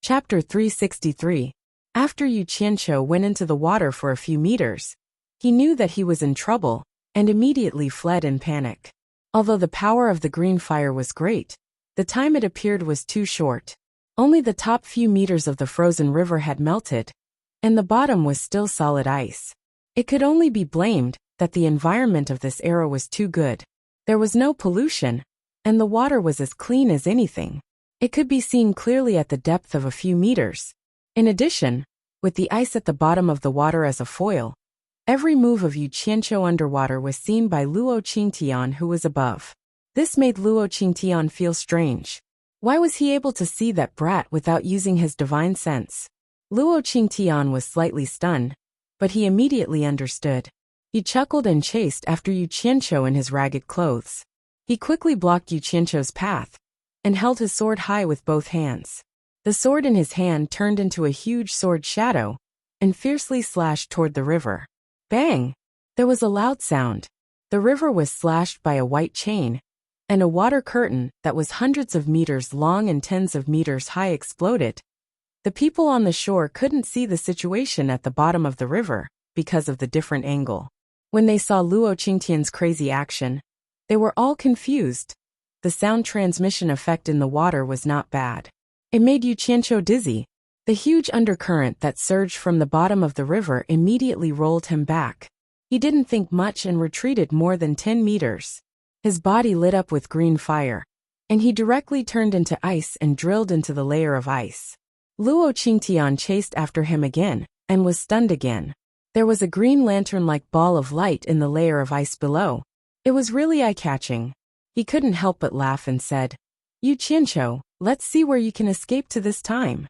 Chapter 363. After Yu Qianqiu went into the water for a few meters, he knew that he was in trouble, and immediately fled in panic. Although the power of the green fire was great, the time it appeared was too short. Only the top few meters of the frozen river had melted, and the bottom was still solid ice. It could only be blamed that the environment of this era was too good. There was no pollution, and the water was as clean as anything. It could be seen clearly at the depth of a few meters. In addition, with the ice at the bottom of the water as a foil, every move of Yu Qianqiu underwater was seen by Luo Qingtian, who was above. This made Luo Qingtian feel strange. Why was he able to see that brat without using his divine sense? Luo Qingtian was slightly stunned, but he immediately understood. He chuckled and chased after Yu Qianqiu in his ragged clothes. He quickly blocked Yu Qianqiu's path and held his sword high with both hands. The sword in his hand turned into a huge sword shadow and fiercely slashed toward the river. Bang! There was a loud sound. The river was slashed by a white chain, and a water curtain that was hundreds of meters long and tens of meters high exploded. The people on the shore couldn't see the situation at the bottom of the river because of the different angle. When they saw Luo Qingtian's crazy action, they were all confused. The sound transmission effect in the water was not bad. It made Yu Qianqiu dizzy. The huge undercurrent that surged from the bottom of the river immediately rolled him back. He didn't think much and retreated more than 10 meters. His body lit up with green fire, and he directly turned into ice and drilled into the layer of ice. Luo Qingtian chased after him again, and was stunned again. There was a green lantern-like ball of light in the layer of ice below. It was really eye-catching. He couldn't help but laugh and said, "Yu Qianqiu, let's see where you can escape to this time."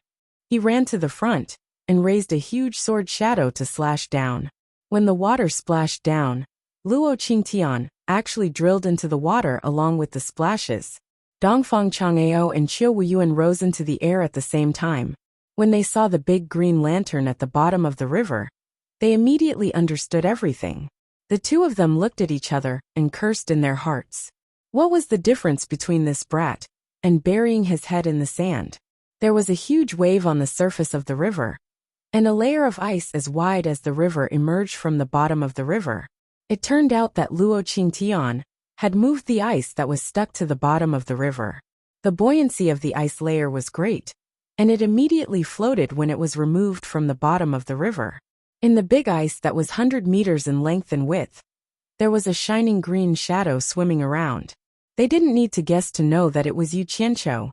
He ran to the front and raised a huge sword shadow to slash down. When the water splashed down, Luo Qingtian actually drilled into the water along with the splashes. Dongfang Chang'ao and Qiu Wuyuan rose into the air at the same time. When they saw the big green lantern at the bottom of the river, they immediately understood everything. The two of them looked at each other and cursed in their hearts. What was the difference between this brat and burying his head in the sand? There was a huge wave on the surface of the river, and a layer of ice as wide as the river emerged from the bottom of the river. It turned out that Luo Qingtian had moved the ice that was stuck to the bottom of the river. The buoyancy of the ice layer was great, and it immediately floated when it was removed from the bottom of the river. In the big ice that was 100 meters in length and width, there was a shining green shadow swimming around. They didn't need to guess to know that it was Yu Qianqiu.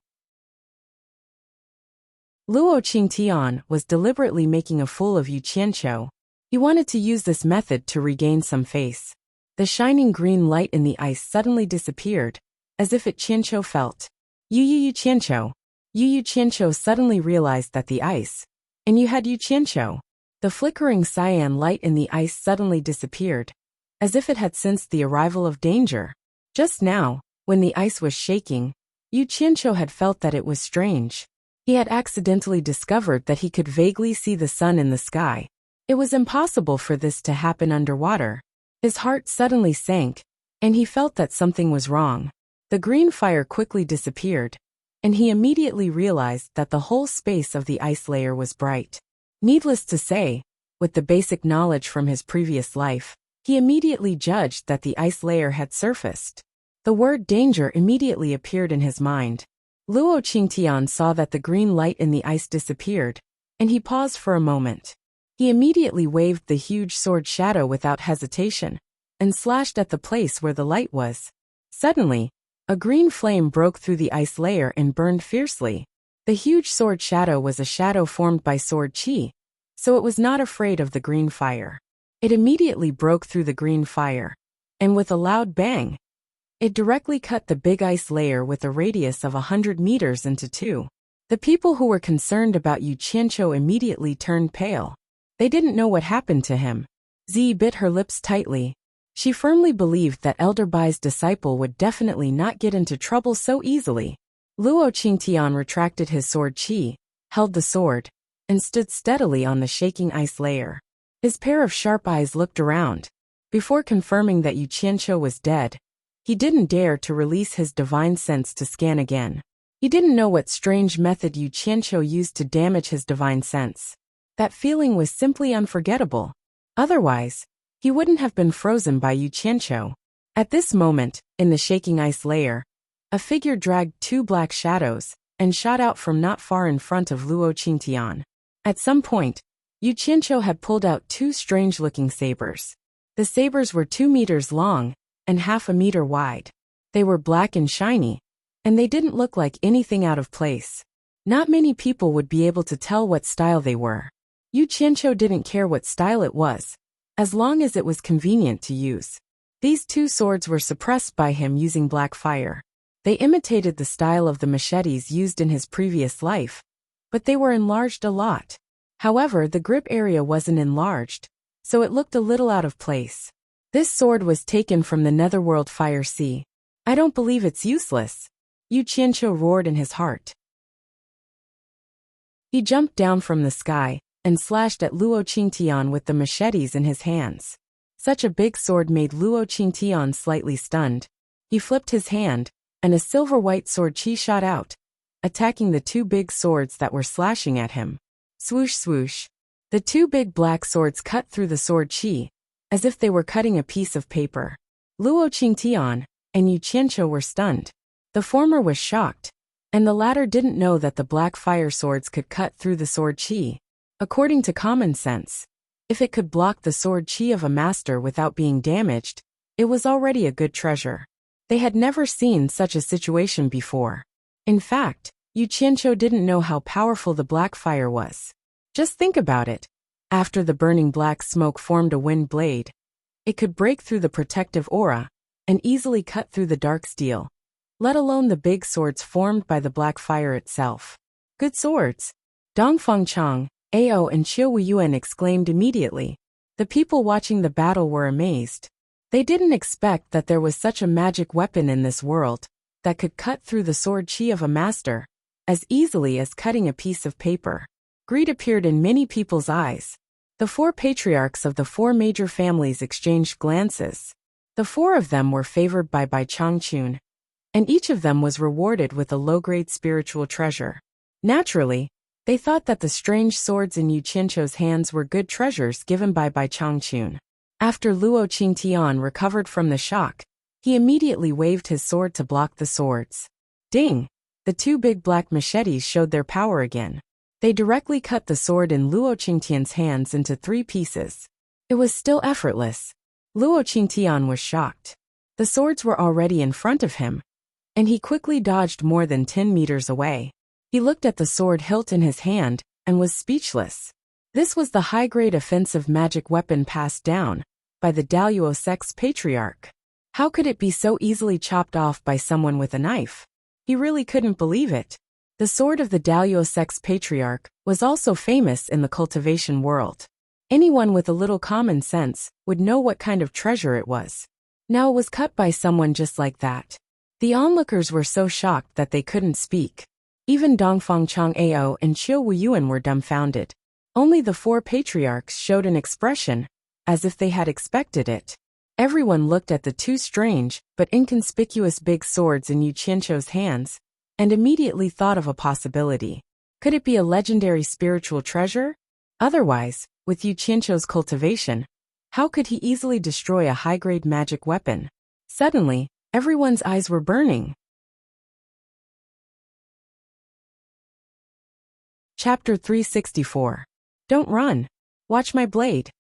Luo Qingtian was deliberately making a fool of Yu Qianqiu. He wanted to use this method to regain some face. The shining green light in the ice suddenly disappeared, as if Qianqiu felt. Yu Qianqiu. Yu Qianqiu suddenly realized that the ice, and you had Yu Qianqiu. The flickering cyan light in the ice suddenly disappeared, as if it had sensed the arrival of danger. Just now, when the ice was shaking, Yu Qianqiu had felt that it was strange. He had accidentally discovered that he could vaguely see the sun in the sky. It was impossible for this to happen underwater. His heart suddenly sank, and he felt that something was wrong. The green fire quickly disappeared, and he immediately realized that the whole space of the ice layer was bright. Needless to say, with the basic knowledge from his previous life, he immediately judged that the ice layer had surfaced. The word danger immediately appeared in his mind. Luo Qingtian saw that the green light in the ice disappeared, and he paused for a moment. He immediately waved the huge sword shadow without hesitation, and slashed at the place where the light was. Suddenly, a green flame broke through the ice layer and burned fiercely. The huge sword shadow was a shadow formed by sword qi, so it was not afraid of the green fire. It immediately broke through the green fire, and with a loud bang, it directly cut the big ice layer with a radius of 100 meters into two. The people who were concerned about Yu Qianqiu immediately turned pale. They didn't know what happened to him. Zi bit her lips tightly. She firmly believed that Elder Bai's disciple would definitely not get into trouble so easily. Luo Qingtian retracted his sword qi, held the sword, and stood steadily on the shaking ice layer. His pair of sharp eyes looked around. Before confirming that Yu Qianqiu was dead, he didn't dare to release his divine sense to scan again. He didn't know what strange method Yu Qianqiu used to damage his divine sense. That feeling was simply unforgettable. Otherwise, he wouldn't have been frozen by Yu Qianqiu. At this moment, in the shaking ice layer, a figure dragged two black shadows and shot out from not far in front of Luo Qingtian. At some point, Yu Qianqiu had pulled out two strange-looking sabers. The sabers were 2 meters long and half a meter wide. They were black and shiny, and they didn't look like anything out of place. Not many people would be able to tell what style they were. Yu Qianqiu didn't care what style it was, as long as it was convenient to use. These two swords were suppressed by him using black fire. They imitated the style of the machetes used in his previous life, but they were enlarged a lot. However, the grip area wasn't enlarged, so it looked a little out of place. This sword was taken from the Netherworld Fire Sea. I don't believe it's useless, Yu Qianqiu roared in his heart. He jumped down from the sky and slashed at Luo Qingtian with the machetes in his hands. Such a big sword made Luo Qingtian slightly stunned. He flipped his hand, and a silver-white sword qi shot out, attacking the two big swords that were slashing at him. Swoosh swoosh. The two big black swords cut through the sword qi, as if they were cutting a piece of paper. Luo Qingtian and Yu Qianqiu were stunned. The former was shocked, and the latter didn't know that the black fire swords could cut through the sword qi. According to common sense, if it could block the sword qi of a master without being damaged, it was already a good treasure. They had never seen such a situation before. In fact, Yu Qianqiu didn't know how powerful the black fire was. Just think about it. After the burning black smoke formed a wind blade, it could break through the protective aura and easily cut through the dark steel, let alone the big swords formed by the black fire itself. Good swords! Dongfeng Chang, Ao and Qiu Wuyuan exclaimed immediately. The people watching the battle were amazed. They didn't expect that there was such a magic weapon in this world that could cut through the sword qi of a master as easily as cutting a piece of paper. Greed appeared in many people's eyes. The 4 patriarchs of the 4 major families exchanged glances. The 4 of them were favored by Bai Changchun, and each of them was rewarded with a low-grade spiritual treasure. Naturally, they thought that the strange swords in Yu Qianqiu's hands were good treasures given by Bai Changchun. After Luo Qingtian recovered from the shock, he immediately waved his sword to block the swords. Ding! The 2 big black machetes showed their power again. They directly cut the sword in Luo Qingtian's hands into 3 pieces. It was still effortless. Luo Qingtian was shocked. The swords were already in front of him, and he quickly dodged more than 10 meters away. He looked at the sword hilt in his hand and was speechless. This was the high-grade offensive magic weapon passed down by the Daluo sect's patriarch. How could it be so easily chopped off by someone with a knife? He really couldn't believe it. The sword of the Daluo sect's patriarch was also famous in the cultivation world. Anyone with a little common sense would know what kind of treasure it was. Now it was cut by someone just like that. The onlookers were so shocked that they couldn't speak. Even Dongfeng Chang Ao and Qiu Wuyuan were dumbfounded. Only the 4 patriarchs showed an expression, as if they had expected it. Everyone looked at the 2 strange but inconspicuous big swords in Yu Qianqiu's hands, and immediately thought of a possibility. Could it be a legendary spiritual treasure? Otherwise, with Yu Qianqiu's cultivation, how could he easily destroy a high-grade magic weapon? Suddenly, everyone's eyes were burning. Chapter 364. Don't run. Watch my blade.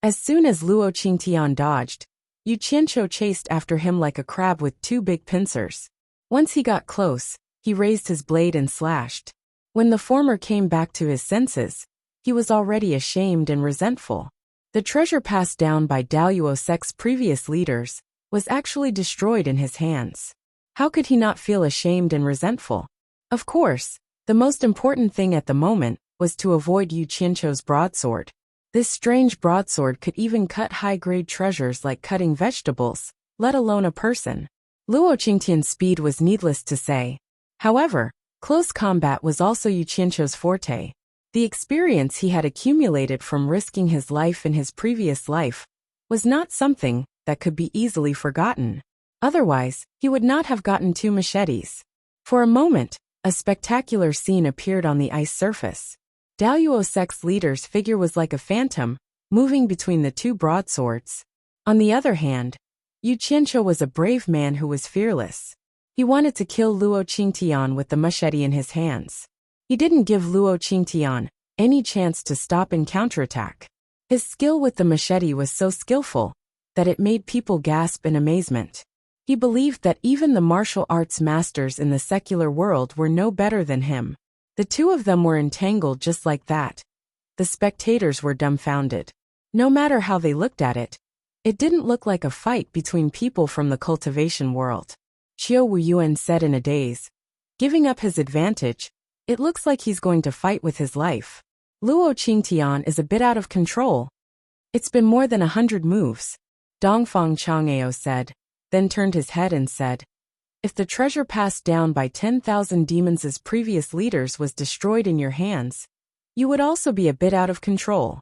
As soon as Luo Qingtian dodged, Yu Qianqiu chased after him like a crab with 2 big pincers. Once he got close, he raised his blade and slashed. When the former came back to his senses, he was already ashamed and resentful. The treasure passed down by Daluo sect's previous leaders was actually destroyed in his hands. How could he not feel ashamed and resentful? Of course, the most important thing at the moment was to avoid Yu Qianqiu's broadsword. This strange broadsword could even cut high-grade treasures like cutting vegetables, let alone a person. Luo Qingtian's speed was needless to say. However, close combat was also Yu Qianqiu's forte. The experience he had accumulated from risking his life in his previous life was not something that could be easily forgotten. Otherwise, he would not have gotten 2 machetes. For a moment, A spectacular scene appeared on the ice surface. Daluo sect's leader's figure was like a phantom, moving between the two broadswords. On the other hand, Yu Qianqiu was a brave man who was fearless. He wanted to kill Luo Qingtian with the machete in his hands. He didn't give Luo Qingtian any chance to stop and counterattack. His skill with the machete was so skillful that it made people gasp in amazement. He believed that even the martial arts masters in the secular world were no better than him. The two of them were entangled just like that. The spectators were dumbfounded. No matter how they looked at it, it didn't look like a fight between people from the cultivation world. Qiu Wuyuan said in a daze, giving up his advantage, "It looks like he's going to fight with his life. Luo Qingtian is a bit out of control. It's been more than 100 moves." Dongfang Chang'eo said, then turned his head and said, "If the treasure passed down by 10,000 demons as previous leaders was destroyed in your hands, you would also be a bit out of control."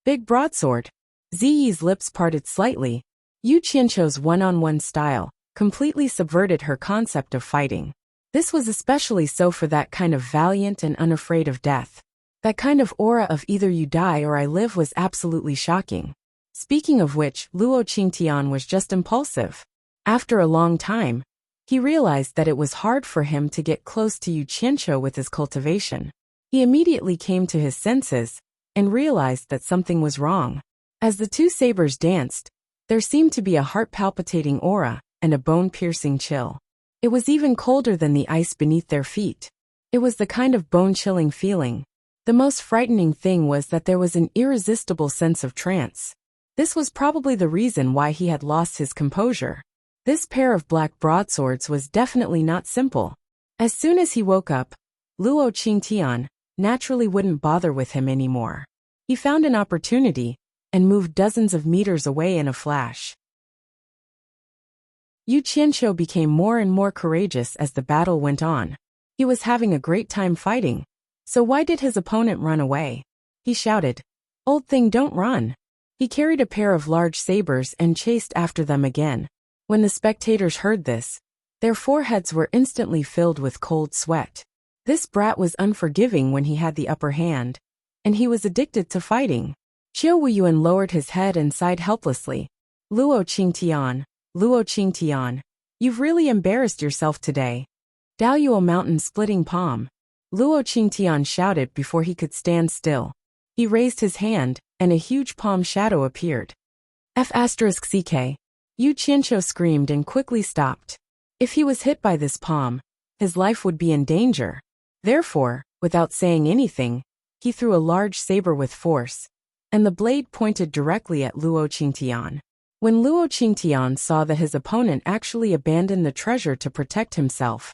Big broadsword. Ziyi's lips parted slightly. Yu Qianqiu's one-on-one style completely subverted her concept of fighting. This was especially so for that kind of valiant and unafraid of death. That kind of aura of either you die or I live was absolutely shocking. Speaking of which, Luo Qingtian was just impulsive. After a long time, he realized that it was hard for him to get close to Yu Qianqiu with his cultivation. He immediately came to his senses and realized that something was wrong. As the two sabers danced, there seemed to be a heart-palpitating aura and a bone-piercing chill. It was even colder than the ice beneath their feet. It was the kind of bone-chilling feeling. The most frightening thing was that there was an irresistible sense of trance. This was probably the reason why he had lost his composure. This pair of black broadswords was definitely not simple. As soon as he woke up, Luo Qingtian naturally wouldn't bother with him anymore. He found an opportunity and moved dozens of meters away in a flash. Yu Qianqiu became more and more courageous as the battle went on. He was having a great time fighting, so why did his opponent run away? He shouted, "Old thing, don't run." He carried a pair of large sabers and chased after them again. When the spectators heard this, their foreheads were instantly filled with cold sweat. This brat was unforgiving when he had the upper hand, and he was addicted to fighting. Qiu Wuyuan lowered his head and sighed helplessly. Luo Qingtian, you've really embarrassed yourself today." Daluo mountain splitting palm. Luo Qingtian shouted before he could stand still. He raised his hand, and a huge palm shadow appeared. F***CK. Yu Qianqiu screamed and quickly stopped. If he was hit by this palm, his life would be in danger. Therefore, without saying anything, he threw a large saber with force, and the blade pointed directly at Luo Qingtian. When Luo Qingtian saw that his opponent actually abandoned the treasure to protect himself,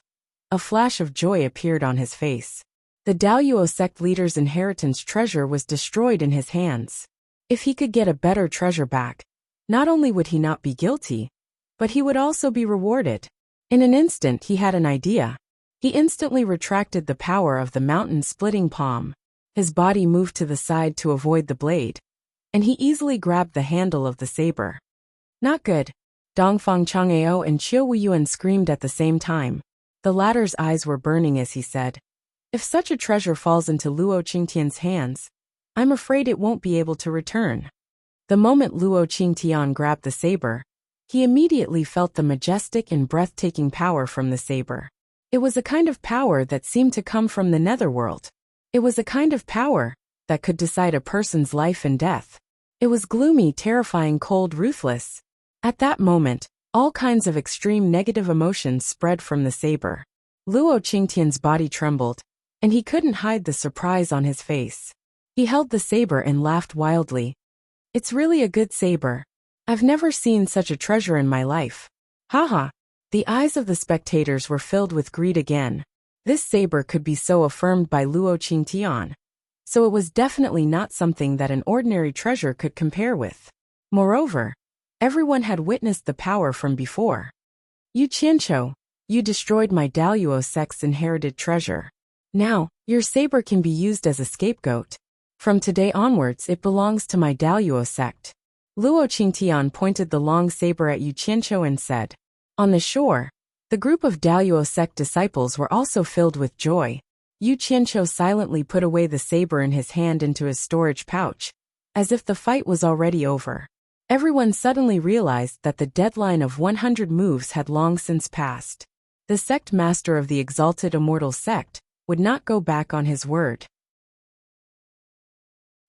a flash of joy appeared on his face. The Daluo sect leader's inheritance treasure was destroyed in his hands. If he could get a better treasure back, not only would he not be guilty, but he would also be rewarded. In an instant he had an idea. He instantly retracted the power of the mountain-splitting palm. His body moved to the side to avoid the blade, and he easily grabbed the handle of the saber. "Not good." Dongfang Chang'eo and Qiu Wuyuan screamed at the same time. The latter's eyes were burning as he said, "If such a treasure falls into Luo Qingtian's hands, I'm afraid it won't be able to return." The moment Luo Qingtian grabbed the saber, he immediately felt the majestic and breathtaking power from the saber. It was a kind of power that seemed to come from the netherworld. It was a kind of power that could decide a person's life and death. It was gloomy, terrifying, cold, ruthless. At that moment, all kinds of extreme negative emotions spread from the saber. Luo Qingtian's body trembled, and he couldn't hide the surprise on his face. He held the saber and laughed wildly. "It's really a good saber. I've never seen such a treasure in my life. Haha." The eyes of the spectators were filled with greed again. This saber could be so affirmed by Luo Qingtian, so it was definitely not something that an ordinary treasure could compare with. Moreover, everyone had witnessed the power from before. "Yu Qianqiu, you destroyed my Daluo sect's inherited treasure. Now, your saber can be used as a scapegoat. From today onwards it belongs to my Daluo sect." Luo Qingtian pointed the long saber at Yu Qianqiu and said. On the shore, The group of Daoyuo sect disciples were also filled with joy. Yu Qianqiu silently put away the saber in his hand into his storage pouch, as if the fight was already over. Everyone suddenly realized that the deadline of 100 moves had long since passed. The sect master of the exalted immortal sect would not go back on his word.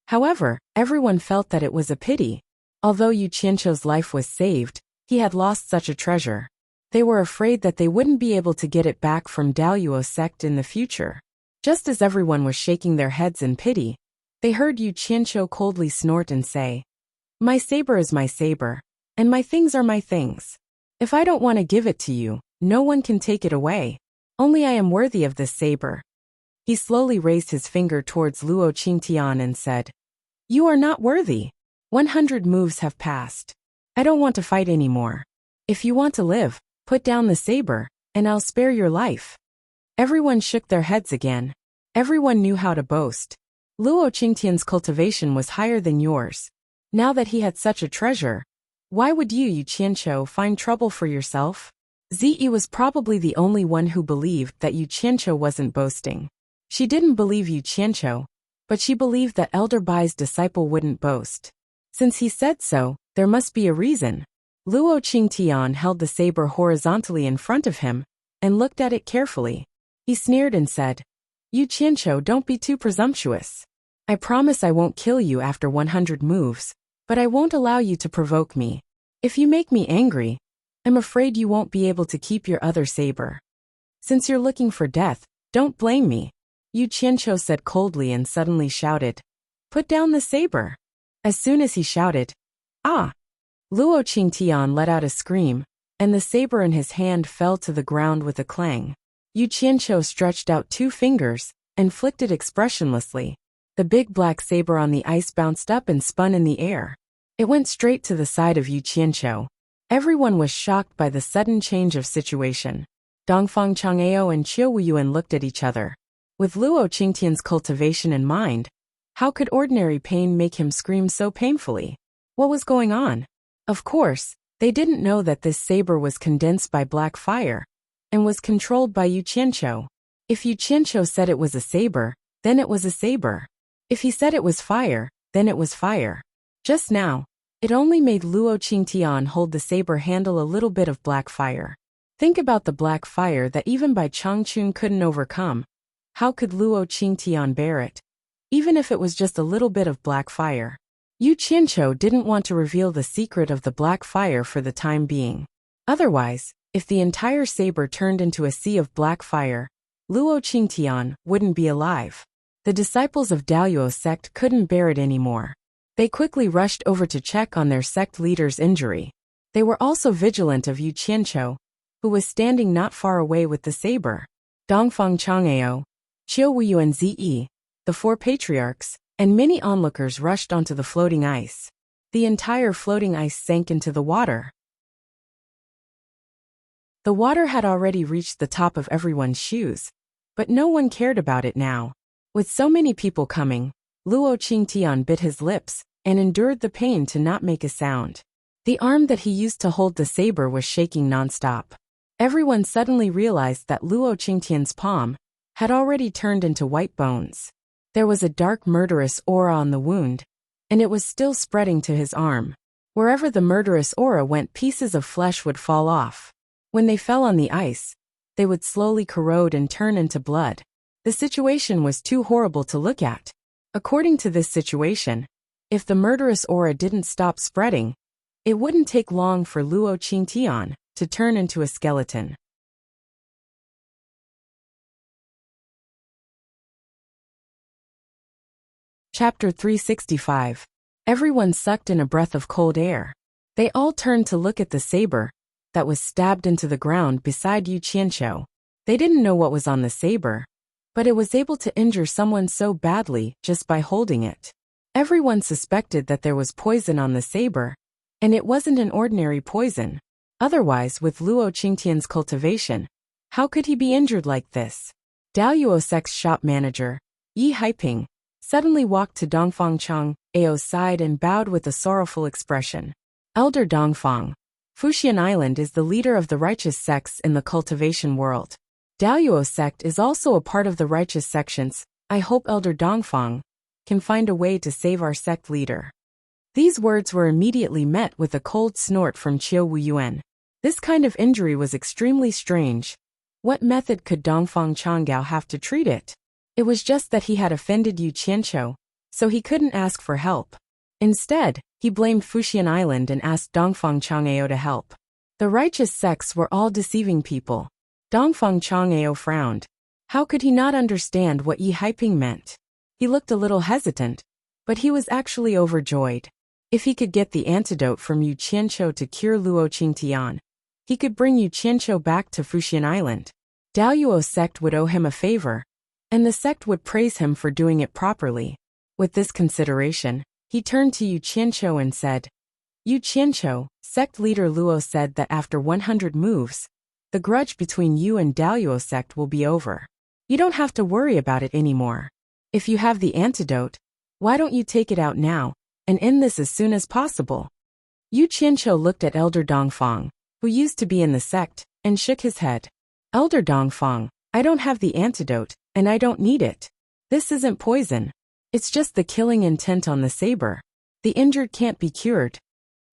However, everyone felt that it was a pity. Although Yu Qianqiu's life was saved, he had lost such a treasure. They were afraid that they wouldn't be able to get it back from Daoyuo sect in the future. Just as everyone was shaking their heads in pity, they heard Yu Qianqiu coldly snort and say, "My saber is my saber, and my things are my things. If I don't want to give it to you, no one can take it away. Only I am worthy of this saber." He slowly raised his finger towards Luo Qingtian and said, "You are not worthy. 100 moves have passed. I don't want to fight anymore. If you want to live, put down the saber, and I'll spare your life." Everyone shook their heads again. Everyone knew how to boast. Luo Qingtian's cultivation was higher than yours. Now that he had such a treasure, why would you, Yu Qianqiu, find trouble for yourself? Ziyi was probably the only one who believed that Yu Qianqiu wasn't boasting. She didn't believe Yu Qianqiu, but she believed that Elder Bai's disciple wouldn't boast. Since he said so, there must be a reason. Luo Qingtian held the saber horizontally in front of him and looked at it carefully. He sneered and said, "Yu Qianqiu, don't be too presumptuous. I promise I won't kill you after 100 moves, but I won't allow you to provoke me. If you make me angry, I'm afraid you won't be able to keep your other saber. Since you're looking for death, don't blame me." Yu Qianqiu said coldly and suddenly shouted, "Put down the saber." As soon as he shouted, "Ah!" Luo Qingtian let out a scream, and the saber in his hand fell to the ground with a clang. Yu Qianqiu stretched out 2 fingers and flicked it expressionlessly. The big black saber on the ice bounced up and spun in the air. It went straight to the side of Yu Qianqiu. Everyone was shocked by the sudden change of situation. Dongfang Chang'eo and Qiu Wuyuan looked at each other. With Luo Qingtian's cultivation in mind, how could ordinary pain make him scream so painfully? What was going on? Of course, they didn't know that this saber was condensed by black fire and was controlled by Yu Qianqiu. If Yu Qianqiu said it was a saber, then it was a saber. If he said it was fire, then it was fire. Just now, it only made Luo Qingtian hold the saber handle a little bit of black fire. Think about the black fire that even Bai Changchun couldn't overcome. How could Luo Qingtian bear it? Even if it was just a little bit of black fire. Yu Qianqiu didn't want to reveal the secret of the black fire for the time being. Otherwise, if the entire saber turned into a sea of black fire, Luo Qingtian wouldn't be alive. The disciples of Daoyuo sect couldn't bear it anymore. They quickly rushed over to check on their sect leader's injury. They were also vigilant of Yu Qianqiu, who was standing not far away with the saber. Dongfang Chang'eo, Qiu Wuyu and Ziyi, the 4 patriarchs, and many onlookers rushed onto the floating ice. The entire floating ice sank into the water. The water had already reached the top of everyone's shoes, but no one cared about it now. With so many people coming, Luo Qingtian bit his lips and endured the pain to not make a sound. The arm that he used to hold the saber was shaking nonstop. Everyone suddenly realized that Luo Qingtian's palm had already turned into white bones. There was a dark murderous aura on the wound, and it was still spreading to his arm. Wherever the murderous aura went, pieces of flesh would fall off. When they fell on the ice, they would slowly corrode and turn into blood. The situation was too horrible to look at. According to this situation, if the murderous aura didn't stop spreading, it wouldn't take long for Luo Qingtian to turn into a skeleton. Chapter 365. Everyone sucked in a breath of cold air. They all turned to look at the saber that was stabbed into the ground beside Yu Qianqiu. They didn't know what was on the saber, but it was able to injure someone so badly just by holding it. Everyone suspected that there was poison on the saber, and it wasn't an ordinary poison. Otherwise, with Luo Qingtian's cultivation, how could he be injured like this? Daoyuo sect's shop manager, Yi Haiping, suddenly walked to Dongfang Chang'eo's side and bowed with a sorrowful expression. "Elder Dongfang, Fuxian Island is the leader of the righteous sects in the cultivation world. Daoyuo sect is also a part of the righteous sections. I hope Elder Dongfang can find a way to save our sect leader. These words were immediately met with a cold snort from Qiu Wuyuan. This kind of injury was extremely strange. What method could Dongfang Changgao have to treat it? It was just that he had offended Yu Qianqiu, so he couldn't ask for help. Instead, he blamed Fuxian Island and asked Dongfang Changgao to help. The righteous sects were all deceiving people. Dongfang Changgao frowned. How could he not understand what Yi Haiping meant? He looked a little hesitant, but he was actually overjoyed. If he could get the antidote from Yu Qianqiu to cure Luo Qingtian, he could bring Yu Qianqiu back to Fuxian Island. Daoyuo sect would owe him a favor, and the sect would praise him for doing it properly. With this consideration, he turned to Yu Qianqiu and said, Yu Qianqiu, sect leader Luo said that after 100 moves, the grudge between you and Daoyuo sect will be over. You don't have to worry about it anymore. If you have the antidote, why don't you take it out now, and end this as soon as possible? Yu Qianqiu looked at Elder Dongfang, who used to be in the sect, and shook his head. Elder Dongfang, I don't have the antidote, and I don't need it. This isn't poison. It's just the killing intent on the saber. The injured can't be cured.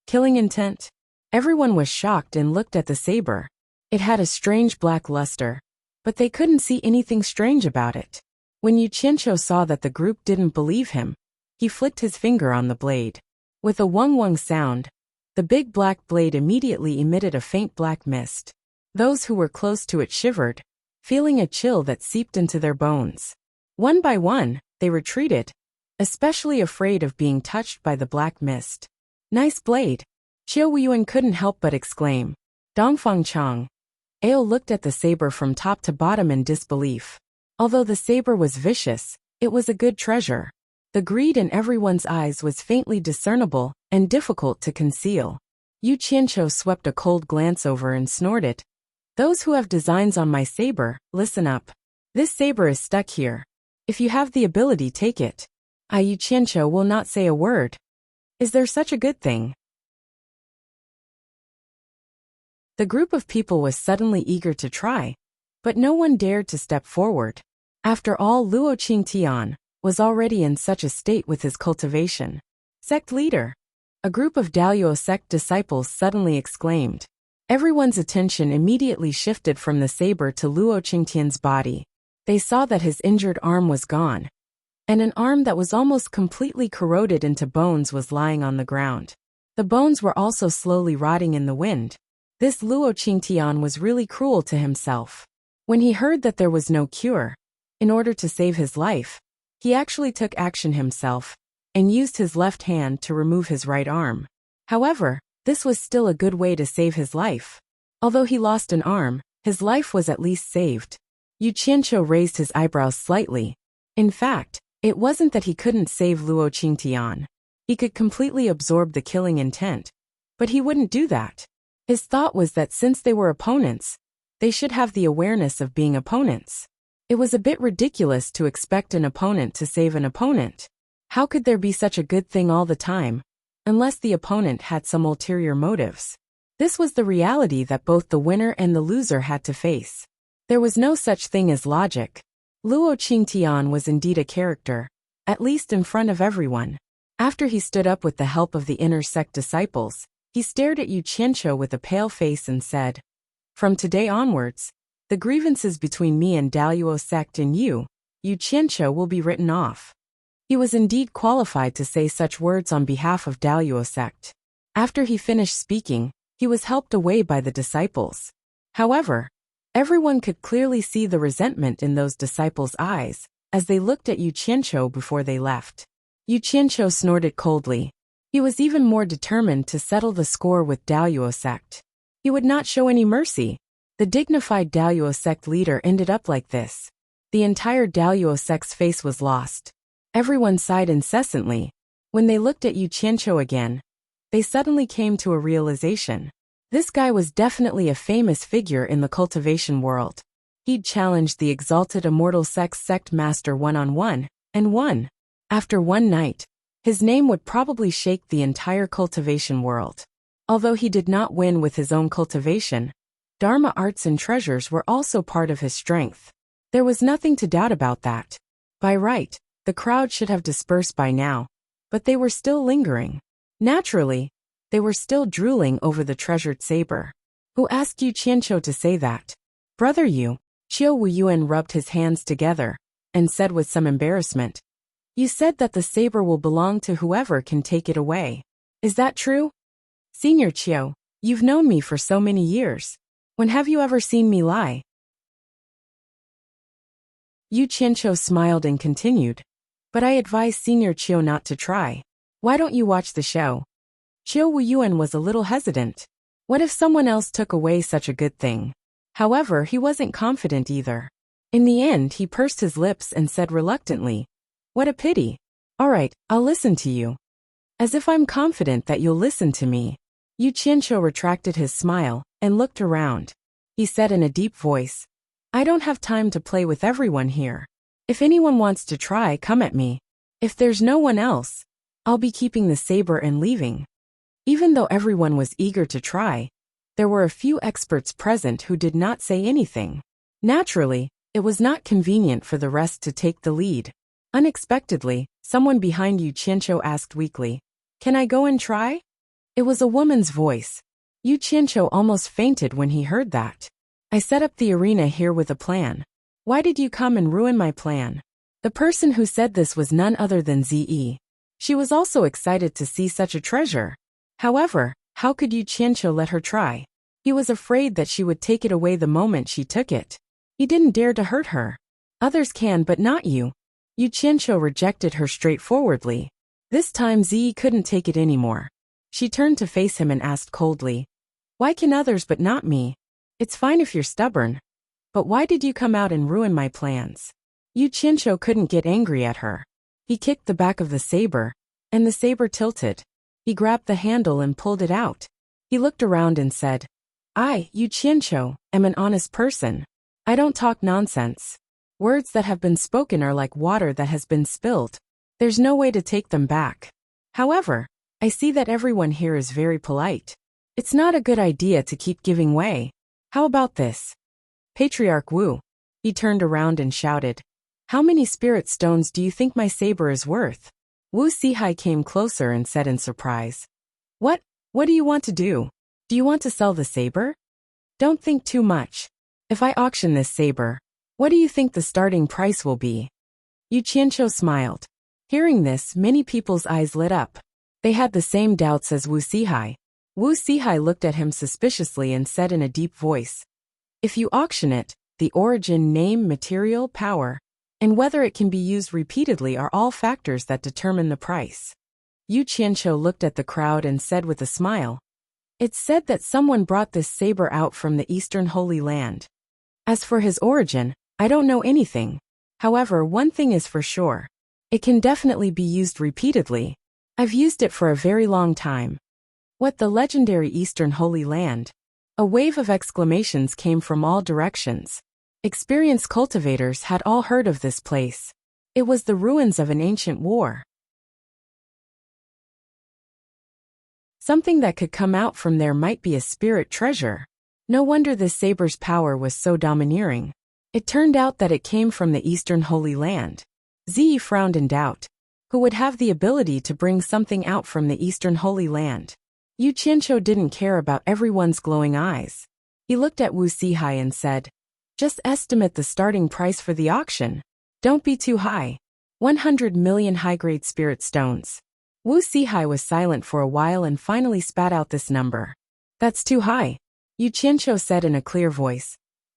Killing intent? Everyone was shocked and looked at the saber. It had a strange black luster, but they couldn't see anything strange about it. When Yu Qianqiu saw that the group didn't believe him, he flicked his finger on the blade. With a wung-wung sound, the big black blade immediately emitted a faint black mist. Those who were close to it shivered, feeling a chill that seeped into their bones. One by one, they retreated, especially afraid of being touched by the black mist. Nice blade. Qiu Wuyuan couldn't help but exclaim. Dongfang Chang. Ao looked at the saber from top to bottom in disbelief. Although the saber was vicious, it was a good treasure. The greed in everyone's eyes was faintly discernible and difficult to conceal. Yu Qianqiu swept a cold glance over and snorted. Those who have designs on my saber, listen up. This saber is stuck here. If you have the ability, take it. Yu Qianqiu will not say a word. Is there such a good thing? The group of people was suddenly eager to try, but no one dared to step forward. After all, Luo Qingtian was already in such a state with his cultivation. Sect leader. A group of Daoyuo sect disciples suddenly exclaimed. Everyone's attention immediately shifted from the saber to Luo Qingtian's body. They saw that his injured arm was gone, and an arm that was almost completely corroded into bones was lying on the ground. The bones were also slowly rotting in the wind. This Luo Qingtian was really cruel to himself. When he heard that there was no cure, in order to save his life, he actually took action himself and used his left hand to remove his right arm. However, this was still a good way to save his life. Although he lost an arm, his life was at least saved. Yu Qianqiu raised his eyebrows slightly. In fact, it wasn't that he couldn't save Luo Qingtian. He could completely absorb the killing intent, but he wouldn't do that. His thought was that since they were opponents, they should have the awareness of being opponents. It was a bit ridiculous to expect an opponent to save an opponent. How could there be such a good thing all the time, unless the opponent had some ulterior motives? This was the reality that both the winner and the loser had to face. There was no such thing as logic. Luo Qingtian was indeed a character, at least in front of everyone. After he stood up with the help of the inner sect disciples, he stared at Yu Qianqiu with a pale face and said, From today onwards, the grievances between me and Daoyuo sect and Yu Qianqiu will be written off. He was indeed qualified to say such words on behalf of Daoyuo sect. After he finished speaking, he was helped away by the disciples. However, everyone could clearly see the resentment in those disciples' eyes as they looked at Yu Qianqiu before they left. Yu Qianqiu snorted coldly. He was even more determined to settle the score with Daoyuo sect. He would not show any mercy. The dignified Daoyuo sect leader ended up like this. The entire Daoyuo sect's face was lost. Everyone sighed incessantly. When they looked at Yu Qianqiu again, they suddenly came to a realization. This guy was definitely a famous figure in the cultivation world. He'd challenged the exalted immortal sect master one-on-one, and won. After one night, his name would probably shake the entire cultivation world. Although he did not win with his own cultivation, Dharma arts and treasures were also part of his strength. There was nothing to doubt about that. By right, the crowd should have dispersed by now, but they were still lingering. Naturally, they were still drooling over the treasured saber. Who asked you Qianqiu to say that? Brother Yu. Qiu Wuyuan rubbed his hands together and said with some embarrassment, You said that the saber will belong to whoever can take it away. Is that true? Senior Qiu, you've known me for so many years. When have you ever seen me lie? Yu Qianqiu smiled and continued, But I advise Senior Qiu not to try. Why don't you watch the show? Qiu Wuyuan was a little hesitant. What if someone else took away such a good thing? However, he wasn't confident either. In the end, he pursed his lips and said reluctantly, What a pity. All right, I'll listen to you. As if I'm confident that you'll listen to me. Yu Qianqiu retracted his smile and looked around. He said in a deep voice, I don't have time to play with everyone here. If anyone wants to try, come at me. If there's no one else, I'll be keeping the saber and leaving. Even though everyone was eager to try, there were a few experts present who did not say anything. Naturally, it was not convenient for the rest to take the lead. Unexpectedly, someone behind Yu Qianqiu asked weakly, Can I go and try? It was a woman's voice. Yu Qianqiu almost fainted when he heard that. I set up the arena here with a plan. Why did you come and ruin my plan? The person who said this was none other than Zi. She was also excited to see such a treasure. However, how could Yu Qianqiu let her try? He was afraid that she would take it away the moment she took it. He didn't dare to hurt her. Others can but not you. Yu Qianqiu rejected her straightforwardly. This time Zi couldn't take it anymore. She turned to face him and asked coldly, Why can others but not me? It's fine if you're stubborn. But why did you come out and ruin my plans? Yu Qianqiu couldn't get angry at her. He kicked the back of the saber, and the saber tilted. He grabbed the handle and pulled it out. He looked around and said, I, Yu Qianqiu, am an honest person. I don't talk nonsense. Words that have been spoken are like water that has been spilled. There's no way to take them back. However, I see that everyone here is very polite. It's not a good idea to keep giving way. How about this? Patriarch Wu. He turned around and shouted, How many spirit stones do you think my saber is worth? Wu Sihai came closer and said in surprise, What do you want to do? Do you want to sell the saber? Don't think too much. If I auction this saber, what do you think the starting price will be? Yu Qianqiu smiled. Hearing this, many people's eyes lit up. They had the same doubts as Wu Sihai. Wu Sihai looked at him suspiciously and said in a deep voice, If you auction it, the origin, name, material, power, and whether it can be used repeatedly are all factors that determine the price. Yu Qianqiu looked at the crowd and said with a smile, It's said that someone brought this saber out from the Eastern Holy Land. As for his origin, I don't know anything. However, one thing is for sure. It can definitely be used repeatedly. I've used it for a very long time. What, the legendary Eastern Holy Land? A wave of exclamations came from all directions. Experienced cultivators had all heard of this place. It was the ruins of an ancient war. Something that could come out from there might be a spirit treasure. No wonder this saber's power was so domineering. It turned out that it came from the Eastern Holy Land. Zi frowned in doubt. Who would have the ability to bring something out from the Eastern Holy Land? Yu Qianqiu didn't care about everyone's glowing eyes. He looked at Wu Sihai and said, Just estimate the starting price for the auction. Don't be too high. 100 million high-grade spirit stones. Wu Sihai was silent for a while and finally spat out this number. That's too high. Yu Qianqiu said in a clear voice.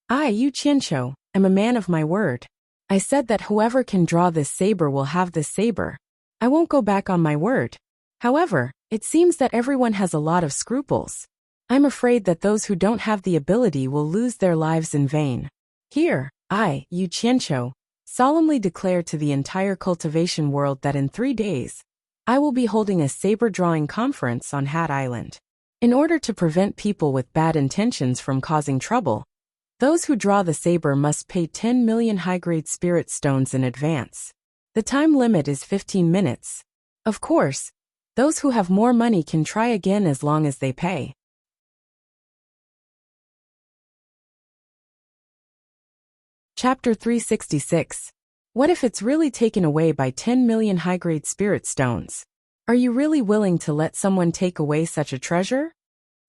I, Yu Qianqiu, am a man of my word. I said that whoever can draw this saber will have this saber. I won't go back on my word. However, it seems that everyone has a lot of scruples. I'm afraid that those who don't have the ability will lose their lives in vain. Here, I, Yu Qianqiu, solemnly declare to the entire cultivation world that in 3 days, I will be holding a saber-drawing conference on Hat Island. In order to prevent people with bad intentions from causing trouble, those who draw the saber must pay 10 million high-grade spirit stones in advance. The time limit is 15 minutes. Of course, Those who have more money can try again as long as they pay. Chapter 366. What if it's really taken away by 10 million high-grade spirit stones? Are you really willing to let someone take away such a treasure?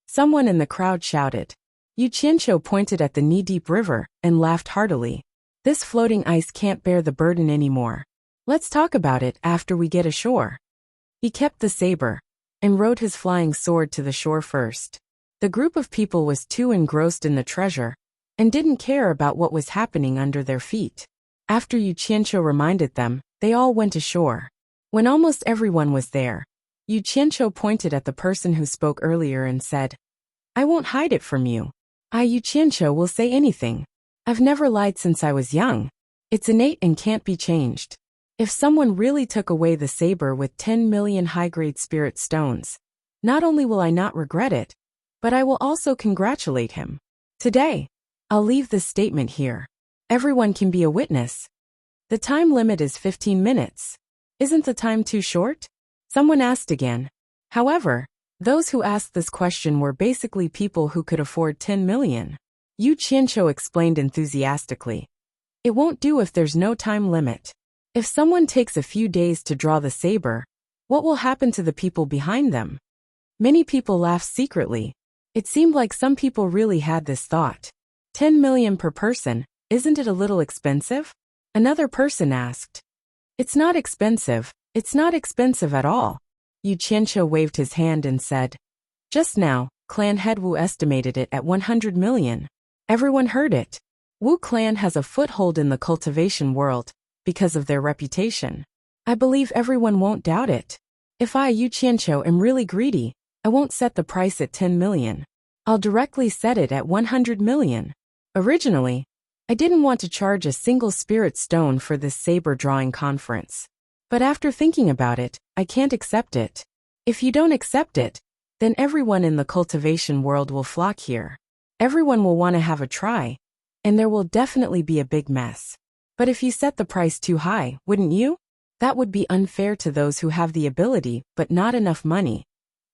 Someone in the crowd shouted. Yu Qianqiu pointed at the knee-deep river and laughed heartily. This floating ice can't bear the burden anymore. Let's talk about it after we get ashore. He kept the saber and rode his flying sword to the shore first. The group of people was too engrossed in the treasure and didn't care about what was happening under their feet. After Yu Qianqiu reminded them, they all went ashore. When almost everyone was there, Yu Qianqiu pointed at the person who spoke earlier and said, I won't hide it from you. I, Yu Qianqiu, will say anything. I've never lied since I was young. It's innate and can't be changed. If someone really took away the saber with 10 million high-grade spirit stones, not only will I not regret it, but I will also congratulate him. Today, I'll leave this statement here. Everyone can be a witness. The time limit is 15 minutes. Isn't the time too short? Someone asked again. However, those who asked this question were basically people who could afford 10 million. Yu Qianqiu explained enthusiastically. It won't do if there's no time limit. If someone takes a few days to draw the saber, what will happen to the people behind them? Many people laughed secretly. It seemed like some people really had this thought. 10 million per person, isn't it a little expensive? Another person asked. It's not expensive at all. Yu Qianqiu waved his hand and said. Just now, Clan Head Wu estimated it at 100 million. Everyone heard it. Wu clan has a foothold in the cultivation world because of their reputation. I believe everyone won't doubt it. If I, Yu Qianqiu, am really greedy, I won't set the price at 10 million. I'll directly set it at 100 million. Originally, I didn't want to charge a single spirit stone for this saber drawing conference. But after thinking about it, I can't accept it. If you don't accept it, then everyone in the cultivation world will flock here. Everyone will want to have a try, and there will definitely be a big mess. But if you set the price too high, wouldn't you? That would be unfair to those who have the ability but not enough money.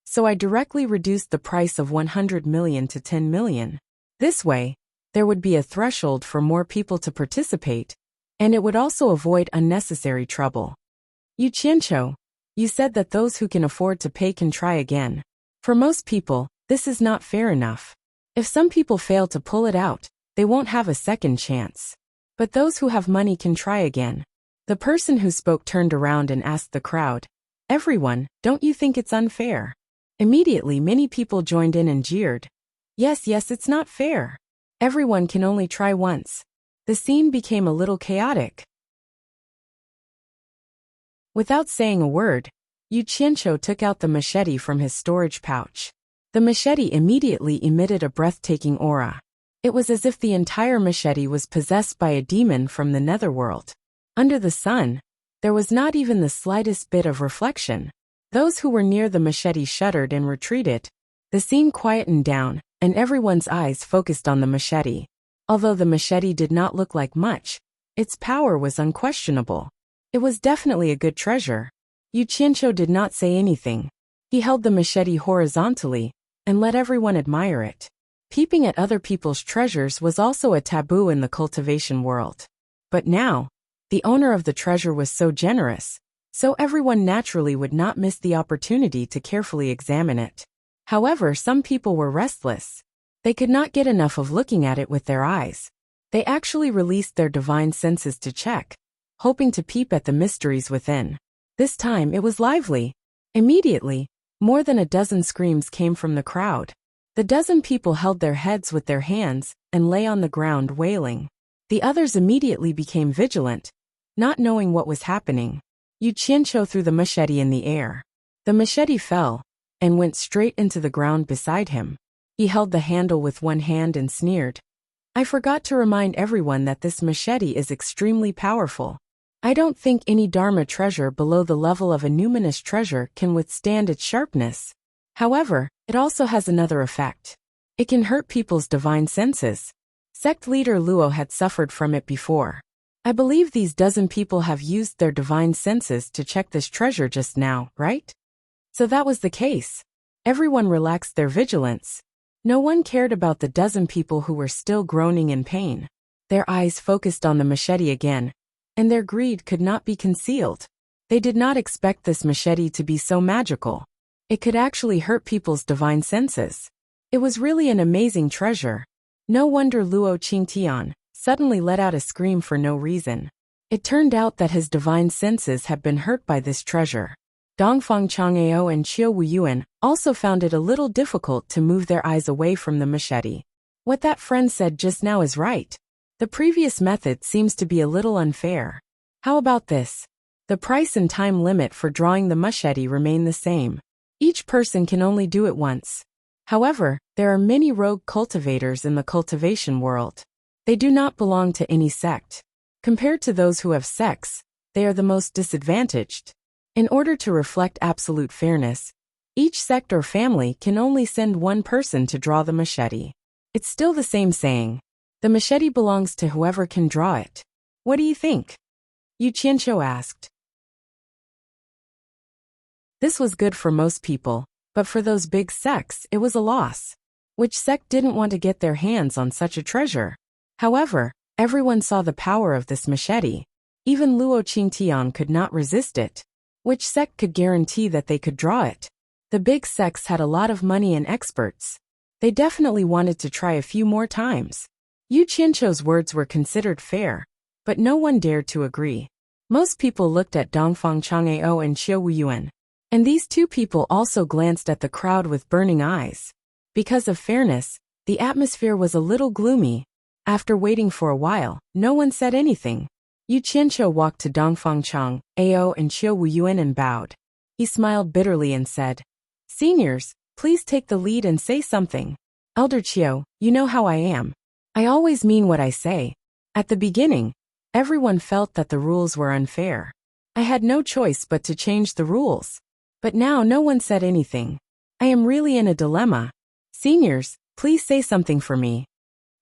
So I directly reduced the price of 100 million to 10 million. This way, there would be a threshold for more people to participate, and it would also avoid unnecessary trouble. Yu Qianqiu, you said that those who can afford to pay can try again. For most people, this is not fair enough. If some people fail to pull it out, they won't have a second chance. But those who have money can try again. The person who spoke turned around and asked the crowd, Everyone, don't you think it's unfair? Immediately many people joined in and jeered. Yes, it's not fair. Everyone can only try once. The scene became a little chaotic. Without saying a word, Yu Qianqiu took out the machete from his storage pouch. The machete immediately emitted a breathtaking aura. It was as if the entire machete was possessed by a demon from the netherworld. Under the sun, there was not even the slightest bit of reflection. Those who were near the machete shuddered and retreated. The scene quietened down, and everyone's eyes focused on the machete. Although the machete did not look like much, its power was unquestionable. It was definitely a good treasure. Yu Qianqiu did not say anything. He held the machete horizontally and let everyone admire it. Peeping at other people's treasures was also a taboo in the cultivation world. But now, the owner of the treasure was so generous, so everyone naturally would not miss the opportunity to carefully examine it. However, some people were restless. They could not get enough of looking at it with their eyes. They actually released their divine senses to check, hoping to peep at the mysteries within. This time it was lively. Immediately, more than a dozen screams came from the crowd. The dozen people held their heads with their hands and lay on the ground wailing. The others immediately became vigilant, not knowing what was happening. Yu Qianqiu threw the machete in the air. The machete fell and went straight into the ground beside him. He held the handle with one hand and sneered. I forgot to remind everyone that this machete is extremely powerful. I don't think any Dharma treasure below the level of a numinous treasure can withstand its sharpness. However, it also has another effect. It can hurt people's divine senses. Sect leader Luo had suffered from it before. I believe these dozen people have used their divine senses to check this treasure just now, right? So that was the case. Everyone relaxed their vigilance. No one cared about the dozen people who were still groaning in pain. Their eyes focused on the machete again, and their greed could not be concealed. They did not expect this machete to be so magical. It could actually hurt people's divine senses. It was really an amazing treasure. No wonder Luo Qingtian suddenly let out a scream for no reason. It turned out that his divine senses had been hurt by this treasure. Dongfang Chang'ao and Qiu Wuyuan also found it a little difficult to move their eyes away from the machete. What that friend said just now is right. The previous method seems to be a little unfair. How about this? The price and time limit for drawing the machete remain the same. Each person can only do it once. However, there are many rogue cultivators in the cultivation world. They do not belong to any sect. Compared to those who have sects, they are the most disadvantaged. In order to reflect absolute fairness, each sect or family can only send one person to draw the machete. It's still the same saying. The machete belongs to whoever can draw it. What do you think? Yu Qianqiu asked. This was good for most people, but for those big sects it was a loss. Which sect didn't want to get their hands on such a treasure? However, everyone saw the power of this machete. Even Luo Qingtian could not resist it. Which sect could guarantee that they could draw it? The big sects had a lot of money and experts. They definitely wanted to try a few more times. Yu Qianqiu's words were considered fair, but no one dared to agree. Most people looked at Dongfang Chang'ao and Qiu Wuyuan, and these two people also glanced at the crowd with burning eyes. Because of fairness, the atmosphere was a little gloomy. After waiting for a while, no one said anything. Yu Qianqiu walked to Dongfang Chang'ao and Qiu Wuyuan and bowed. He smiled bitterly and said, "Seniors, please take the lead and say something. Elder Qiu, you know how I am. I always mean what I say." At the beginning, everyone felt that the rules were unfair. I had no choice but to change the rules. But now no one said anything. I am really in a dilemma. Seniors, please say something for me.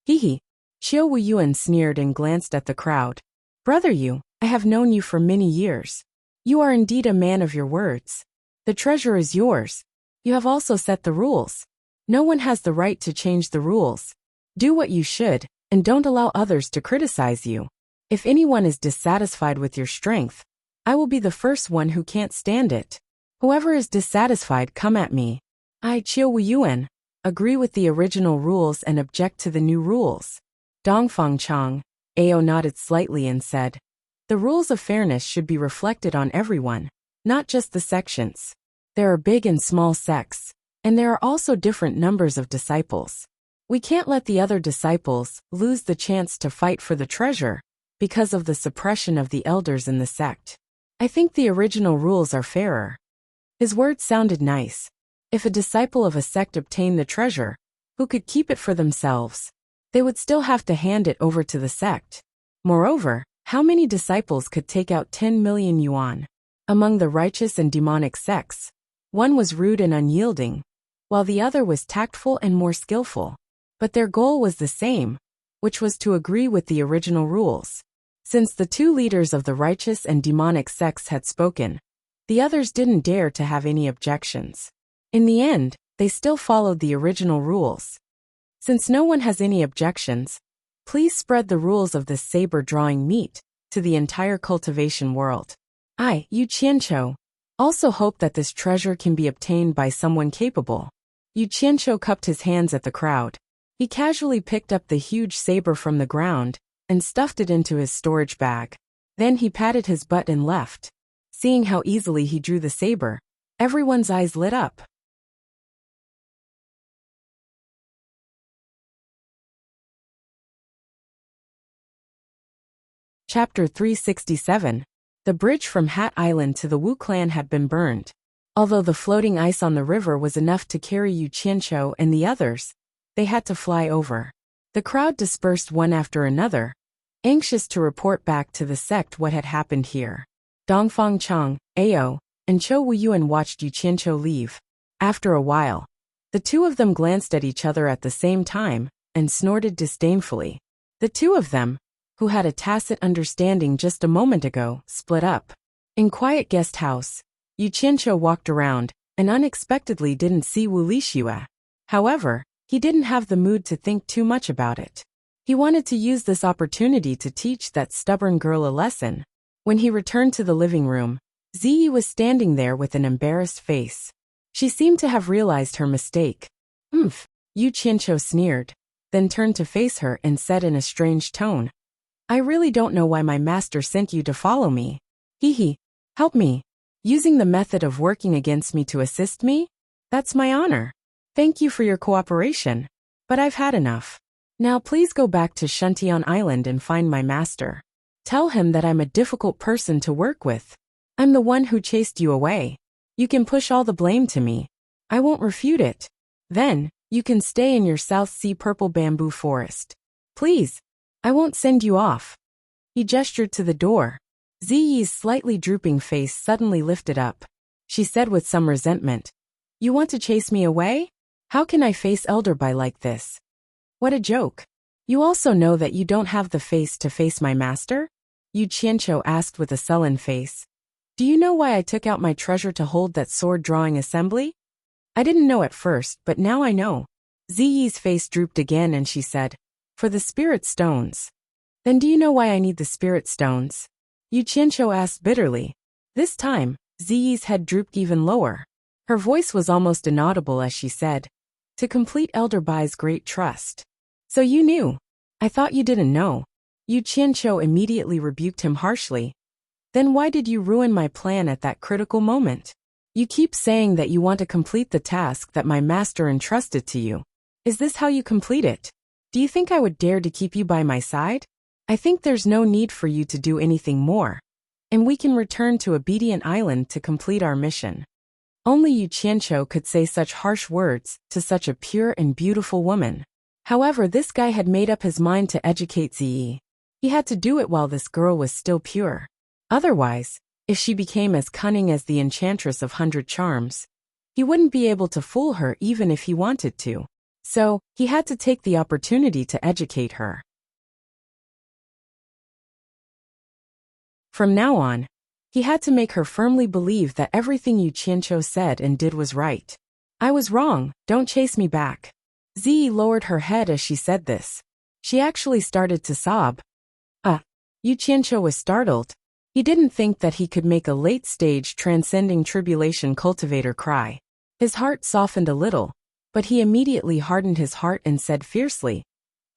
Hee. Qiu Wuyuan sneered and glanced at the crowd. Brother Yu, I have known you for many years. You are indeed a man of your words. The treasure is yours. You have also set the rules. No one has the right to change the rules. Do what you should, and don't allow others to criticize you. If anyone is dissatisfied with your strength, I will be the first one who can't stand it. Whoever is dissatisfied, come at me. I, Qiu Wuyuan, agree with the original rules and object to the new rules. Dongfang Chang'ao nodded slightly and said, the rules of fairness should be reflected on everyone, not just the sections. There are big and small sects, and there are also different numbers of disciples. We can't let the other disciples lose the chance to fight for the treasure because of the suppression of the elders in the sect. I think the original rules are fairer. His words sounded nice. If a disciple of a sect obtained the treasure, who could keep it for themselves? They would still have to hand it over to the sect. Moreover, how many disciples could take out 10 million yuan? Among the righteous and demonic sects, one was rude and unyielding, while the other was tactful and more skillful. But their goal was the same, which was to agree with the original rules. Since the two leaders of the righteous and demonic sects had spoken, the others didn't dare to have any objections. In the end, they still followed the original rules. Since no one has any objections, please spread the rules of this saber-drawing meat to the entire cultivation world. I, Yu Qianqiu, also hope that this treasure can be obtained by someone capable. Yu Qianqiu cupped his hands at the crowd. He casually picked up the huge saber from the ground and stuffed it into his storage bag. Then he patted his butt and left. Seeing how easily he drew the saber, everyone's eyes lit up. Chapter 367. The bridge from Hat Island to the Wu clan had been burned. Although the floating ice on the river was enough to carry Yu Qianqiu and the others, they had to fly over. The crowd dispersed one after another, anxious to report back to the sect what had happened here. Dongfang Chang'ao and Qiu Wuyuan watched Yu Qianqiu leave. After a while, the two of them glanced at each other at the same time and snorted disdainfully. The two of them, who had a tacit understanding just a moment ago, split up. In quiet guest house, Yu Qianqiu walked around and unexpectedly didn't see Wu Lixue. However, he didn't have the mood to think too much about it. He wanted to use this opportunity to teach that stubborn girl a lesson. When he returned to the living room, Ziyi was standing there with an embarrassed face. She seemed to have realized her mistake. "Oomph," Yu Qianqiu sneered, then turned to face her and said in a strange tone, "I really don't know why my master sent you to follow me. Hee. Help me. Using the method of working against me to assist me? That's my honor. Thank you for your cooperation. But I've had enough. Now please go back to Shuntian Island and find my master. Tell him that I'm a difficult person to work with. I'm the one who chased you away. You can push all the blame to me. I won't refute it. Then, you can stay in your South Sea purple bamboo forest. Please. I won't send you off." He gestured to the door. Ziyi's slightly drooping face suddenly lifted up. She said with some resentment, "You want to chase me away? How can I face Elderby like this? What a joke. You also know that you don't have the face to face my master?" Yu Qianqiu asked with a sullen face. "Do you know why I took out my treasure to hold that sword-drawing assembly?" "I didn't know at first, but now I know." Ziyi's face drooped again and she said, "For the spirit stones." "Then do you know why I need the spirit stones?" Yu Qianqiu asked bitterly. This time, Ziyi's head drooped even lower. Her voice was almost inaudible as she said, "To complete Elderbai's great trust." "So you knew. I thought you didn't know." Yu Qianqiu immediately rebuked him harshly. "Then why did you ruin my plan at that critical moment? You keep saying that you want to complete the task that my master entrusted to you. Is this how you complete it? Do you think I would dare to keep you by my side? I think there's no need for you to do anything more. And we can return to Obedient Island to complete our mission." Only Yu Qianqiu could say such harsh words to such a pure and beautiful woman. However, this guy had made up his mind to educate Ziyi. He had to do it while this girl was still pure. Otherwise, if she became as cunning as the Enchantress of 100 Charms, he wouldn't be able to fool her even if he wanted to. So, he had to take the opportunity to educate her. From now on, he had to make her firmly believe that everything Yu Qianqiu said and did was right. "I was wrong, don't chase me back." Ziyi lowered her head as she said this. She actually started to sob. Yu Qianqiu was startled. He didn't think that he could make a late-stage transcending tribulation cultivator cry. His heart softened a little, but he immediately hardened his heart and said fiercely,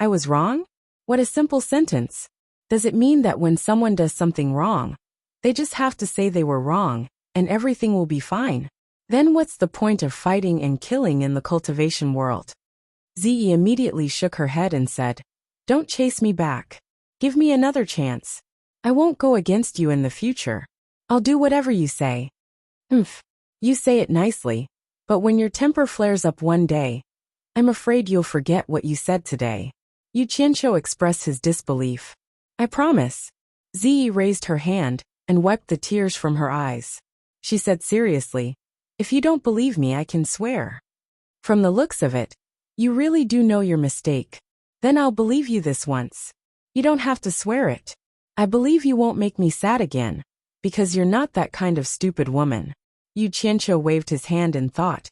"I was wrong? What a simple sentence. Does it mean that when someone does something wrong, they just have to say they were wrong, and everything will be fine? Then what's the point of fighting and killing in the cultivation world?" Ziyi immediately shook her head and said, "Don't chase me back. Give me another chance. I won't go against you in the future. I'll do whatever you say." You say it nicely, but when your temper flares up one day, I'm afraid you'll forget what you said today. Yu Qianqiu expressed his disbelief. "I promise." Ziyi raised her hand and wiped the tears from her eyes. She said seriously, "If you don't believe me, I can swear." "From the looks of it, you really do know your mistake. Then I'll believe you this once. You don't have to swear it. I believe you won't make me sad again, because you're not that kind of stupid woman." Yu Qianqiu waved his hand and thought,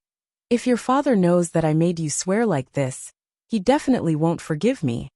"If your father knows that I made you swear like this, he definitely won't forgive me."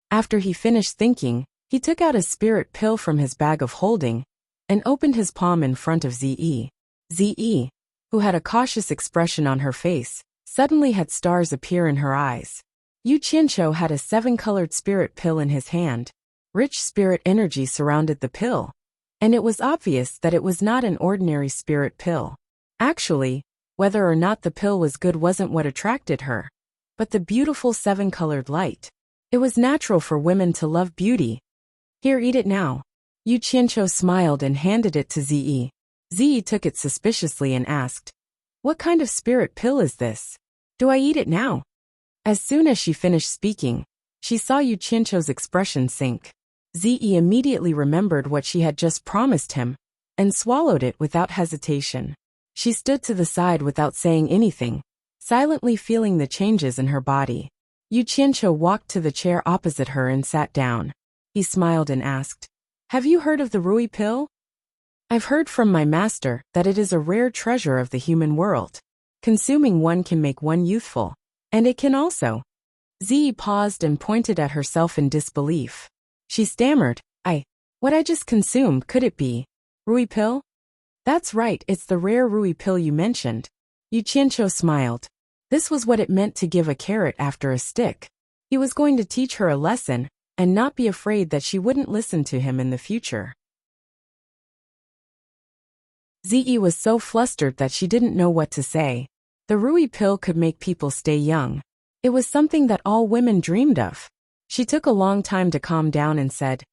After he finished thinking, he took out a spirit pill from his bag of holding and opened his palm in front of Ziyi. Ziyi, who had a cautious expression on her face, suddenly had stars appear in her eyes. Yu Qianqiu had a 7-colored spirit pill in his hand. Rich spirit energy surrounded the pill, and it was obvious that it was not an ordinary spirit pill. Actually, whether or not the pill was good wasn't what attracted her, but the beautiful 7-colored light. It was natural for women to love beauty. "Here, eat it now." Yu Qianqiu smiled and handed it to Ziyi. Ziyi took it suspiciously and asked, "What kind of spirit pill is this? Do I eat it now?" As soon as she finished speaking, she saw Yu Qianqiu's expression sink. Ziyi immediately remembered what she had just promised him, and swallowed it without hesitation. She stood to the side without saying anything, silently feeling the changes in her body. Yu Qianqiu walked to the chair opposite her and sat down. He smiled and asked, "Have you heard of the Rui pill?" I've heard from my master that it is a rare treasure of the human world. Consuming one can make one youthful. And it can also. Ziyi paused and pointed at herself in disbelief. She stammered, what I just consumed, could it be Rui pill? That's right, it's the rare Rui pill you mentioned. Yu Qianqiu smiled. This was what it meant to give a carrot after a stick. He was going to teach her a lesson, and not be afraid that she wouldn't listen to him in the future. Ziyi was so flustered that she didn't know what to say. The Rui pill could make people stay young. It was something that all women dreamed of. She took a long time to calm down and said,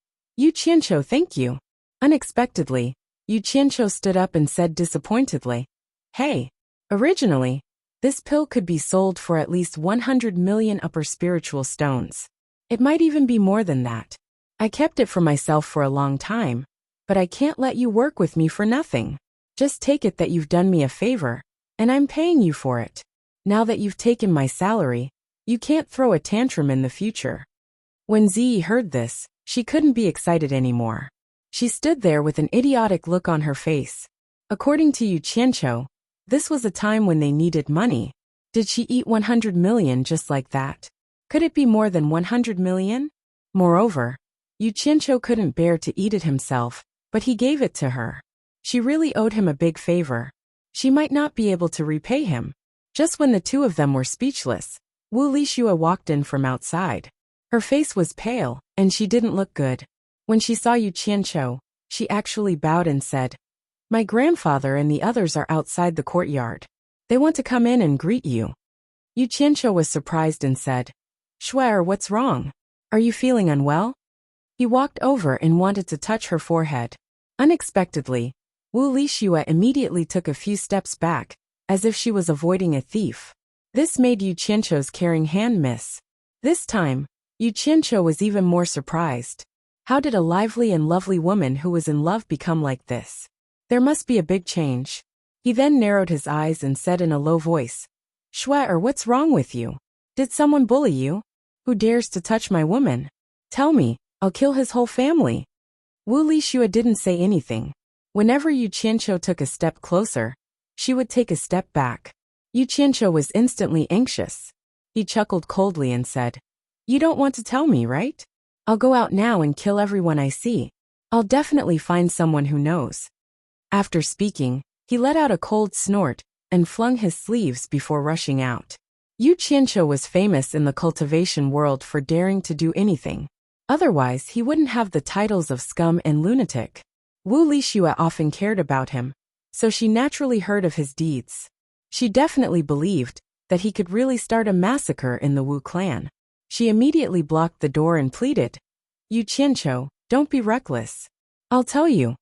Yu Qianqiu, thank you. Unexpectedly, Yu Qianqiu stood up and said disappointedly, Hey, originally, this pill could be sold for at least 100 million upper spiritual stones. It might even be more than that. I kept it for myself for a long time, but I can't let you work with me for nothing. Just take it that you've done me a favor, and I'm paying you for it. Now that you've taken my salary, you can't throw a tantrum in the future. When Ziyi heard this, she couldn't be excited anymore. She stood there with an idiotic look on her face. According to Yu Qianqiu, this was a time when they needed money. Did she eat 100 million just like that? Could it be more than 100 million? Moreover, Yu Qianqiu couldn't bear to eat it himself, but he gave it to her. She really owed him a big favor. She might not be able to repay him. Just when the two of them were speechless, Wu Lixue walked in from outside. Her face was pale, and she didn't look good. When she saw Yu Qianqiu, she actually bowed and said, My grandfather and the others are outside the courtyard. They want to come in and greet you. Yu Qianqiu was surprised and said, Shuai, what's wrong? Are you feeling unwell? He walked over and wanted to touch her forehead. Unexpectedly, Wu Lixue immediately took a few steps back, as if she was avoiding a thief. This made Yu Qianqiu's caring hand miss. This time, Yu Qianqiu was even more surprised. How did a lively and lovely woman who was in love become like this? There must be a big change. He then narrowed his eyes and said in a low voice, Shuai, what's wrong with you? Did someone bully you? Who dares to touch my woman? Tell me, I'll kill his whole family. Wu Lixue didn't say anything. Whenever Yu Qianqiu took a step closer, she would take a step back. Yu Qianqiu was instantly anxious. He chuckled coldly and said, You don't want to tell me, right? I'll go out now and kill everyone I see. I'll definitely find someone who knows. After speaking, he let out a cold snort and flung his sleeves before rushing out. Yu Qianqiu was famous in the cultivation world for daring to do anything. Otherwise, he wouldn't have the titles of scum and lunatic. Wu Lixue often cared about him, so she naturally heard of his deeds. She definitely believed that he could really start a massacre in the Wu clan. She immediately blocked the door and pleaded, Yu Qianqiu, don't be reckless. I'll tell you.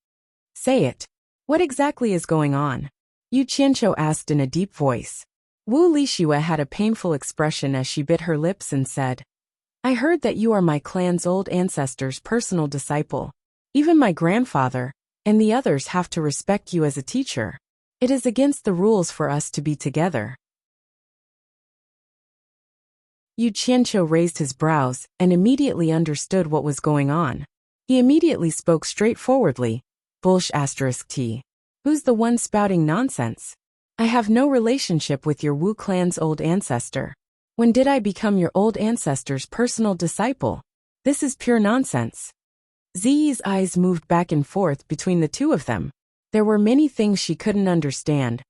Say it. What exactly is going on? Yu Qianqiu asked in a deep voice. Wu Lixue had a painful expression as she bit her lips and said, I heard that you are my clan's old ancestor's personal disciple. Even my grandfather and the others have to respect you as a teacher. It is against the rules for us to be together. Yu Qianqiu raised his brows and immediately understood what was going on. He immediately spoke straightforwardly, T. Who's the one spouting nonsense? I have no relationship with your Wu clan's old ancestor. When did I become your old ancestor's personal disciple? This is pure nonsense. Ziyi's eyes moved back and forth between the two of them. There were many things she couldn't understand,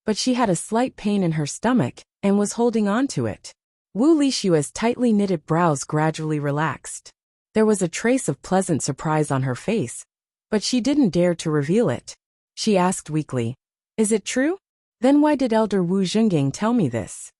but she had a slight pain in her stomach and was holding on to it. Wu Lixue's tightly knitted brows gradually relaxed. There was a trace of pleasant surprise on her face, but she didn't dare to reveal it. She asked weakly, Is it true? Then why did Elder Wu Zhengang tell me this?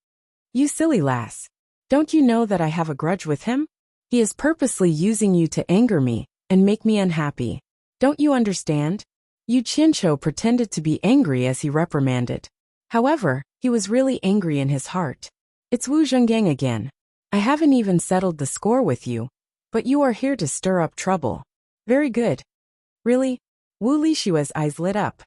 You silly lass. Don't you know that I have a grudge with him? He is purposely using you to anger me and make me unhappy. Don't you understand? Yu Qianqiu pretended to be angry as he reprimanded. However, he was really angry in his heart. It's Wu Zhengang again. I haven't even settled the score with you, but you are here to stir up trouble. Very good. Really? Wu Lixue's eyes lit up.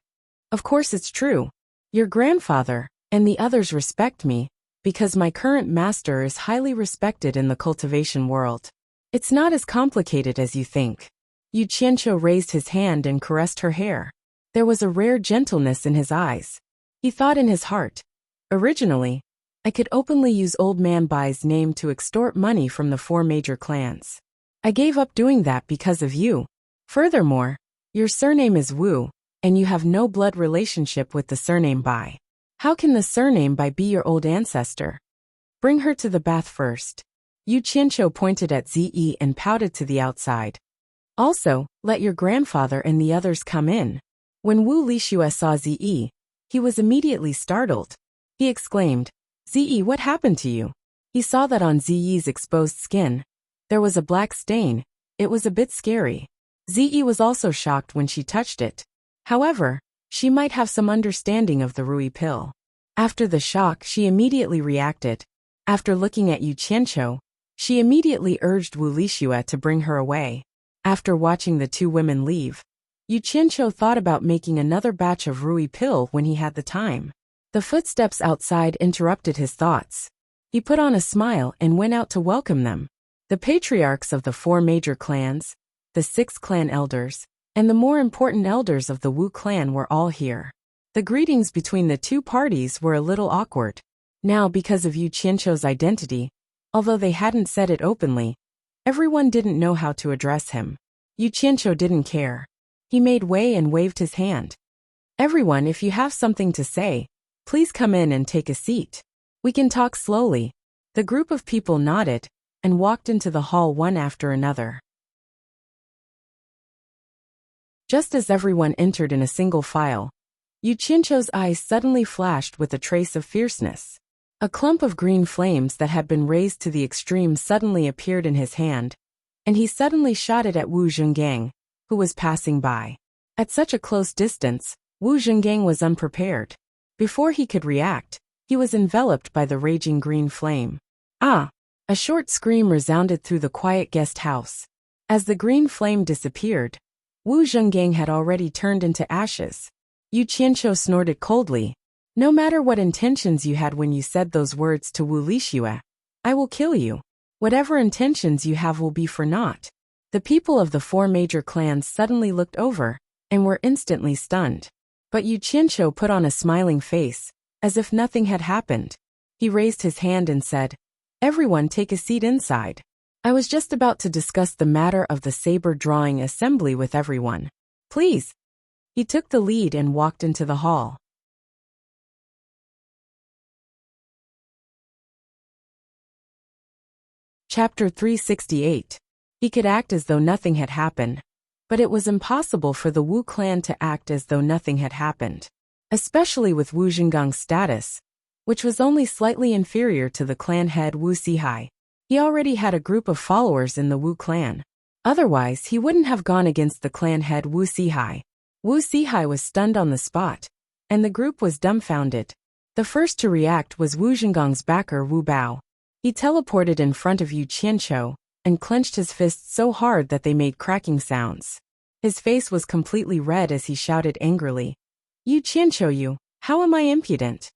Of course it's true. Your grandfather and the others respect me, because my current master is highly respected in the cultivation world. It's not as complicated as you think. Yu Qianqiu raised his hand and caressed her hair. There was a rare gentleness in his eyes. He thought in his heart, originally, I could openly use Old Man Bai's name to extort money from the 4 major clans. I gave up doing that because of you. Furthermore, your surname is Wu, and you have no blood relationship with the surname Bai. How can the surname Bai be your old ancestor? Bring her to the bath first. Yu Qianqiu pointed at Zi and pouted to the outside. Also, let your grandfather and the others come in. When Wu Lixue saw Zi, he was immediately startled. He exclaimed, Zi, what happened to you? He saw that on Zi's exposed skin, there was a black stain. It was a bit scary. Zi was also shocked when she touched it. However, she might have some understanding of the Rui pill. After the shock, she immediately reacted. After looking at Yu Qianqiu, she immediately urged Wu Lixue to bring her away. After watching the 2 women leave, Yu Qianqiu thought about making another batch of Rui pill when he had the time. The footsteps outside interrupted his thoughts. He put on a smile and went out to welcome them. The patriarchs of the 4 major clans, the 6 clan elders, and the more important elders of the Wu clan were all here. The greetings between the 2 parties were a little awkward. Now, because of Yu Qianqiu's identity, although they hadn't said it openly, everyone didn't know how to address him. Yu Qianqiu didn't care. He made way and waved his hand. Everyone, if you have something to say, please come in and take a seat. We can talk slowly. The group of people nodded and walked into the hall one after another. Just as everyone entered in a single file, Yu Qianqiu's eyes suddenly flashed with a trace of fierceness. A clump of green flames that had been raised to the extreme suddenly appeared in his hand, and he suddenly shot it at Wu Zhengang, who was passing by. At such a close distance, Wu Zhengang was unprepared. Before he could react, he was enveloped by the raging green flame. Ah! A short scream resounded through the quiet guest house. As the green flame disappeared, Wu Zhengang had already turned into ashes. Yu Qianqiu snorted coldly. No matter what intentions you had when you said those words to Wu Lixue, I will kill you. Whatever intentions you have will be for naught. The people of the 4 major clans suddenly looked over and were instantly stunned. But Yu Qianqiu put on a smiling face, as if nothing had happened. He raised his hand and said, Everyone take a seat inside. I was just about to discuss the matter of the saber drawing assembly with everyone. Please. He took the lead and walked into the hall. Chapter 368. He could act as though nothing had happened. But it was impossible for the Wu clan to act as though nothing had happened. Especially with Wu Zhenggang's status, which was only slightly inferior to the clan head Wu Sihai. He already had a group of followers in the Wu clan. Otherwise, he wouldn't have gone against the clan head Wu Sihai. Wu Sihai was stunned on the spot, and the group was dumbfounded. The first to react was Wu Zhenggang's backer Wu Bao. He teleported in front of Yu Qianqiu and clenched his fists so hard that they made cracking sounds. His face was completely red as he shouted angrily, Yu Qianqiu, how am I impudent?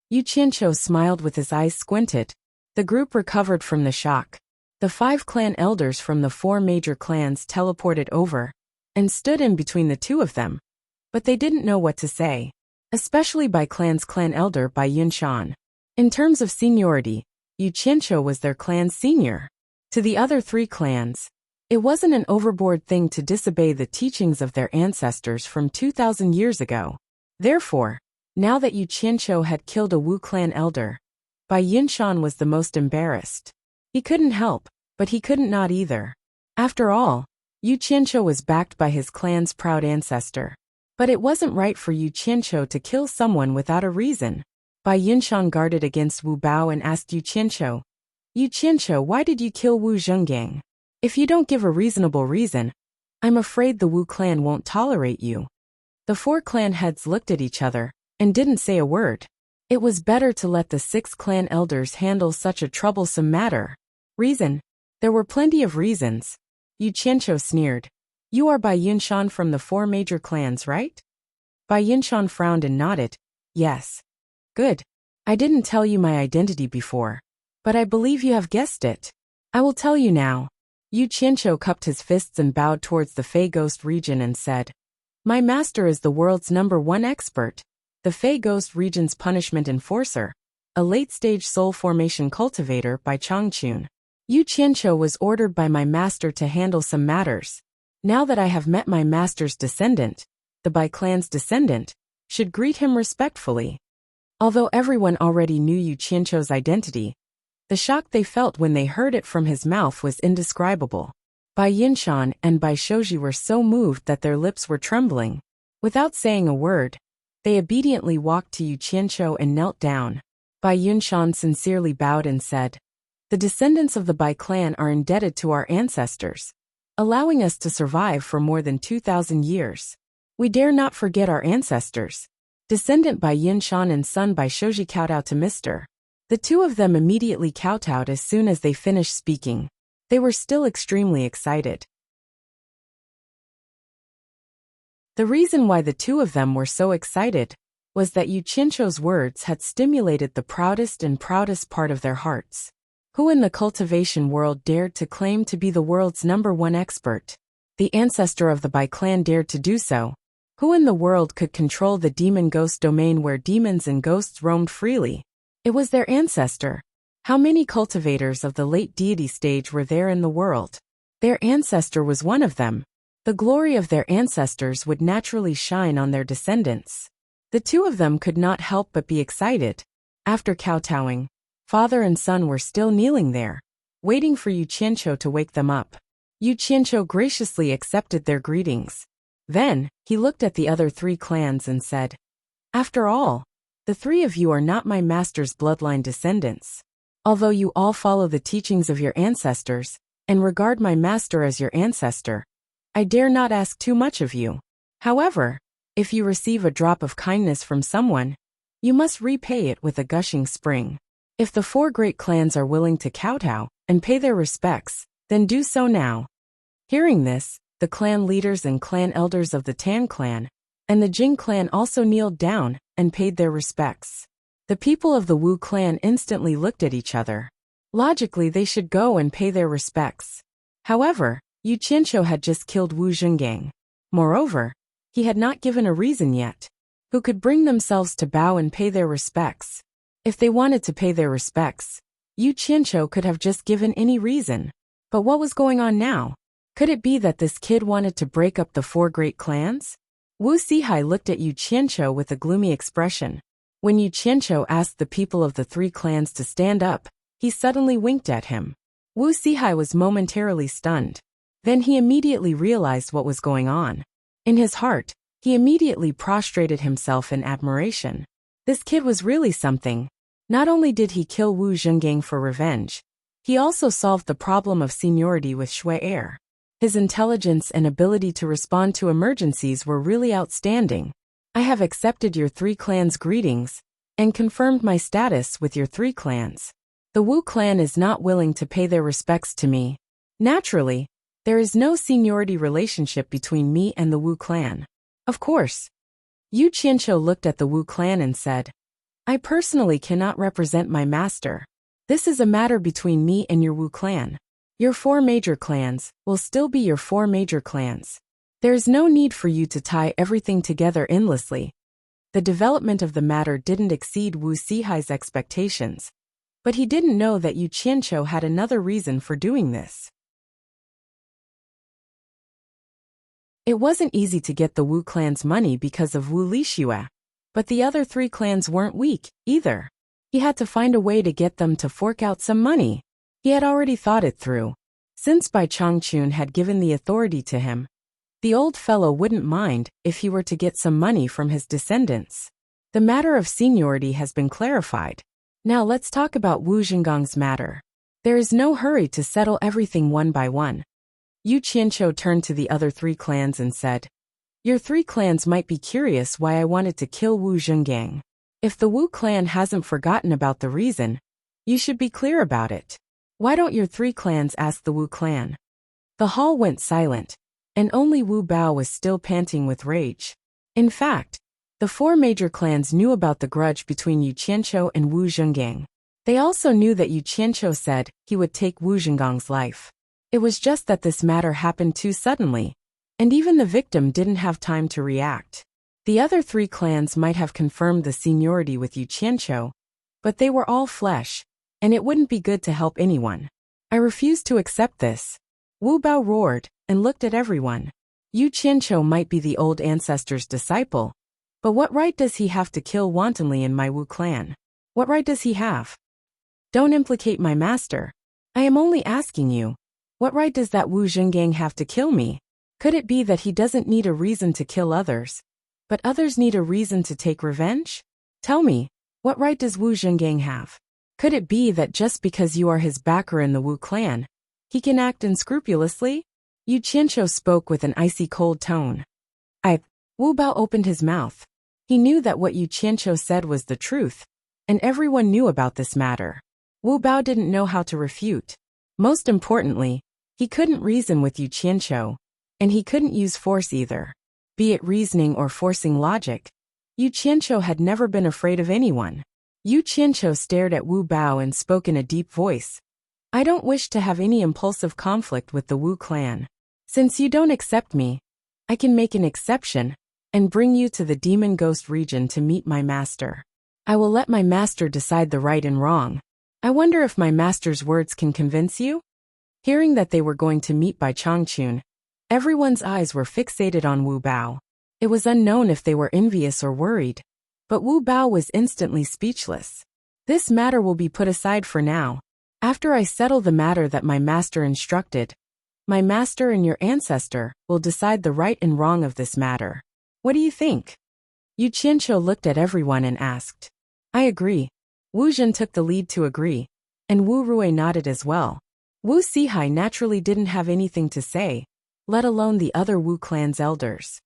Yu Qianqiu smiled with his eyes squinted. The group recovered from the shock. The 5 clan elders from the 4 major clans teleported over and stood in between the 2 of them. But they didn't know what to say, especially Bai clan's clan elder Bai Yunshan. In terms of seniority, Yu Qianqiu was their clan's senior. To the other 3 clans, it wasn't an overboard thing to disobey the teachings of their ancestors from 2,000 years ago. Therefore, now that Yu Qianqiu had killed a Wu clan elder, Bai Yunshan was the most embarrassed. He couldn't help, but he couldn't not either. After all, Yu Qianqiu was backed by his clan's proud ancestor. But it wasn't right for Yu Qianqiu to kill someone without a reason. Bai Yunshan guarded against Wu Bao and asked Yu Qianqiu, why did you kill Wu Zhengang? If you don't give a reasonable reason, I'm afraid the Wu clan won't tolerate you. The 4 clan heads looked at each other and didn't say a word. It was better to let the 6 clan elders handle such a troublesome matter. Reason? There were plenty of reasons. Yu Qianqiu sneered. You are Bai Yunshan from the 4 major clans, right? Bai Yunshan frowned and nodded. Yes. Good. I didn't tell you my identity before, but I believe you have guessed it. I will tell you now. Yu Qianqiu cupped his fists and bowed towards the Fey Ghost region and said, My master is the world's #1 expert, the Fey Ghost Region's punishment enforcer, a late-stage soul formation cultivator by Changchun. Yu Qianqiu was ordered by my master to handle some matters. Now that I have met my master's descendant, the Bai clan's descendant, should greet him respectfully. Although everyone already knew Yu Qianqiu's identity, the shock they felt when they heard it from his mouth was indescribable. Bai Yinshan and Bai Shouji were so moved that their lips were trembling. Without saying a word, they obediently walked to Yu Qianqiu and knelt down. Bai Yinshan sincerely bowed and said, "The descendants of the Bai clan are indebted to our ancestors, allowing us to survive for more than 2,000 years. We dare not forget our ancestors." Descendant Bai Yinshan and son Bai Shouji kowtowed to Mr. The two of them immediately kowtowed as soon as they finished speaking. They were still extremely excited. The reason why the two of them were so excited was that Yu Qianqiu's words had stimulated the proudest part of their hearts. Who in the cultivation world dared to claim to be the world's #1 expert? The ancestor of the Bai clan dared to do so. Who in the world could control the demon ghost domain where demons and ghosts roamed freely? It was their ancestor. How many cultivators of the late deity stage were there in the world? Their ancestor was one of them. The glory of their ancestors would naturally shine on their descendants. The two of them could not help but be excited. After kowtowing, father and son were still kneeling there, waiting for Yu Qianqiu to wake them up. Yu Qianqiu graciously accepted their greetings. Then, he looked at the other 3 clans and said, "After all, the 3 of you are not my master's bloodline descendants. Although you all follow the teachings of your ancestors, and regard my master as your ancestor, I dare not ask too much of you. However, if you receive a drop of kindness from someone, you must repay it with a gushing spring. If the 4 great clans are willing to kowtow and pay their respects, then do so now." Hearing this, the clan leaders and clan elders of the Tan clan and the Jing clan also kneeled down and paid their respects. The people of the Wu clan instantly looked at each other. Logically, they should go and pay their respects. However, Yu Qianqiu had just killed Wu Zhengang. Moreover, he had not given a reason yet. Who could bring themselves to bow and pay their respects? If they wanted to pay their respects, Yu Qianqiu could have just given any reason. But what was going on now? Could it be that this kid wanted to break up the 4 great clans? Wu Sihai looked at Yu Qianqiu with a gloomy expression. When Yu Qianqiu asked the people of the 3 clans to stand up, he suddenly winked at him. Wu Sihai was momentarily stunned. Then he immediately realized what was going on. In his heart, he immediately prostrated himself in admiration. This kid was really something. Not only did he kill Wu Zhengang for revenge, he also solved the problem of seniority with Shui Air. His intelligence and ability to respond to emergencies were really outstanding. I have accepted your 3 clans' greetings and confirmed my status with your 3 clans. The Wu clan is not willing to pay their respects to me. Naturally, there is no seniority relationship between me and the Wu clan. Of course. Yu Qianqiu looked at the Wu clan and said, "I personally cannot represent my master. This is a matter between me and your Wu clan. Your 4 major clans will still be your 4 major clans. There is no need for you to tie everything together endlessly." The development of the matter didn't exceed Wu Sihai's expectations, but he didn't know that Yu Qianqiu had another reason for doing this. It wasn't easy to get the Wu clan's money because of Wu Lixue, but the other 3 clans weren't weak, either. He had to find a way to get them to fork out some money. He had already thought it through. Since Bai Changchun had given the authority to him, the old fellow wouldn't mind if he were to get some money from his descendants. The matter of seniority has been clarified. Now let's talk about Wu Zhenggang's matter. There is no hurry to settle everything one by one. Yu Qianqiu turned to the other 3 clans and said, "Your 3 clans might be curious why I wanted to kill Wu Zhengang. If the Wu clan hasn't forgotten about the reason, you should be clear about it. Why don't your 3 clans ask the Wu clan?" The hall went silent, and only Wu Bao was still panting with rage. In fact, the 4 major clans knew about the grudge between Yu Qianqiu and Wu Zhengang. They also knew that Yu Qianqiu said he would take Wu Zhenggang's life. It was just that this matter happened too suddenly. and even the victim didn't have time to react. The other 3 clans might have confirmed the seniority with Yu Qianqiu, but they were all flesh, and it wouldn't be good to help anyone. I refuse to accept this. Wu Bao roared and looked at everyone. Yu Qianqiu might be the old ancestor's disciple, but what right does he have to kill wantonly in my Wu clan? What right does he have? Don't implicate my master. I am only asking you, what right does that Wu Zhengang have to kill me? Could it be that he doesn't need a reason to kill others, but others need a reason to take revenge? Tell me, what right does Wu Zhengang have? Could it be that just because you are his backer in the Wu clan, he can act unscrupulously? Yu Qianqiu spoke with an icy cold tone. Wu Bao opened his mouth. He knew that what Yu Qianqiu said was the truth, and everyone knew about this matter. Wu Bao didn't know how to refute. Most importantly, he couldn't reason with Yu Qianqiu, and he couldn't use force either. Be it reasoning or forcing logic, Yu Qianqiu had never been afraid of anyone. Yu Qianqiu stared at Wu Bao and spoke in a deep voice. I don't wish to have any impulsive conflict with the Wu clan. Since you don't accept me, I can make an exception and bring you to the Demon Ghost region to meet my master. I will let my master decide the right and wrong. I wonder if my master's words can convince you? Hearing that they were going to meet by Changchun, everyone's eyes were fixated on Wu Bao. It was unknown if they were envious or worried, but Wu Bao was instantly speechless. This matter will be put aside for now. After I settle the matter that my master instructed, my master and your ancestor will decide the right and wrong of this matter. What do you think? Yu Qianqiu looked at everyone and asked. I agree. Wu Zhen took the lead to agree, and Wu Rui nodded as well. Wu Sihai naturally didn't have anything to say, let alone the other Wu clan's elders.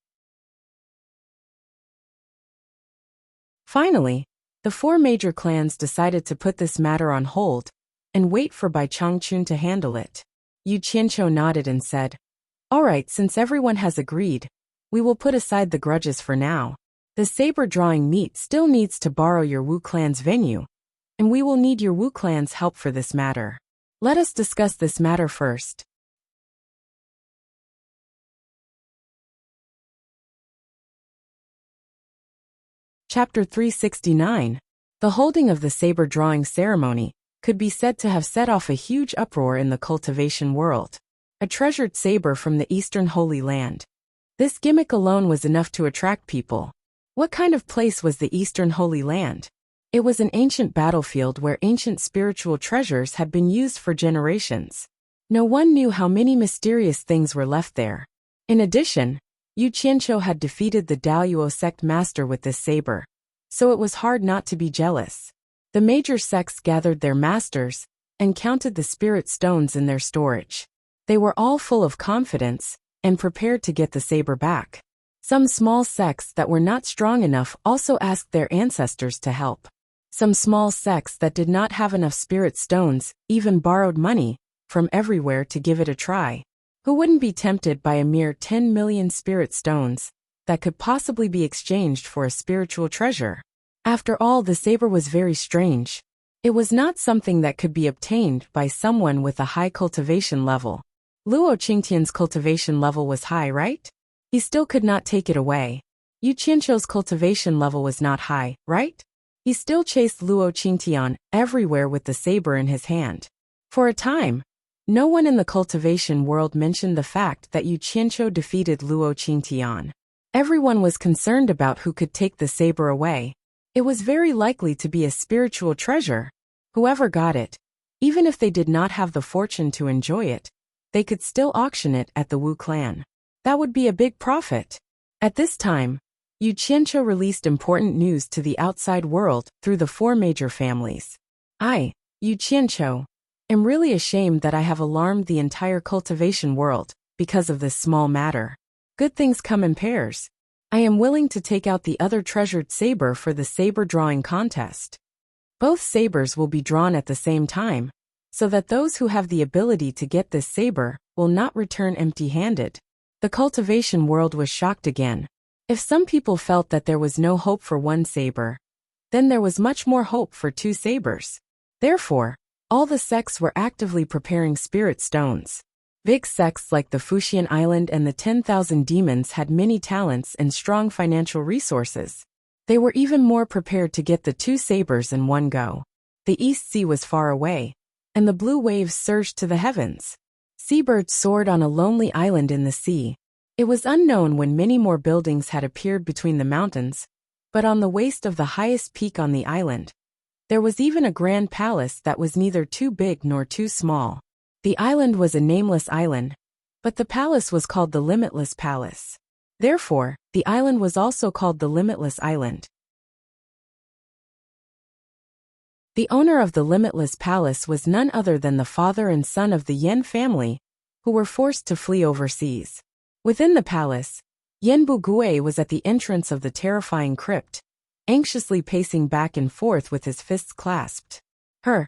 Finally, the 4 major clans decided to put this matter on hold and wait for Bai Changchun to handle it. Yu Qianqiu nodded and said, all right, since everyone has agreed, we will put aside the grudges for now. The saber drawing meet still needs to borrow your Wu clan's venue, and we will need your Wu clan's help for this matter. Let us discuss this matter first. Chapter 369. The holding of the saber drawing ceremony could be said to have set off a huge uproar in the cultivation world. A treasured saber from the Eastern Holy Land. This gimmick alone was enough to attract people. What kind of place was the Eastern Holy Land? It was an ancient battlefield where ancient spiritual treasures had been used for generations. No one knew how many mysterious things were left there. In addition, Yu Qianqiu had defeated the Daoyuo sect master with this saber, so it was hard not to be jealous. The major sects gathered their masters and counted the spirit stones in their storage. They were all full of confidence and prepared to get the saber back. Some small sects that were not strong enough also asked their ancestors to help. Some small sects that did not have enough spirit stones even borrowed money from everywhere to give it a try. Who wouldn't be tempted by a mere 10 million spirit stones that could possibly be exchanged for a spiritual treasure? After all, the saber was very strange. It was not something that could be obtained by someone with a high cultivation level. Luo Qingtian's cultivation level was high, right? He still could not take it away. Yu Qianqiu's cultivation level was not high, right? He still chased Luo Qingtian everywhere with the saber in his hand. For a time, no one in the cultivation world mentioned the fact that Yu Qianqiu defeated Luo Qingtian. Everyone was concerned about who could take the saber away. It was very likely to be a spiritual treasure. Whoever got it, even if they did not have the fortune to enjoy it, they could still auction it at the Wu clan. That would be a big profit. At this time, Yu Qianqiu released important news to the outside world through the 4 major families. I, Yu Qianqiu, am really ashamed that I have alarmed the entire cultivation world because of this small matter. Good things come in pairs. I am willing to take out the other treasured saber for the saber drawing contest. Both sabers will be drawn at the same time, so that those who have the ability to get this saber will not return empty-handed. The cultivation world was shocked again. If some people felt that there was no hope for one saber, then there was much more hope for 2 sabers. Therefore, all the sects were actively preparing spirit stones. Big sects like the Fuxian Island and the 10,000 Demons had many talents and strong financial resources. They were even more prepared to get the two sabers in one go. The East Sea was far away, and the blue waves surged to the heavens. Seabirds soared on a lonely island in the sea. It was unknown when many more buildings had appeared between the mountains, but on the waist of the highest peak on the island, there was even a grand palace that was neither too big nor too small. The island was a nameless island, but the palace was called the Limitless Palace. Therefore, the island was also called the Limitless Island. The owner of the Limitless Palace was none other than the father and son of the Yen family, who were forced to flee overseas. Within the palace, Yen Bugui was at the entrance of the terrifying crypt, anxiously pacing back and forth with his fists clasped. Her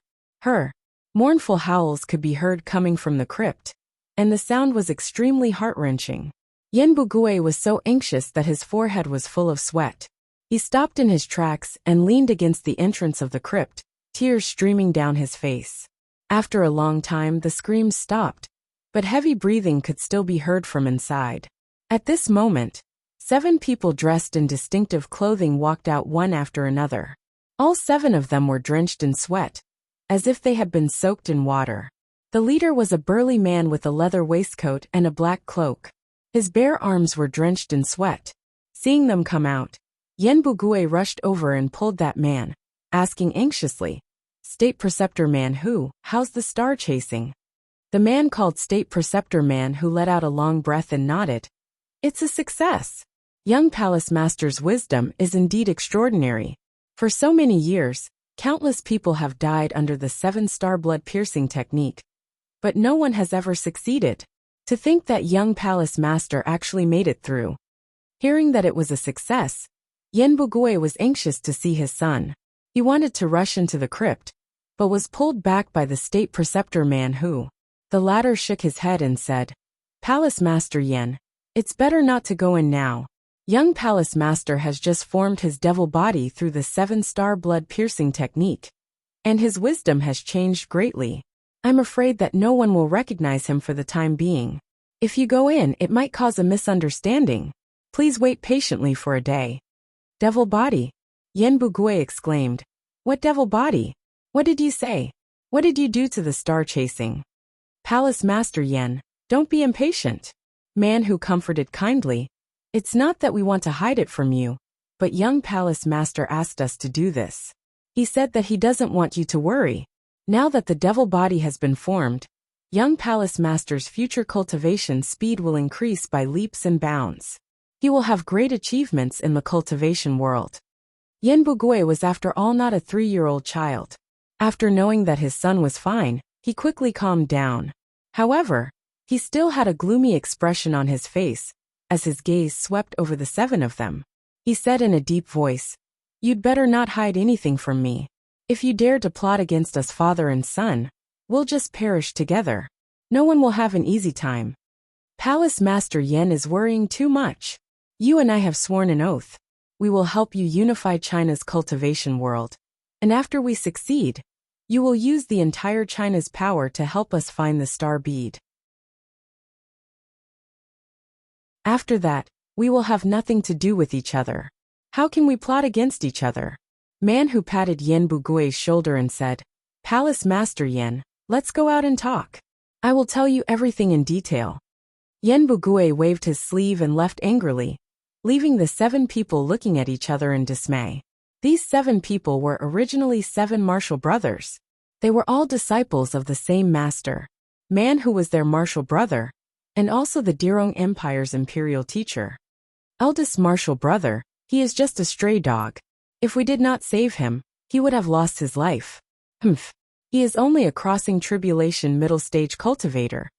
mournful howls could be heard coming from the crypt, and the sound was extremely heart-wrenching. Yen Bugui was so anxious that his forehead was full of sweat. He stopped in his tracks and leaned against the entrance of the crypt, tears streaming down his face. After a long time the screams stopped, but heavy breathing could still be heard from inside. At this moment, 7 people dressed in distinctive clothing walked out one after another. All 7 of them were drenched in sweat, as if they had been soaked in water. The leader was a burly man with a leather waistcoat and a black cloak. His bare arms were drenched in sweat. Seeing them come out, Yen Bugui rushed over and pulled that man, asking anxiously, "State Preceptor Man how's the star chasing?" The man called State Preceptor Man who let out a long breath and nodded. "It's a success. Young Palace Master's wisdom is indeed extraordinary. For so many years, countless people have died under the 7-star blood-piercing technique, but no one has ever succeeded. To think that young Palace Master actually made it through." Hearing that it was a success, Yen Bugui was anxious to see his son. He wanted to rush into the crypt, but was pulled back by the State Preceptor Man who. The latter shook his head and said, "Palace Master Yen, it's better not to go in now. Young Palace Master has just formed his devil body through the 7-star blood-piercing technique, and his wisdom has changed greatly. I'm afraid that no one will recognize him for the time being. If you go in, it might cause a misunderstanding. Please wait patiently for a day." "Devil body?" Yen Bugui exclaimed. "What devil body? What did you say? What did you do to the star chasing?" "Palace Master Yen, don't be impatient." Man who comforted kindly. "It's not that we want to hide it from you, but young Palace Master asked us to do this. He said that he doesn't want you to worry. Now that the devil body has been formed, young Palace Master's future cultivation speed will increase by leaps and bounds. He will have great achievements in the cultivation world." Yen Bugui was after all not a 3-year-old child. After knowing that his son was fine, he quickly calmed down. However, he still had a gloomy expression on his face, as his gaze swept over the 7 of them. He said in a deep voice, "You'd better not hide anything from me. If you dare to plot against us father and son, we'll just perish together. No one will have an easy time. Palace Master Yen is worrying too much. You and I have sworn an oath. We will help you unify China's cultivation world. And after we succeed, you will use the entire China's power to help us find the star bead. After that, we will have nothing to do with each other. How can we plot against each other?" Man who patted Yen Bugui's shoulder and said, "Palace Master Yen, let's go out and talk. I will tell you everything in detail." Yen Bugui waved his sleeve and left angrily, leaving the 7 people looking at each other in dismay. These 7 people were originally 7 martial brothers. They were all disciples of the same master, Man who was their martial brother, and also the Dirong Empire's imperial teacher. Eldest martial brother, he is just a stray dog. If we did not save him, he would have lost his life. He is only a crossing tribulation middle stage cultivator.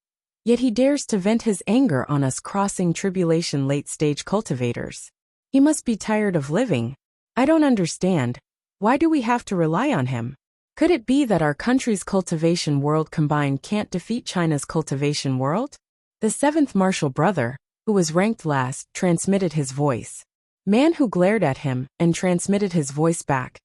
Yet he dares to vent his anger on us crossing tribulation late stage cultivators. He must be tired of living. I don't understand. Why do we have to rely on him? Could it be that our country's cultivation world combined can't defeat China's cultivation world? The 7th martial brother, who was ranked last, transmitted his voice. Man who glared at him and transmitted his voice back.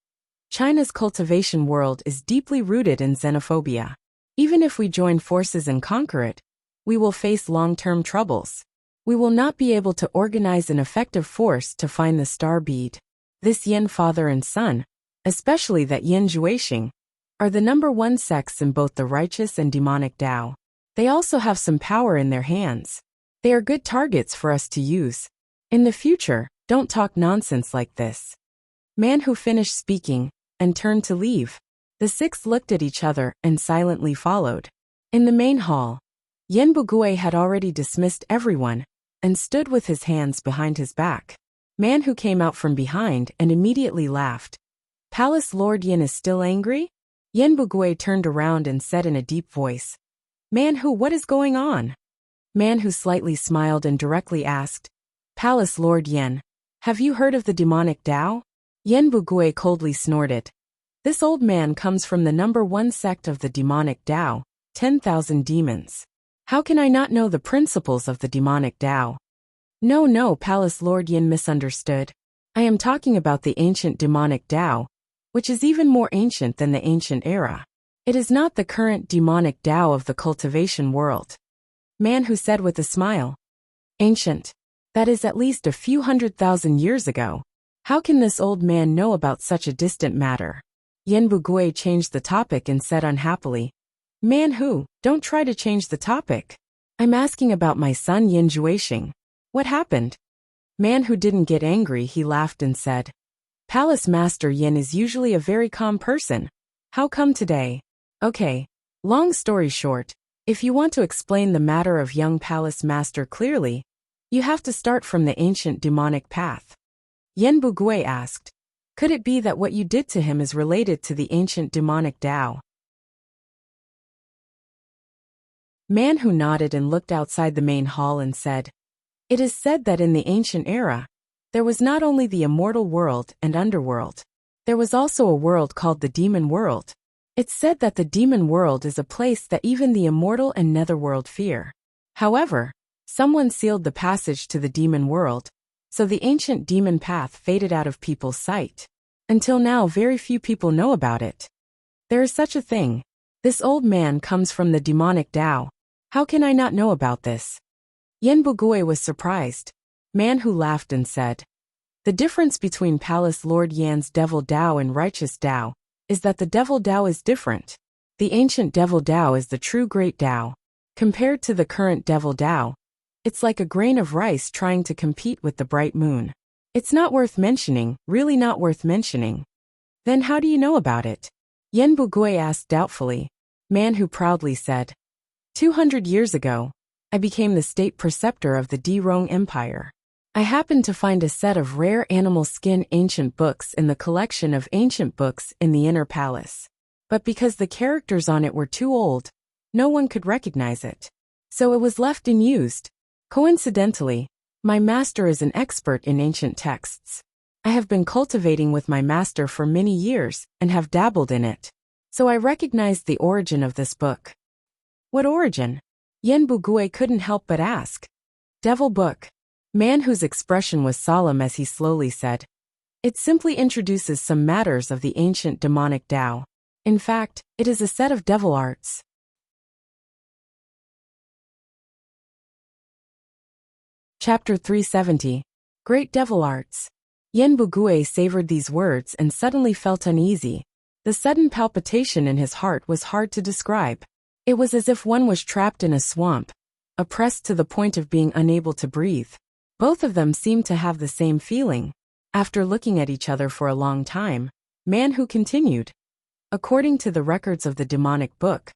China's cultivation world is deeply rooted in xenophobia. Even if we join forces and conquer it, we will face long-term troubles. We will not be able to organize an effective force to find the star bead. This Yin father and son, especially that Yin Juexing, are the number one sects in both the righteous and demonic Tao. They also have some power in their hands. They are good targets for us to use. In the future, don't talk nonsense like this. Man who finished speaking and turned to leave. The six looked at each other and silently followed. In the main hall, Yen Bugui had already dismissed everyone and stood with his hands behind his back. Man who came out from behind and immediately laughed. Palace Lord Yin is still angry? Yen Bugui turned around and said in a deep voice, Man who, what is going on? Man who slightly smiled and directly asked, Palace Lord Yen, have you heard of the demonic Tao? Yen Bugui coldly snorted. This old man comes from the number one sect of the demonic Tao, 10,000 demons. How can I not know the principles of the demonic Tao? No, Palace Lord Yin misunderstood. I am talking about the ancient demonic Tao, which is even more ancient than the ancient era. It is not the current demonic Tao of the cultivation world. Man who said with a smile, Ancient. That is at least a few 100,000 years ago. How can this old man know about such a distant matter? Yen Bugui changed the topic and said unhappily, Man who, don't try to change the topic. I'm asking about my son Yin Juexing. What happened? Man who didn't get angry, he laughed and said, Palace Master Yin is usually a very calm person. How come today? Okay. Long story short, if you want to explain the matter of young Palace Master clearly, you have to start from the ancient demonic path. Yen Bugui asked, Could it be that what you did to him is related to the ancient demonic Tao? Man who nodded and looked outside the main hall and said, It is said that in the ancient era, there was not only the immortal world and underworld. There was also a world called the demon world. It's said that the demon world is a place that even the immortal and netherworld fear. However, someone sealed the passage to the demon world, so the ancient demon path faded out of people's sight. Until now, very few people know about it. There is such a thing. This old man comes from the demonic Tao. How can I not know about this? Yen Bugui was surprised. Man who laughed and said, The difference between Palace Lord Yan's devil Tao and righteous Tao is that the devil Tao is different. The ancient devil Tao is the true great Tao. Compared to the current devil Tao, it's like a grain of rice trying to compete with the bright moon. It's not worth mentioning, really not worth mentioning. Then how do you know about it? Yen Bugui asked doubtfully. Man who proudly said, 200 years ago, I became the state preceptor of the Dirong Empire. I happened to find a set of rare animal skin ancient books in the collection of ancient books in the inner palace. But because the characters on it were too old, no one could recognize it. So it was left unused. Coincidentally, my master is an expert in ancient texts. I have been cultivating with my master for many years and have dabbled in it. So I recognized the origin of this book. What origin? Yen Bugui couldn't help but ask. Devil book. Man whose expression was solemn as he slowly said, It simply introduces some matters of the ancient demonic Tao. In fact, it is a set of devil arts. Chapter 370. Great Devil Arts. Yen Bugui savored these words and suddenly felt uneasy. The sudden palpitation in his heart was hard to describe. It was as if one was trapped in a swamp, oppressed to the point of being unable to breathe. Both of them seemed to have the same feeling. After looking at each other for a long time, Man who continued, According to the records of the demonic book,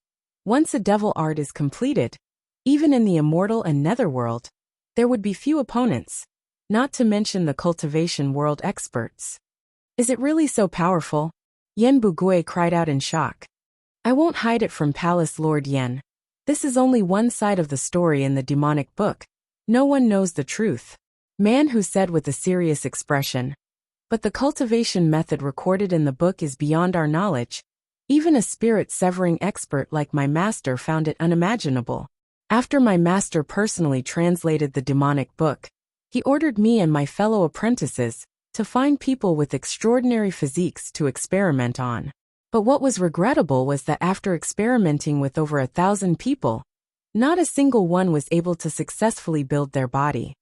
once a devil art is completed, even in the immortal and netherworld, there would be few opponents, not to mention the cultivation world experts. Is it really so powerful? Yen Bugui cried out in shock. I won't hide it from Palace Lord Yen. This is only one side of the story in the demonic book. No one knows the truth. Man who said with a serious expression, But the cultivation method recorded in the book is beyond our knowledge. Even a spirit-severing expert like my master found it unimaginable. After my master personally translated the demonic book, he ordered me and my fellow apprentices to find people with extraordinary physiques to experiment on. But what was regrettable was that after experimenting with over 1,000 people, Not a single one was able to successfully build their body.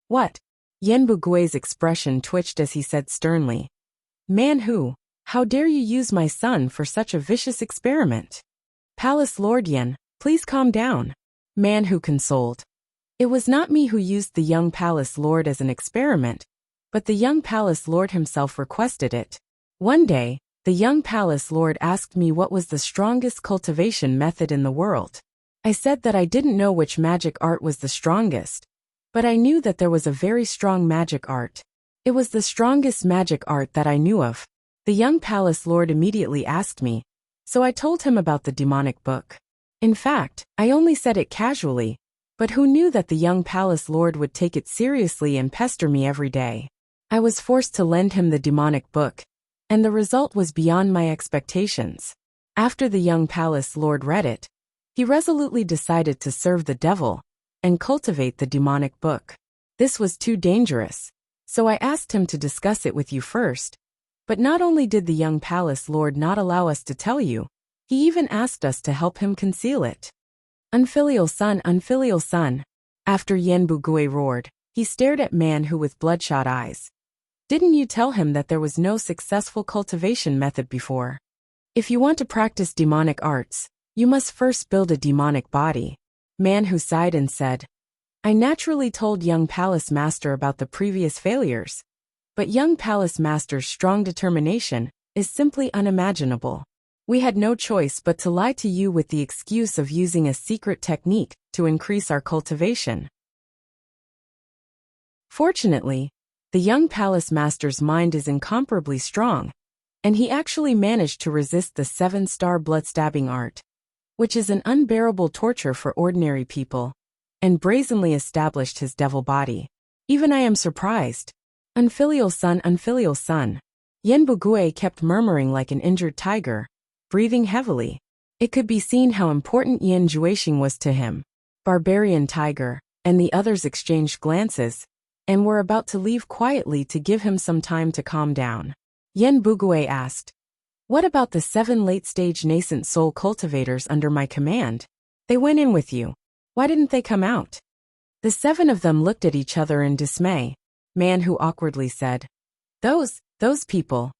What? Yen Bugui's expression twitched as he said sternly. Man Hu, how dare you use my son for such a vicious experiment? Palace Lord Yen, please calm down. Man Hu consoled. It was not me who used the young palace lord as an experiment, but the young palace lord himself requested it. One day, the young palace lord asked me what was the strongest cultivation method in the world. I said that I didn't know which magic art was the strongest, but I knew that there was a very strong magic art. It was the strongest magic art that I knew of. The young palace lord immediately asked me, so I told him about the demonic book. In fact, I only said it casually, but who knew that the young palace lord would take it seriously and pester me every day? I was forced to lend him the demonic book, and the result was beyond my expectations. After the young palace lord read it, he resolutely decided to serve the devil and cultivate the demonic book. This was too dangerous, so I asked him to discuss it with you first. But not only did the young palace lord not allow us to tell you, he even asked us to help him conceal it. Unfilial son, unfilial son. After Yen Bugui roared, he stared at Man Hu with bloodshot eyes. Didn't you tell him that there was no successful cultivation method before? If you want to practice demonic arts, you must first build a demonic body. Man Hu sighed and said, I naturally told young palace master about the previous failures, but young palace master's strong determination is simply unimaginable. We had no choice but to lie to you with the excuse of using a secret technique to increase our cultivation. Fortunately, the young palace master's mind is incomparably strong, and he actually managed to resist the 7-star blood-stabbing art, which is an unbearable torture for ordinary people, and brazenly established his devil body. Even I am surprised. Unfilial son, unfilial son. Yen Bugui kept murmuring like an injured tiger, breathing heavily. It could be seen how important Yen Juexing was to him. Barbarian Tiger and the others exchanged glances, and were about to leave quietly to give him some time to calm down. Yen Bugui asked, what about the 7 late-stage nascent soul cultivators under my command? They went in with you. Why didn't they come out? The 7 of them looked at each other in dismay. Man Hu awkwardly said, Those people.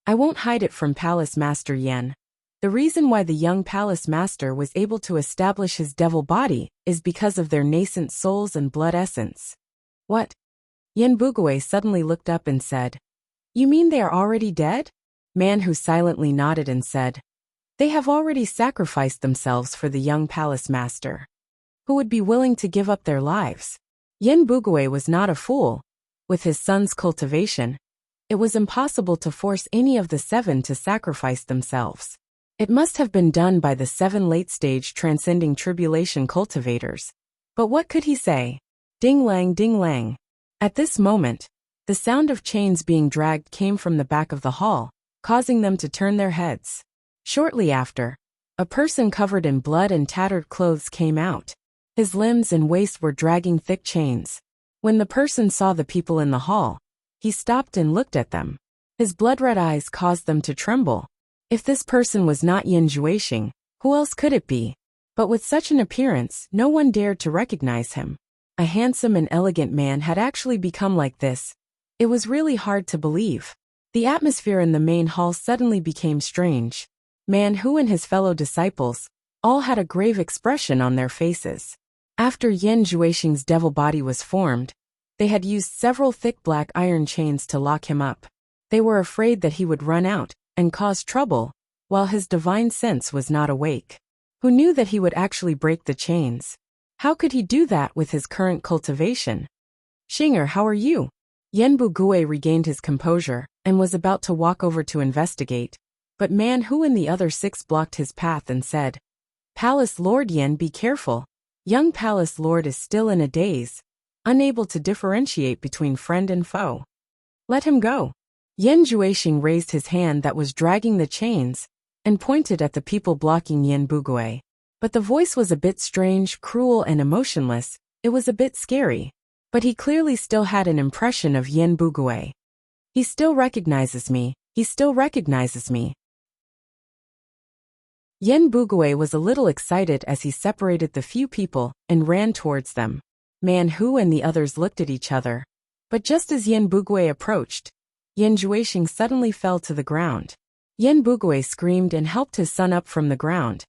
I won't hide it from Palace Master Yen. The reason why the young palace master was able to establish his devil body is because of their nascent souls and blood essence. What? Yen Bugui suddenly looked up and said, You mean they are already dead? Man Hu silently nodded and said, They have already sacrificed themselves for the young palace master, who would be willing to give up their lives. Yen Bugui was not a fool. With his son's cultivation, it was impossible to force any of the 7 to sacrifice themselves. It must have been done by the 7 late-stage transcending tribulation cultivators. But what could he say? Ding lang, ding lang. At this moment, the sound of chains being dragged came from the back of the hall, causing them to turn their heads. Shortly after, a person covered in blood and tattered clothes came out. His limbs and waist were dragging thick chains. When the person saw the people in the hall, he stopped and looked at them. His blood-red eyes caused them to tremble. If this person was not Yen Juexing, who else could it be? But with such an appearance, no one dared to recognize him. A handsome and elegant man had actually become like this. It was really hard to believe. The atmosphere in the main hall suddenly became strange. Man Hu and his fellow disciples all had a grave expression on their faces. After Yen Juexing's devil body was formed, they had used several thick black iron chains to lock him up. They were afraid that he would run out and cause trouble, while his divine sense was not awake. Who knew that he would actually break the chains? How could he do that with his current cultivation? Xinger, how are you? Yen Bugui regained his composure and was about to walk over to investigate, but Man Hu and the other 6 blocked his path and said, Palace Lord Yen, be careful. Young Palace Lord is still in a daze, unable to differentiate between friend and foe. Let him go. Yen Juexing raised his hand that was dragging the chains and pointed at the people blocking Yen Bugui. But the voice was a bit strange, cruel and emotionless. It was a bit scary. But he clearly still had an impression of Yen Bugui. He still recognizes me. He still recognizes me. Yen Bugui was a little excited as he separated the few people and ran towards them. Man Hu and the others looked at each other. But just as Yen Bugui approached, Yen Juexing suddenly fell to the ground. Yen Bugui screamed and helped his son up from the ground.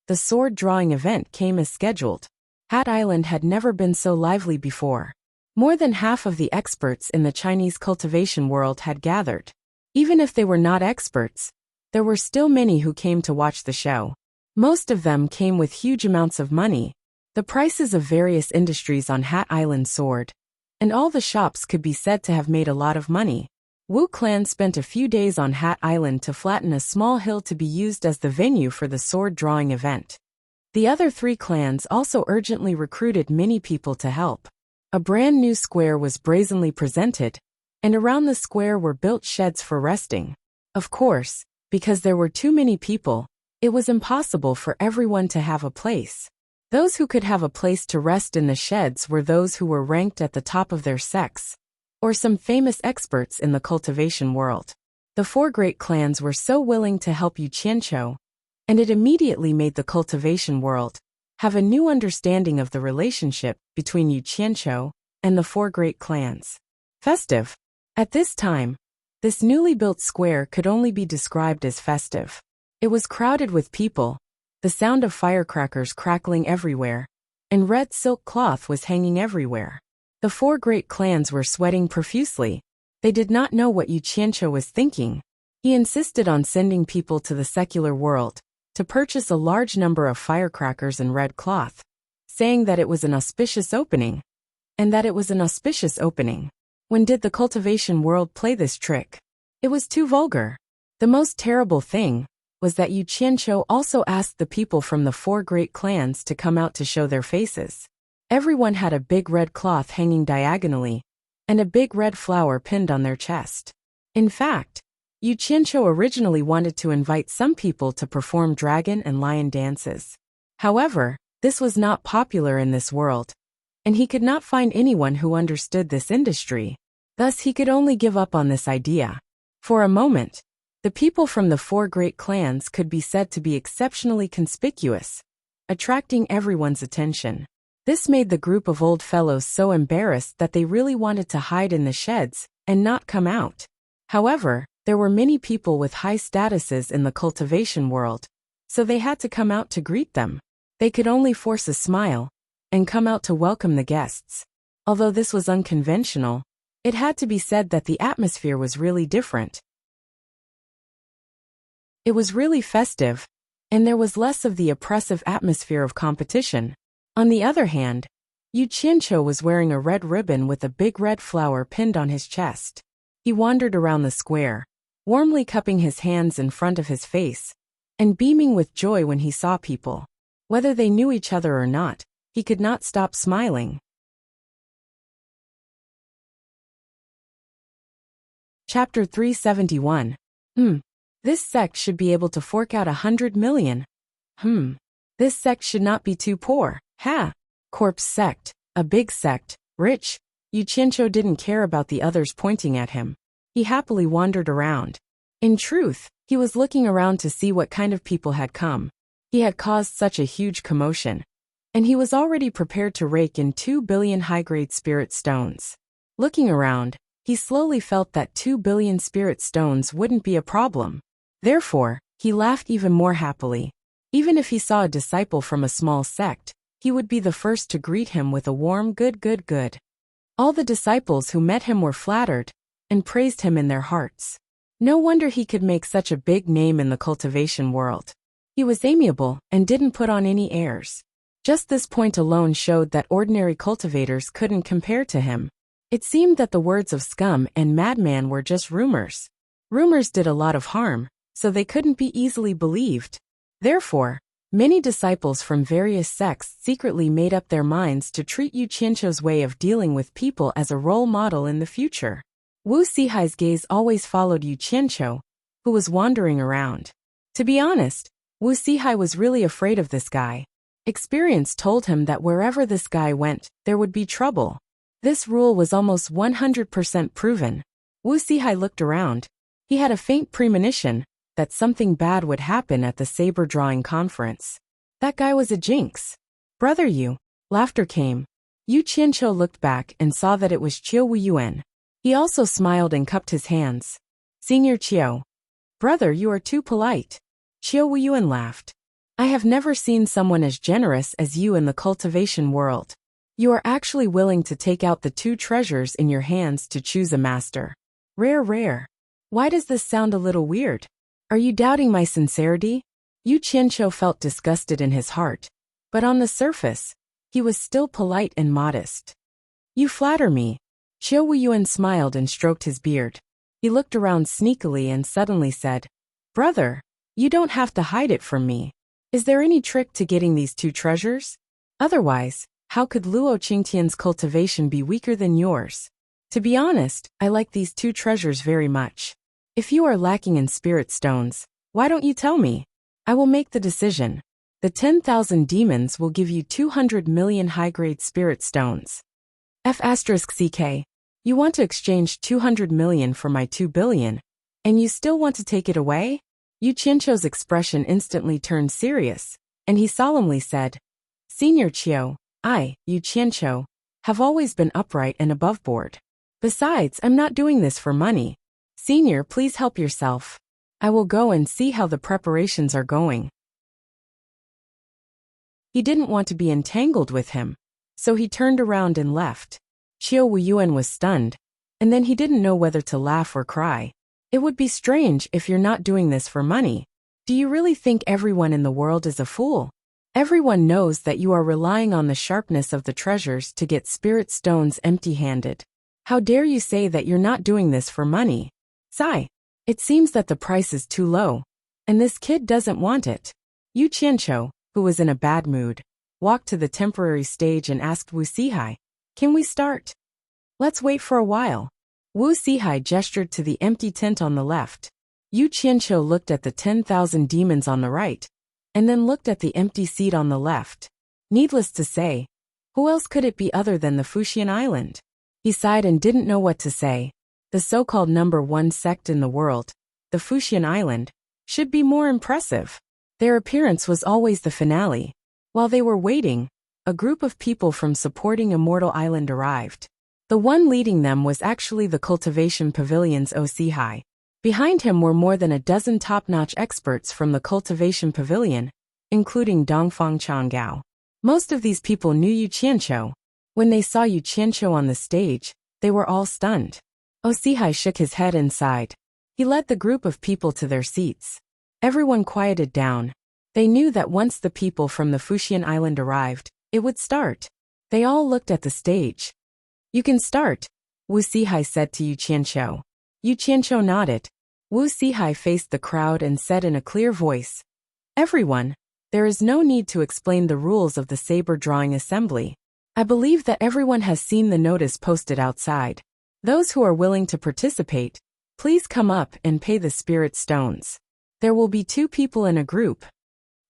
The sword-drawing event came as scheduled. Hat Island had never been so lively before. More than half of the experts in the Chinese cultivation world had gathered. Even if they were not experts, there were still many who came to watch the show. Most of them came with huge amounts of money. The prices of various industries on Hat Island soared, and all the shops could be said to have made a lot of money. Wu clan spent a few days on Hat Island to flatten a small hill to be used as the venue for the sword-drawing event. The other 3 clans also urgently recruited many people to help. A brand new square was brazenly presented, and around the square were built sheds for resting. Of course, because there were too many people, it was impossible for everyone to have a place. Those who could have a place to rest in the sheds were those who were ranked at the top of their sex, or some famous experts in the cultivation world. The 4 great clans were so willing to help Yu Qianqiu, and it immediately made the cultivation world have a new understanding of the relationship between Yu Qianqiu and the 4 great clans. Festive. At this time, this newly built square could only be described as festive. It was crowded with people, the sound of firecrackers crackling everywhere, and red silk cloth was hanging everywhere. The 4 great clans were sweating profusely. They did not know what Yu Qianqiu was thinking. He insisted on sending people to the secular world to purchase a large number of firecrackers and red cloth, saying that it was an auspicious opening, and that it was an auspicious opening. When did the cultivation world play this trick? It was too vulgar. The most terrible thing was that Yu Qianqiu also asked the people from the 4 great clans to come out to show their faces. Everyone had a big red cloth hanging diagonally, and a big red flower pinned on their chest. In fact, Yu Qianqiu originally wanted to invite some people to perform dragon and lion dances. However, this was not popular in this world, and he could not find anyone who understood this industry. Thus he could only give up on this idea. For a moment, the people from the 4 great clans could be said to be exceptionally conspicuous, attracting everyone's attention. This made the group of old fellows so embarrassed that they really wanted to hide in the sheds and not come out. However, there were many people with high statuses in the cultivation world, so they had to come out to greet them. They could only force a smile and come out to welcome the guests. Although this was unconventional, it had to be said that the atmosphere was really different. It was really festive, and there was less of the oppressive atmosphere of competition. On the other hand, Yu Qianqiu was wearing a red ribbon with a big red flower pinned on his chest. He wandered around the square, warmly cupping his hands in front of his face, and beaming with joy when he saw people. Whether they knew each other or not, he could not stop smiling. Chapter 371. This sect should be able to fork out 100 million. This sect should not be too poor. Corpse sect, a big sect, rich. Yu Qianqiu didn't care about the others pointing at him. He happily wandered around. In truth, he was looking around to see what kind of people had come. He had caused such a huge commotion, and he was already prepared to rake in 2 billion high-grade spirit stones. Looking around, he slowly felt that 2 billion spirit stones wouldn't be a problem. Therefore, he laughed even more happily. Even if he saw a disciple from a small sect, he would be the first to greet him with a warm good. All the disciples who met him were flattered and praised him in their hearts. No wonder he could make such a big name in the cultivation world. He was amiable and didn't put on any airs. Just this point alone showed that ordinary cultivators couldn't compare to him. It seemed that the words of scum and madman were just rumors. Rumors did a lot of harm, so they couldn't be easily believed. Therefore, many disciples from various sects secretly made up their minds to treat Yu Qianqiu's way of dealing with people as a role model in the future. Wu Sihai's gaze always followed Yu Qianqiu, who was wandering around. To be honest, Wu Sihai was really afraid of this guy. Experience told him that wherever this guy went, there would be trouble. This rule was almost 100% proven. Wu Sihai looked around. He had a faint premonition that something bad would happen at the saber drawing conference. That guy was a jinx. Brother Yu. Laughter came. Yu Qianqiu looked back and saw that it was Qiu Wuyuan. He also smiled and cupped his hands. Senior Qiu. Brother, you are too polite. Qiu Wuyuan laughed. I have never seen someone as generous as you in the cultivation world. You are actually willing to take out the 2 treasures in your hands to choose a master. Rare. Why does this sound a little weird? Are you doubting my sincerity? Yu Qianqiu felt disgusted in his heart, but on the surface, he was still polite and modest. You flatter me. Qiu Wuyuan smiled and stroked his beard. He looked around sneakily and suddenly said, Brother, you don't have to hide it from me. Is there any trick to getting these 2 treasures? Otherwise, how could Luo Qingtian's cultivation be weaker than yours? To be honest, I like these 2 treasures very much. If you are lacking in spirit stones, why don't you tell me? I will make the decision. The 10,000 demons will give you 200 million high-grade spirit stones. F*CK. You want to exchange 200 million for my 2 billion, and you still want to take it away? Yu Qianqiu's expression instantly turned serious, and he solemnly said, Senior Qiu, I, Yu Qianqiu, have always been upright and above board. Besides, I'm not doing this for money. Senior, please help yourself. I will go and see how the preparations are going. He didn't want to be entangled with him, so he turned around and left. Qiu Wuyuan was stunned, and then he didn't know whether to laugh or cry. It would be strange if you're not doing this for money. Do you really think everyone in the world is a fool? Everyone knows that you are relying on the sharpness of the treasures to get spirit stones empty-handed. How dare you say that you're not doing this for money? Sigh. It seems that the price is too low, and this kid doesn't want it. Yu Qianqiu, who was in a bad mood, walked to the temporary stage and asked Wu Sihai, Can we start? Let's wait for a while. Wu Sihai gestured to the empty tent on the left. Yu Qianqiu looked at the 10,000 demons on the right, and then looked at the empty seat on the left. Needless to say, who else could it be other than the Fuxian Island? He sighed and didn't know what to say. The so-called number 1 sect in the world, the Fuxian Island, should be more impressive. Their appearance was always the finale. While they were waiting, a group of people from supporting Immortal Island arrived. The one leading them was actually the Cultivation Pavilion's Osihai. Behind him were more than a dozen top-notch experts from the Cultivation Pavilion, including Dongfang Changgao. Most of these people knew Yu Qianqiu. When they saw Yu Qianqiu on the stage, they were all stunned. Osihai shook his head and sighed. He led the group of people to their seats. Everyone quieted down. They knew that once the people from the Fuxian Island arrived, it would start. They all looked at the stage. You can start, Wu Sihai said to Yu Qianqiu. Yu Qianqiu nodded. Wu Sihai faced the crowd and said in a clear voice, Everyone, there is no need to explain the rules of the saber drawing assembly. I believe that everyone has seen the notice posted outside. Those who are willing to participate, please come up and pay the spirit stones. There will be 2 people in a group.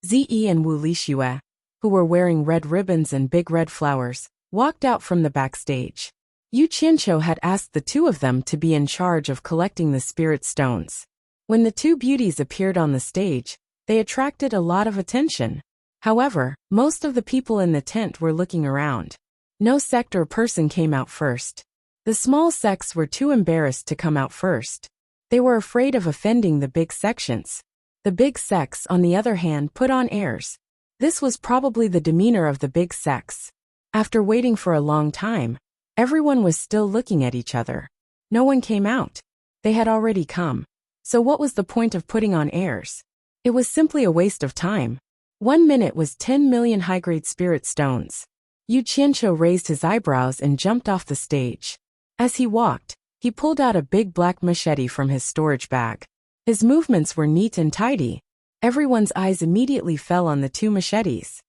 Zi and Wu Lixue, who were wearing red ribbons and big red flowers, walked out from the backstage. Yu Qianqiu had asked the 2 of them to be in charge of collecting the spirit stones. When the 2 beauties appeared on the stage, they attracted a lot of attention. However, most of the people in the tent were looking around. No sect or person came out first. The small sects were too embarrassed to come out first. They were afraid of offending the big sections. The big sects, on the other hand, put on airs. This was probably the demeanor of the big sects. After waiting for a long time, everyone was still looking at each other. No one came out. They had already come. So what was the point of putting on airs? It was simply a waste of time. 1 minute was 10 million high-grade spirit stones. Yu Qianqiu raised his eyebrows and jumped off the stage. As he walked, he pulled out a big black machete from his storage bag. His movements were neat and tidy. Everyone's eyes immediately fell on the 2 machetes.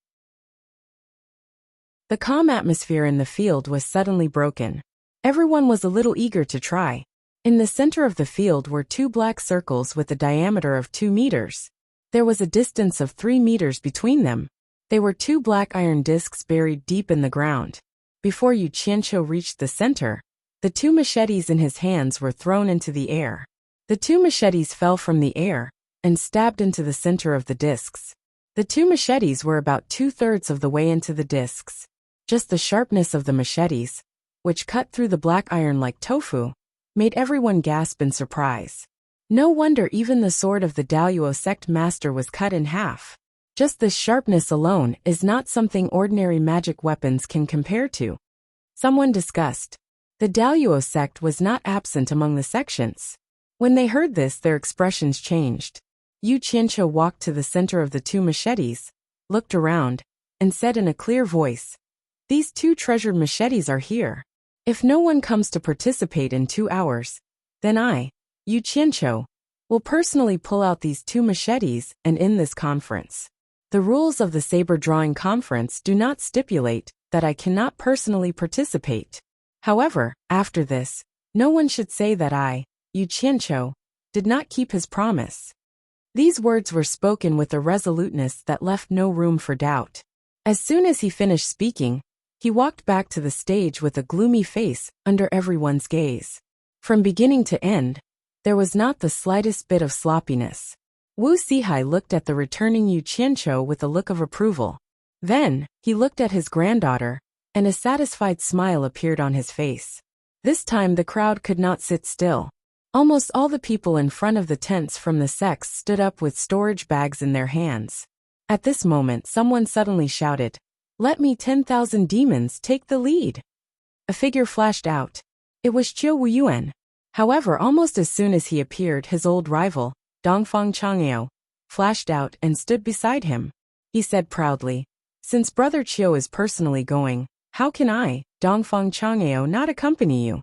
The calm atmosphere in the field was suddenly broken. Everyone was a little eager to try. In the center of the field were 2 black circles with a diameter of 2 meters. There was a distance of 3 meters between them. They were 2 black iron discs buried deep in the ground. Before Yu Qianqiu reached the center, the 2 machetes in his hands were thrown into the air. The 2 machetes fell from the air, and stabbed into the center of the discs. The two machetes were about 2/3 of the way into the discs. Just the sharpness of the machetes, which cut through the black iron like tofu, made everyone gasp in surprise. No wonder even the sword of the Daluo sect master was cut in half. Just this sharpness alone is not something ordinary magic weapons can compare to. Someone discussed. The Daluo sect was not absent among the sections. When they heard this, their expressions changed. Yu Qianqiu walked to the center of the two machetes, looked around, and said in a clear voice, "These two treasured machetes are here. If no one comes to participate in 2 hours, then I, Yu Qianqiu, will personally pull out these two machetes and end this conference. The rules of the saber drawing conference do not stipulate that I cannot personally participate. However, after this, no one should say that I, Yu Qianqiu, did not keep his promise." These words were spoken with a resoluteness that left no room for doubt. As soon as he finished speaking, he walked back to the stage with a gloomy face under everyone's gaze. From beginning to end, there was not the slightest bit of sloppiness. Wu Sihai looked at the returning Yu Qianqiu with a look of approval. Then, he looked at his granddaughter, and a satisfied smile appeared on his face. This time the crowd could not sit still. Almost all the people in front of the tents from the sects stood up with storage bags in their hands. At this moment someone suddenly shouted, "Let me 10,000 demons take the lead." A figure flashed out. It was Qiu Wuyuan. However, almost as soon as he appeared, his old rival, Dongfang Chang'eo, flashed out and stood beside him. He said proudly, "Since Brother Qiu is personally going, how can I, Dongfang Chang'eo, not accompany you?"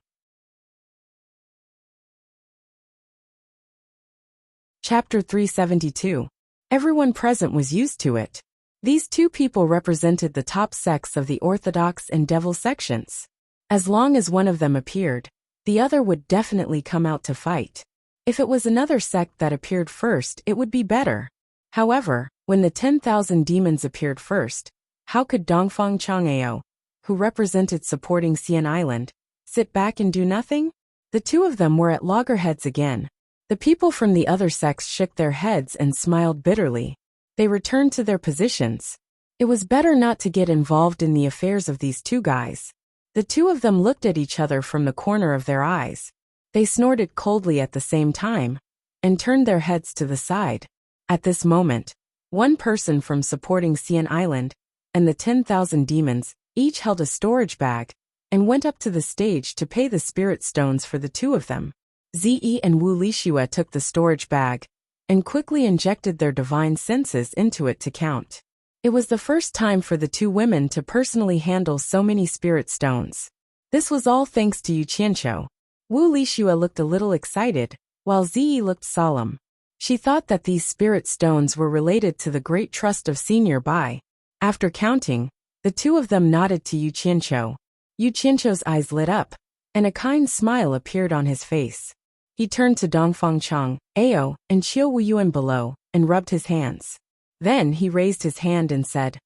Chapter 372. Everyone present was used to it. These two people represented the top sects of the Orthodox and Devil sections. As long as one of them appeared, the other would definitely come out to fight. If it was another sect that appeared first, it would be better. However, when the 10,000 demons appeared first, how could Dongfang Chang'eo, who represented supporting Xian Island, sit back and do nothing? The two of them were at loggerheads again. The people from the other sects shook their heads and smiled bitterly. They returned to their positions. It was better not to get involved in the affairs of these two guys. The two of them looked at each other from the corner of their eyes. They snorted coldly at the same time, and turned their heads to the side. At this moment, one person from supporting Xian Island, and the 10,000 demons, each held a storage bag, and went up to the stage to pay the spirit stones for the two of them. Zi and Wu Lixue took the storage bag, and quickly injected their divine senses into it to count. It was the first time for the two women to personally handle so many spirit stones. This was all thanks to Yu Qianqiu. Wu Lixue looked a little excited, while Zi looked solemn. She thought that these spirit stones were related to the great trust of Senior Bai. After counting, the two of them nodded to Yu Qianqiu. Yu Qianqiu's eyes lit up, and a kind smile appeared on his face. He turned to Dongfang Chang'eo and Qiu Wuyuan below, and rubbed his hands. Then he raised his hand and said,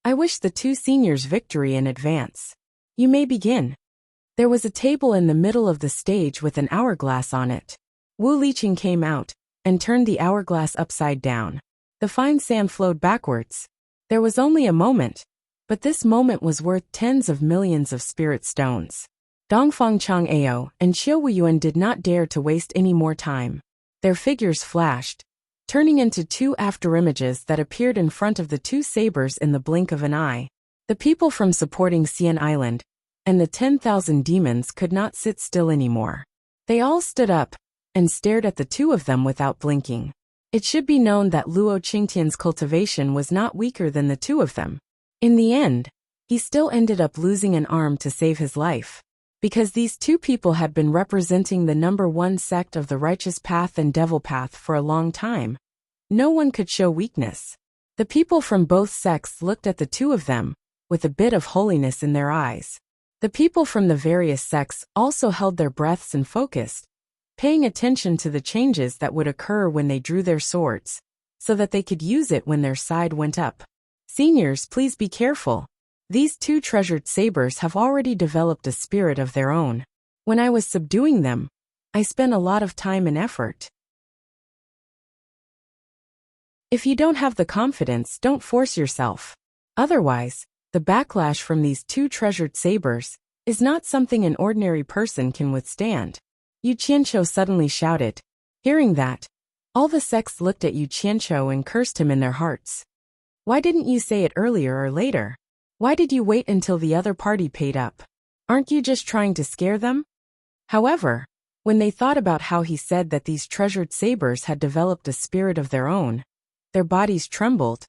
"I wish the two seniors victory in advance. You may begin." There was a table in the middle of the stage with an hourglass on it. Wu Liqing came out, and turned the hourglass upside down. The fine sand flowed backwards. There was only a moment, but this moment was worth tens of millions of spirit stones. Dongfang Chang'eo and Qiu Wuyuan did not dare to waste any more time. Their figures flashed, turning into two afterimages that appeared in front of the two sabers in the blink of an eye. The people from supporting Xian Island, and the 10,000 demons could not sit still anymore. They all stood up, and stared at the two of them without blinking. It should be known that Luo Qingtian's cultivation was not weaker than the two of them. In the end, he still ended up losing an arm to save his life. Because these two people had been representing the number one sect of the righteous path and devil path for a long time, no one could show weakness. The people from both sects looked at the two of them, with a bit of holiness in their eyes. The people from the various sects also held their breaths and focused, paying attention to the changes that would occur when they drew their swords, so that they could use it when their side went up. Seniors, please be careful. These two treasured sabers have already developed a spirit of their own. When I was subduing them, I spent a lot of time and effort. If you don't have the confidence, don't force yourself. Otherwise, the backlash from these two treasured sabers is not something an ordinary person can withstand. Yu Qianqiu suddenly shouted. Hearing that, all the sects looked at Yu Qianqiu and cursed him in their hearts. Why didn't you say it earlier or later? Why did you wait until the other party paid up? Aren't you just trying to scare them? However, when they thought about how he said that these treasured sabers had developed a spirit of their own, their bodies trembled,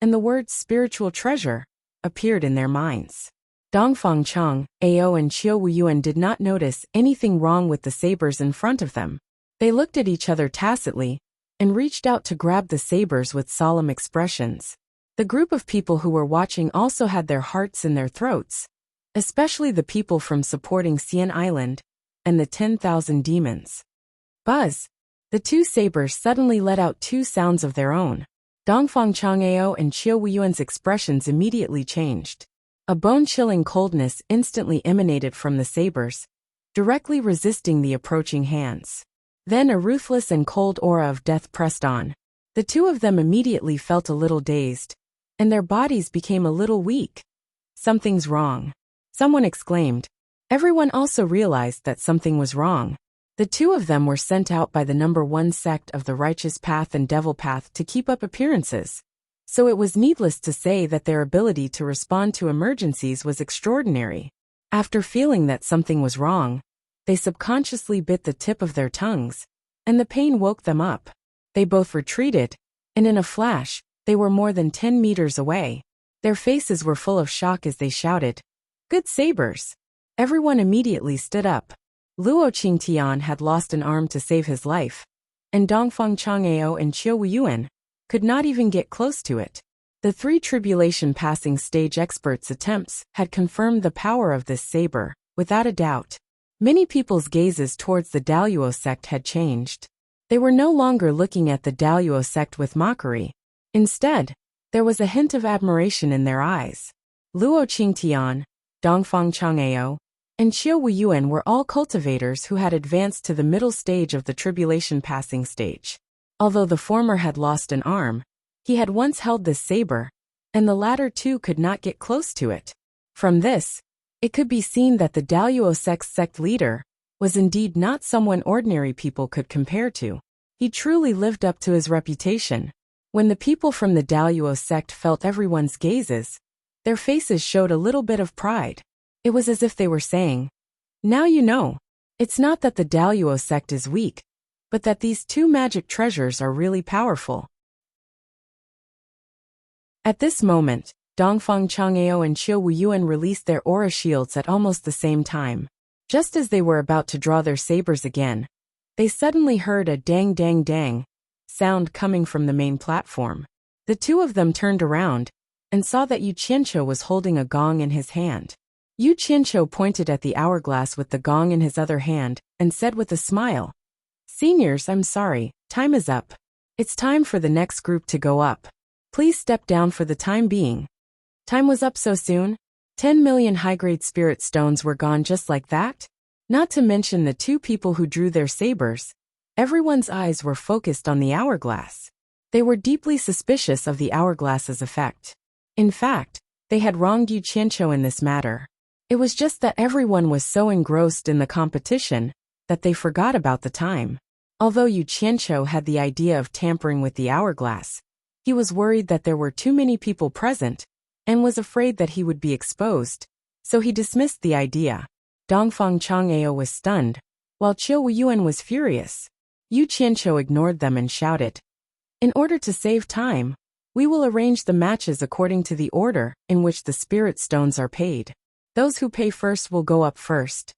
and the words spiritual treasure appeared in their minds. Dongfang Chang, Ao and Qiu Wuyuan did not notice anything wrong with the sabers in front of them. They looked at each other tacitly and reached out to grab the sabers with solemn expressions. The group of people who were watching also had their hearts in their throats, especially the people from supporting Xian Island and the 10,000 demons. Buzz! The two sabers suddenly let out two sounds of their own. Dongfang Chang'ao and Qiu Wuyuan's expressions immediately changed. A bone-chilling coldness instantly emanated from the sabers, directly resisting the approaching hands. Then a ruthless and cold aura of death pressed on. The two of them immediately felt a little dazed, and their bodies became a little weak. Something's wrong. Someone exclaimed. Everyone also realized that something was wrong. The two of them were sent out by the number one sect of the Righteous Path and Devil Path to keep up appearances, so it was needless to say that their ability to respond to emergencies was extraordinary. After feeling that something was wrong, they subconsciously bit the tip of their tongues, and the pain woke them up. They both retreated, and in a flash, they were more than 10 meters away. Their faces were full of shock as they shouted, "Good sabers!" Everyone immediately stood up. Luo Qingtian had lost an arm to save his life, and Dongfang Chang'ao and Qiu Wuyuan could not even get close to it. The three tribulation passing stage experts' attempts had confirmed the power of this saber, without a doubt. Many people's gazes towards the Daluo sect had changed. They were no longer looking at the Daluo sect with mockery. Instead, there was a hint of admiration in their eyes. Luo Qingtian, Dongfang Chang'ao, and Qiu Wuyuan were all cultivators who had advanced to the middle stage of the tribulation passing stage. Although the former had lost an arm, he had once held this saber, and the latter too could not get close to it. From this, it could be seen that the Daluo sect's sect leader was indeed not someone ordinary people could compare to. He truly lived up to his reputation. When the people from the Daluo sect felt everyone's gazes, their faces showed a little bit of pride. It was as if they were saying, "Now you know, it's not that the Daluo sect is weak, but that these two magic treasures are really powerful." At this moment, Dongfang Chang'ao and Qiu Wuyuan released their aura shields at almost the same time. Just as they were about to draw their sabers again, they suddenly heard a dang dang dang sound coming from the main platform. The two of them turned around and saw that Yu Qianqiu was holding a gong in his hand. Yu Qianqiu pointed at the hourglass with the gong in his other hand and said with a smile, "Seniors, I'm sorry, time is up. It's time for the next group to go up. Please step down for the time being." Time was up so soon? 10 million high-grade spirit stones were gone just like that? Not to mention the two people who drew their sabers. Everyone's eyes were focused on the hourglass. They were deeply suspicious of the hourglass's effect. In fact, they had wronged Yu Qianqiu in this matter. It was just that everyone was so engrossed in the competition that they forgot about the time. Although Yu Qianqiu had the idea of tampering with the hourglass, he was worried that there were too many people present and was afraid that he would be exposed, so he dismissed the idea. Dongfang Chang'ao was stunned, while Qiu Wuyuan was furious. Yu Qianqiu ignored them and shouted, "In order to save time, we will arrange the matches according to the order in which the spirit stones are paid. Those who pay first will go up first."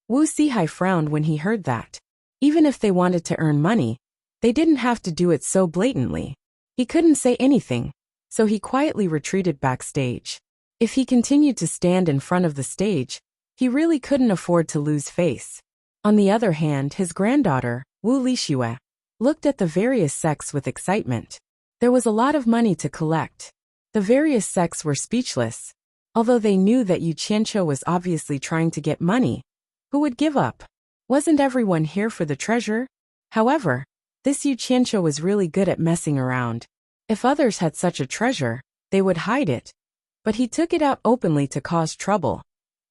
Wu Sihai frowned when he heard that. Even if they wanted to earn money, they didn't have to do it so blatantly. He couldn't say anything, so he quietly retreated backstage. If he continued to stand in front of the stage, he really couldn't afford to lose face. On the other hand, his granddaughter, Wu Lixue, looked at the various sects with excitement. There was a lot of money to collect. The various sects were speechless. Although they knew that Yu Qianqiu was obviously trying to get money, who would give up? Wasn't everyone here for the treasure? However, this Yu Qianqiu was really good at messing around. If others had such a treasure, they would hide it. But he took it out openly to cause trouble,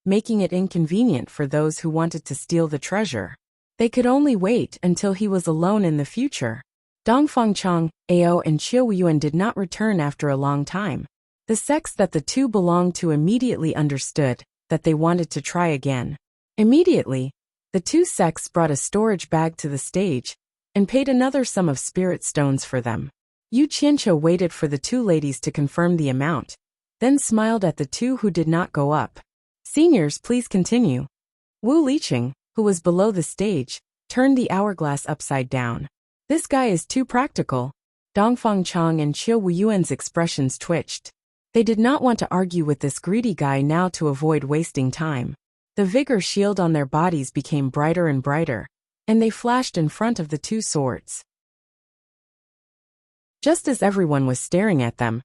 making it inconvenient for those who wanted to steal the treasure. They could only wait until he was alone in the future. Dongfang Chang, Ao and Qiu Yuan did not return after a long time. The sects that the two belonged to immediately understood that they wanted to try again. Immediately, the two sects brought a storage bag to the stage and paid another sum of spirit stones for them. Yu Qianqiu waited for the two ladies to confirm the amount, then smiled at the two who did not go up. Seniors, please continue. Wu Liqing, who was below the stage, turned the hourglass upside down. This guy is too practical. Dongfang Chang and Qiu Yuan's expressions twitched. They did not want to argue with this greedy guy now to avoid wasting time. The vigor shield on their bodies became brighter and brighter, and they flashed in front of the two swords. Just as everyone was staring at them,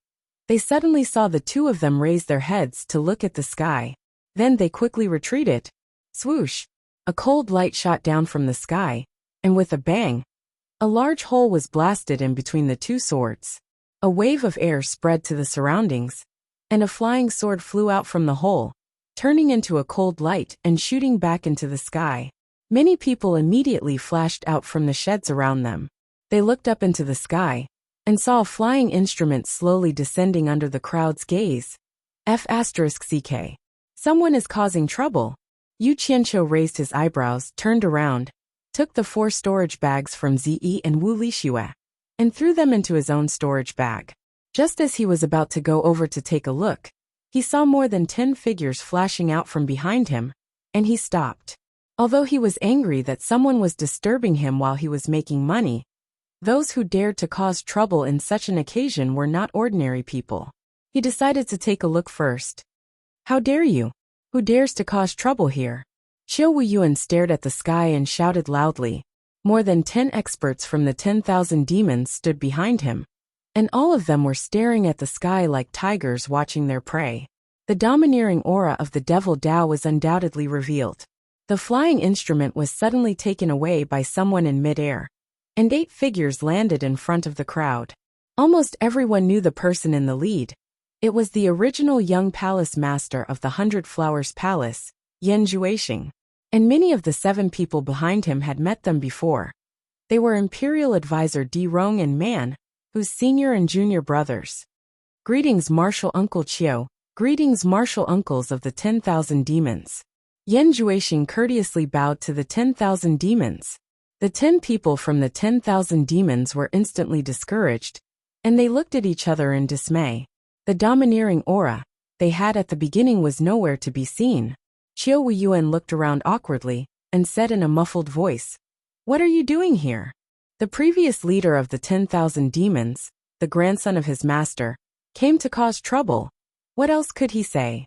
they suddenly saw the two of them raise their heads to look at the sky. Then they quickly retreated. Swoosh! A cold light shot down from the sky, and with a bang, a large hole was blasted in between the two swords. A wave of air spread to the surroundings, and a flying sword flew out from the hole, turning into a cold light and shooting back into the sky. Many people immediately flashed out from the sheds around them. They looked up into the sky and saw a flying instrument slowly descending under the crowd's gaze. F***CK. Someone is causing trouble. Yu Qianqiu raised his eyebrows, turned around, took the 4 storage bags from Zi and Wu Lixue, and threw them into his own storage bag. Just as he was about to go over to take a look, he saw more than 10 figures flashing out from behind him, and he stopped. Although he was angry that someone was disturbing him while he was making money, those who dared to cause trouble in such an occasion were not ordinary people. He decided to take a look first. How dare you? Who dares to cause trouble here? Qiu Yuan stared at the sky and shouted loudly. More than 10 experts from the 10,000 demons stood behind him, and all of them were staring at the sky like tigers watching their prey. The domineering aura of the devil Dao was undoubtedly revealed. The flying instrument was suddenly taken away by someone in midair, and 8 figures landed in front of the crowd. Almost everyone knew the person in the lead. It was the original young palace master of the 100 Flowers Palace, Yan Juexing. And many of the 7 people behind him had met them before. They were Imperial Advisor Di Rong and Man, whose senior and junior brothers. Greetings, Martial Uncle Qiu. Greetings, Martial Uncles of the 10,000 Demons. Yan Juexing courteously bowed to the 10,000 demons. The 10 people from the 10,000 demons were instantly discouraged, and they looked at each other in dismay. The domineering aura they had at the beginning was nowhere to be seen. Qiu Yuan looked around awkwardly and said in a muffled voice, "What are you doing here?" The previous leader of the 10,000 demons, the grandson of his master, came to cause trouble. What else could he say?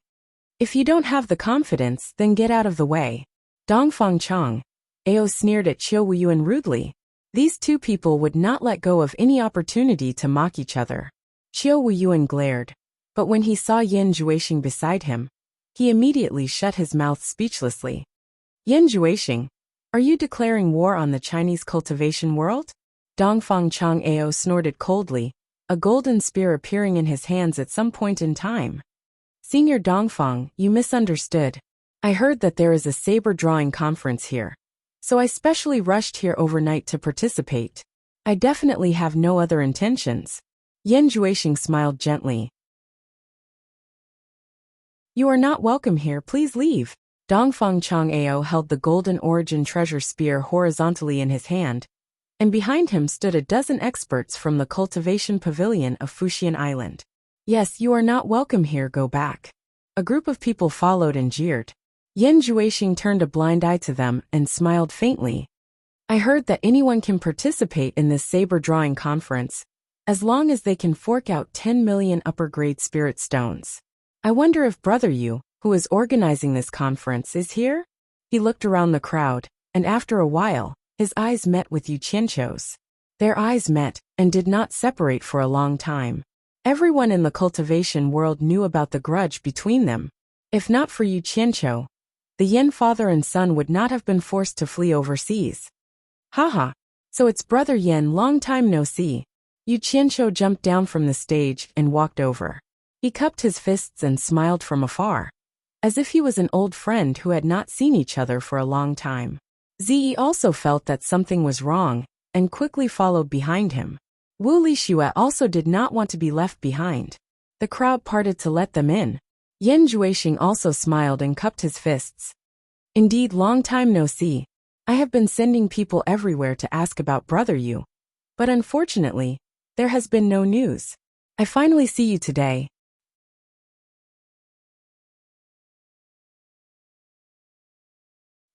If you don't have the confidence, then get out of the way. Dongfang Chang, Ao sneered at Qiu Yuan rudely. These two people would not let go of any opportunity to mock each other. Qiu Yuan glared, but when he saw Yan Juexing beside him, he immediately shut his mouth speechlessly. Yan Juexing, are you declaring war on the Chinese cultivation world? Dongfang Chang Ao snorted coldly, a golden spear appearing in his hands at some point in time. Senior Dongfang, you misunderstood. I heard that there is a saber drawing conference here, so I specially rushed here overnight to participate. I definitely have no other intentions. Yan Juexing smiled gently. You are not welcome here, please leave. Dongfang Chang Ao held the golden origin treasure spear horizontally in his hand, and behind him stood a dozen experts from the cultivation pavilion of Fuxian Island. Yes, you are not welcome here, go back. A group of people followed and jeered. Yan Juexing turned a blind eye to them and smiled faintly. I heard that anyone can participate in this saber drawing conference, as long as they can fork out 10 million upper-grade spirit stones. I wonder if Brother Yu, who is organizing this conference, is here? He looked around the crowd, and after a while, his eyes met with Yu Qianqiu's. Their eyes met, and did not separate for a long time. Everyone in the cultivation world knew about the grudge between them. If not for Yu Qianqiu, the Yan father and son would not have been forced to flee overseas. Haha, so it's Brother Yan, long time no see. Yu Qianqiu jumped down from the stage and walked over. He cupped his fists and smiled from afar, as if he was an old friend who had not seen each other for a long time. Ziyi also felt that something was wrong, and quickly followed behind him. Wu Lixue also did not want to be left behind. The crowd parted to let them in. Yan Juexing also smiled and cupped his fists. Indeed, long time no see. I have been sending people everywhere to ask about Brother Yu. But unfortunately, there has been no news. I finally see you today.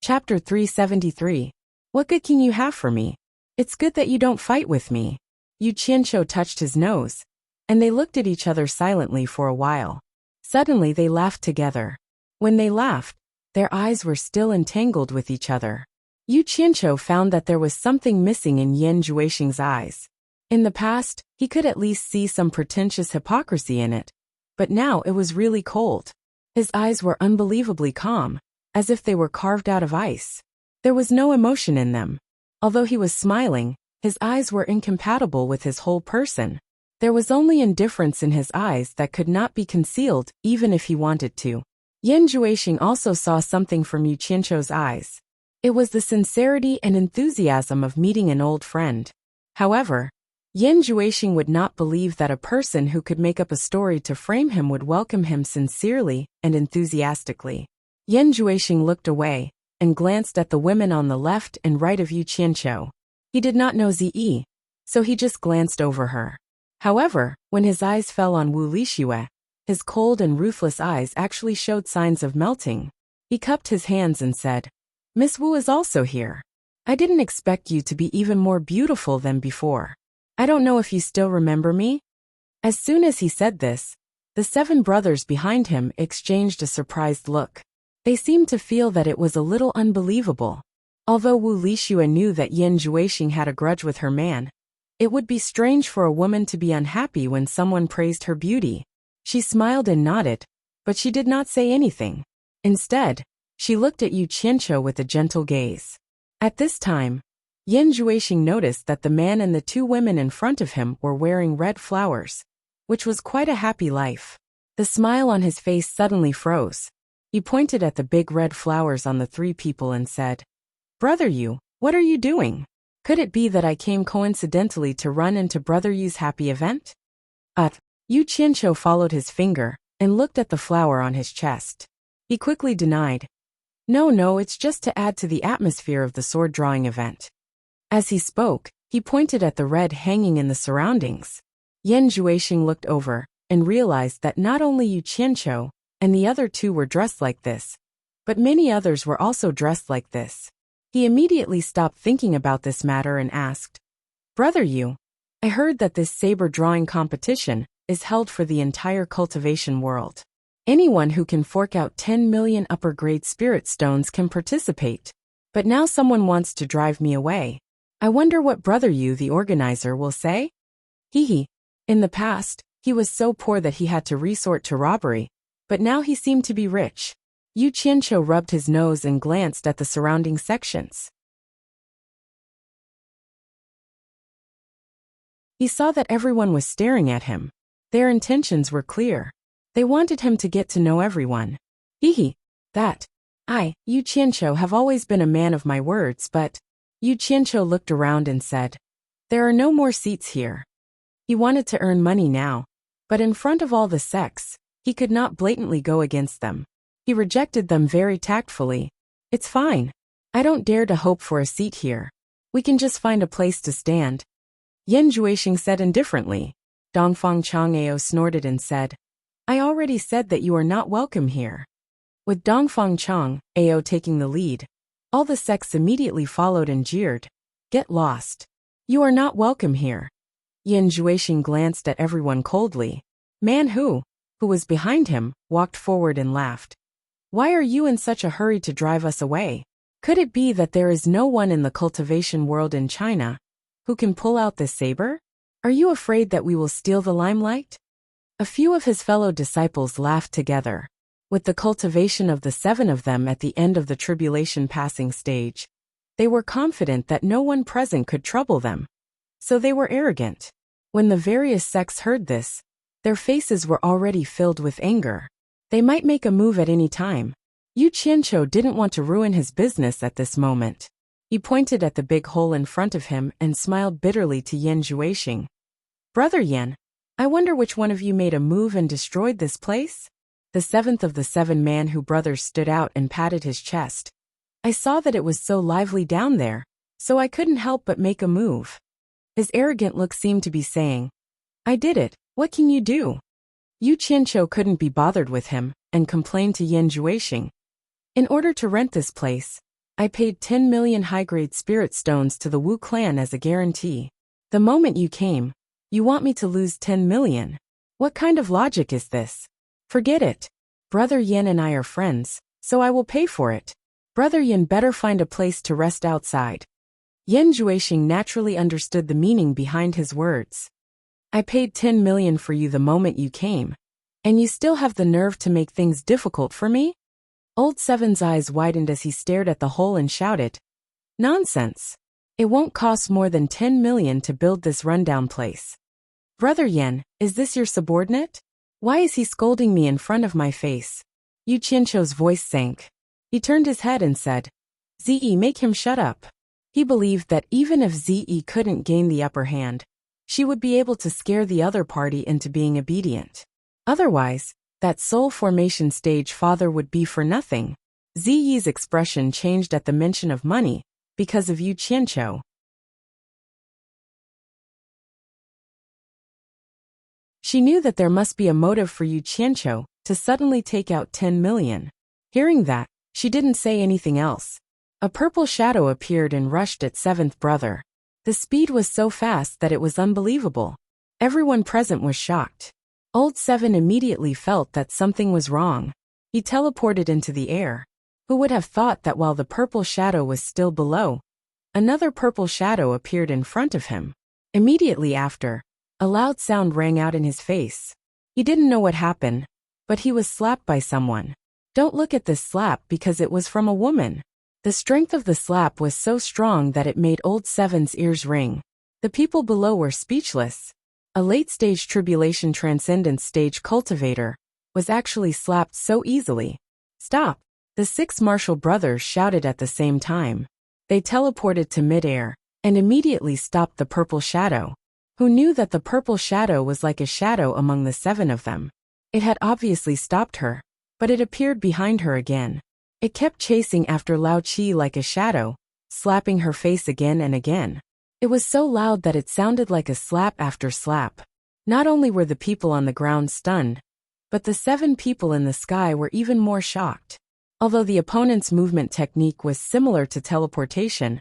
Chapter 373. What good can you have for me? It's good that you don't fight with me. Yu Qianqiu touched his nose, and they looked at each other silently for a while. Suddenly they laughed together. When they laughed, their eyes were still entangled with each other. Yu Qianqiu found that there was something missing in Yan Juexing's eyes. In the past, he could at least see some pretentious hypocrisy in it, but now it was really cold. His eyes were unbelievably calm, as if they were carved out of ice. There was no emotion in them. Although he was smiling, his eyes were incompatible with his whole person. There was only indifference in his eyes that could not be concealed even if he wanted to. Yan Juexing also saw something from Yu Qianqiu's eyes. It was the sincerity and enthusiasm of meeting an old friend. However, Yan Juexing would not believe that a person who could make up a story to frame him would welcome him sincerely and enthusiastically. Yan Juexing looked away and glanced at the women on the left and right of Yu Qianqiu. He did not know Ziyi, so he just glanced over her. However, when his eyes fell on Wu Lixue, his cold and ruthless eyes actually showed signs of melting. He cupped his hands and said, "Miss Wu is also here. I didn't expect you to be even more beautiful than before. I don't know if you still remember me?" As soon as he said this, the 7 brothers behind him exchanged a surprised look. They seemed to feel that it was a little unbelievable. Although Wu Lixue knew that Yan Juexing had a grudge with her man, it would be strange for a woman to be unhappy when someone praised her beauty. She smiled and nodded, but she did not say anything. Instead, she looked at Yu Qianqiu with a gentle gaze. At this time, Yan Juexing noticed that the man and the 2 women in front of him were wearing red flowers, which was quite a happy life. The smile on his face suddenly froze. He pointed at the big red flowers on the 3 people and said, "Brother Yu, what are you doing? Could it be that I came coincidentally to run into Brother Yu's happy event?" Yu Qianqiu followed his finger and looked at the flower on his chest. He quickly denied, No, it's just to add to the atmosphere of the sword drawing event." As he spoke, he pointed at the red hanging in the surroundings. Yan Juexing looked over and realized that not only Yu Qianqiu and the other 2 were dressed like this, but many others were also dressed like this. He immediately stopped thinking about this matter and asked, "Brother Yu, I heard that this saber drawing competition is held for the entire cultivation world. Anyone who can fork out 10 million upper-grade spirit stones can participate. But now someone wants to drive me away. I wonder what Brother Yu, the organizer, will say?" Hee. In the past, he was so poor that he had to resort to robbery, but now he seemed to be rich. Yu Qianqiu rubbed his nose and glanced at the surrounding sections. He saw that everyone was staring at him. Their intentions were clear. They wanted him to get to know everyone. Yu Qianqiu, have always been a man of my words, but... Yu Qianqiu looked around and said, "There are no more seats here." He wanted to earn money now, but in front of all the sects, he could not blatantly go against them. He rejected them very tactfully. "It's fine. I don't dare to hope for a seat here. We can just find a place to stand." Yan Juexing said indifferently. Dongfang Chang'ao snorted and said, "I already said that you are not welcome here." With Dongfang Chang'ao taking the lead, all the sects immediately followed and jeered, "Get lost. You are not welcome here." Yan Juexing glanced at everyone coldly. Man who was behind him, walked forward and laughed. "Why are you in such a hurry to drive us away? Could it be that there is no one in the cultivation world in China who can pull out this saber? Are you afraid that we will steal the limelight?" A few of his fellow disciples laughed together. With the cultivation of the 7 of them at the end of the tribulation passing stage, they were confident that no one present could trouble them. So they were arrogant. When the various sects heard this, their faces were already filled with anger. They might make a move at any time. Yu Qianqiu didn't want to ruin his business at this moment. He pointed at the big hole in front of him and smiled bitterly to Yan Zhuixing. Brother Yan, I wonder which one of you made a move and destroyed this place? The seventh of the 7 man-who brothers stood out and patted his chest. I saw that it was so lively down there, so I couldn't help but make a move. His arrogant look seemed to be saying, I did it, what can you do? Yu Qianqiu couldn't be bothered with him, and complained to Yan Zhuixing. In order to rent this place, I paid 10 million high-grade spirit stones to the Wu clan as a guarantee. The moment you came, you want me to lose 10 million? What kind of logic is this? Forget it. Brother Yan and I are friends, so I will pay for it. Brother Yan better find a place to rest outside. Yan Zhuixing naturally understood the meaning behind his words. I paid 10 million for you the moment you came, and you still have the nerve to make things difficult for me? Old Seven's eyes widened as he stared at the hole and shouted, Nonsense! It won't cost more than 10 million to build this rundown place. Brother Yan, is this your subordinate? Why is he scolding me in front of my face? Yu Qianqiu's voice sank. He turned his head and said, Zi, make him shut up. He believed that even if Zi couldn't gain the upper hand, she would be able to scare the other party into being obedient. Otherwise, that soul formation stage father would be for nothing. Ziyi's expression changed at the mention of money, because of Yu Qianqiu. She knew that there must be a motive for Yu Qianqiu to suddenly take out 10 million. Hearing that, she didn't say anything else. A purple shadow appeared and rushed at 7th brother. The speed was so fast that it was unbelievable. Everyone present was shocked. Old 7 immediately felt that something was wrong. He teleported into the air. Who would have thought that while the purple shadow was still below, another purple shadow appeared in front of him. Immediately after, a loud sound rang out in his face. He didn't know what happened, but he was slapped by someone. Don't look at this slap because it was from a woman. The strength of the slap was so strong that it made Old 7's ears ring. The people below were speechless. A late-stage tribulation transcendence stage cultivator was actually slapped so easily. Stop! The 6 martial brothers shouted at the same time. They teleported to mid-air and immediately stopped the purple shadow. Who knew that the purple shadow was like a shadow among the 7 of them? It had obviously stopped her, but it appeared behind her again. It kept chasing after Lao Qi like a shadow, slapping her face again and again. It was so loud that it sounded like a slap after slap. Not only were the people on the ground stunned, but the 7 people in the sky were even more shocked. Although the opponent's movement technique was similar to teleportation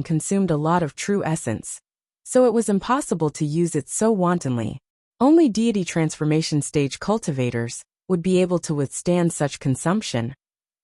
consumed a lot of true essence, so it was impossible to use it so wantonly. Only deity transformation stage cultivators would be able to withstand such consumption,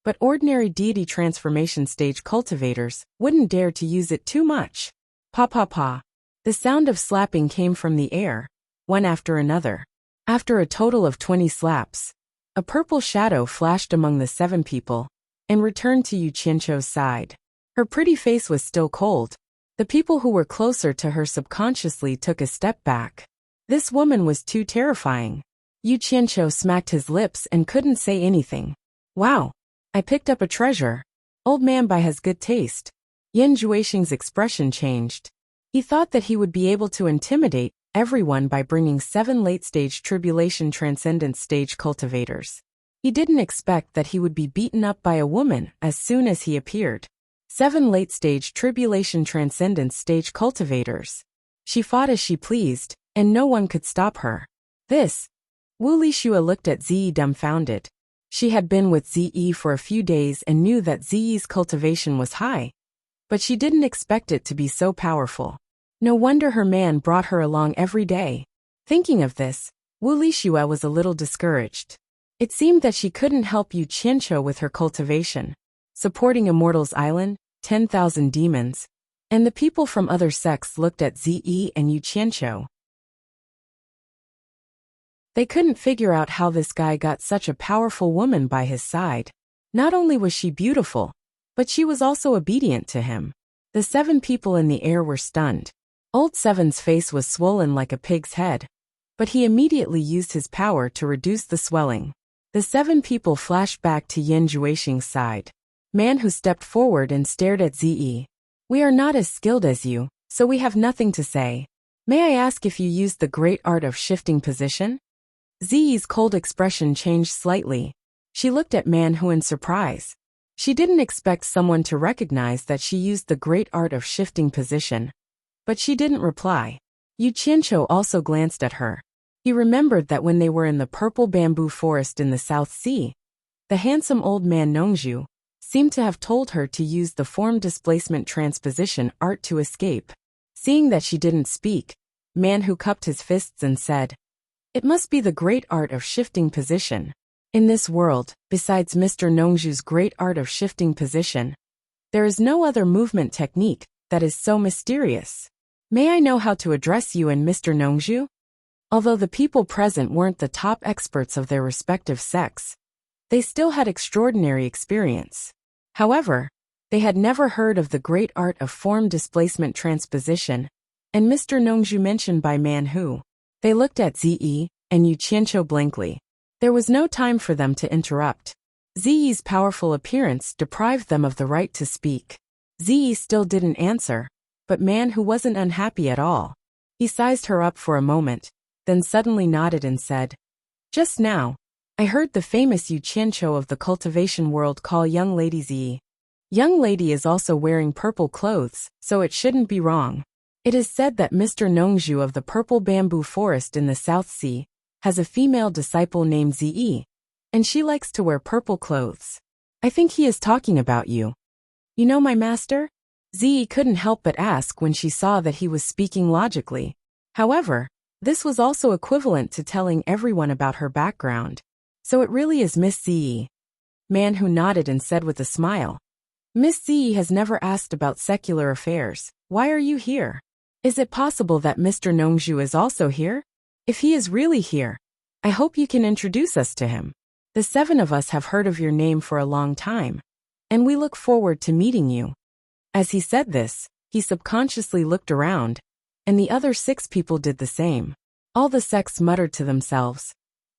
but ordinary deity transformation stage cultivators wouldn't dare to use it too much. Pa pa pa. The sound of slapping came from the air, one after another. After a total of 20 slaps, a purple shadow flashed among the 7 people and returned to Yu Qianqiu's side. Her pretty face was still cold. The people who were closer to her subconsciously took a step back. This woman was too terrifying. Yu Qianqiu smacked his lips and couldn't say anything. Wow! I picked up a treasure. Old man Bai has good taste. Yan Zhuixing's expression changed. He thought that he would be able to intimidate everyone by bringing 7 late-stage tribulation transcendence stage cultivators. He didn't expect that he would be beaten up by a woman as soon as he appeared. 7 late-stage tribulation transcendence stage cultivators. She fought as she pleased, and no one could stop her. This. Wu Lixue looked at Ziyi dumbfounded. She had been with Ziyi for a few days and knew that Ziyi's cultivation was high, but she didn't expect it to be so powerful. No wonder her man brought her along every day. Thinking of this, Wu Lixue was a little discouraged. It seemed that she couldn't help Yu Qianqiu with her cultivation. Supporting Immortals Island, 10,000 demons, and the people from other sects looked at Ziyi and Yu Qianqiu. They couldn't figure out how this guy got such a powerful woman by his side. Not only was she beautiful, but she was also obedient to him. The 7 people in the air were stunned. Old Seven's face was swollen like a pig's head, but he immediately used his power to reduce the swelling. The 7 people flashed back to Yin Juexing's side. Man Who stepped forward and stared at Ziyi. We are not as skilled as you, so we have nothing to say. May I ask if you used the great art of shifting position? Ziyi's cold expression changed slightly. She looked at Man Who in surprise. She didn't expect someone to recognize that she used the great art of shifting position. But she didn't reply. Yu Qianqiu also glanced at her. He remembered that when they were in the purple bamboo forest in the South Sea, the handsome old man Nongzhu seemed to have told her to use the form displacement transposition art to escape. Seeing that she didn't speak, Man Who cupped his fists and said, "It must be the great art of shifting position. In this world, besides Mr. Nongzhu's great art of shifting position, there is no other movement technique that is so mysterious. May I know how to address you and Mr. Nongzhu?" Although the people present weren't the top experts of their respective sects, they still had extraordinary experience. However, they had never heard of the great art of form displacement transposition, and Mr. Nongzhu mentioned by Man Who. They looked at Ziyi and Yu Qianqiu blankly. There was no time for them to interrupt. Ziyi's powerful appearance deprived them of the right to speak. Ziyi still didn't answer, but Man Who wasn't unhappy at all. He sized her up for a moment, then suddenly nodded and said, "Just now, I heard the famous Yu Qianqiu of the cultivation world call young lady Ziyi. Young lady is also wearing purple clothes, so it shouldn't be wrong. It is said that Mr. Nongzhu of the purple bamboo forest in the South Sea has a female disciple named Ziyi, and she likes to wear purple clothes. I think he is talking about you. You know my master?" Ziyi couldn't help but ask when she saw that he was speaking logically. However, this was also equivalent to telling everyone about her background. So it really is Miss Ziyi. Man Who nodded and said with a smile, "Miss Ziyi has never asked about secular affairs. Why are you here? Is it possible that Mr. Nongzhu is also here? If he is really here, I hope you can introduce us to him. The 7 of us have heard of your name for a long time, and we look forward to meeting you." As he said this, he subconsciously looked around, and the other 6 people did the same. All the sects muttered to themselves,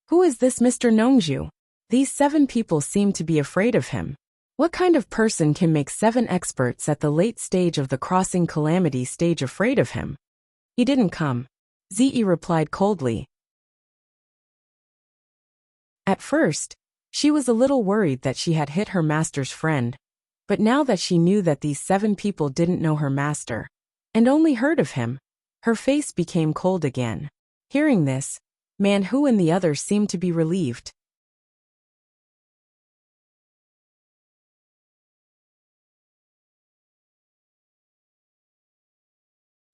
"Who is this Mr. Nongzhu? These 7 people seem to be afraid of him. What kind of person can make 7 experts at the late stage of the crossing calamity stage afraid of him?" "He didn't come," Ziyi replied coldly. At first, she was a little worried that she had hit her master's friend, but now that she knew that these 7 people didn't know her master, and only heard of him, her face became cold again. Hearing this, Man Who and the others seemed to be relieved.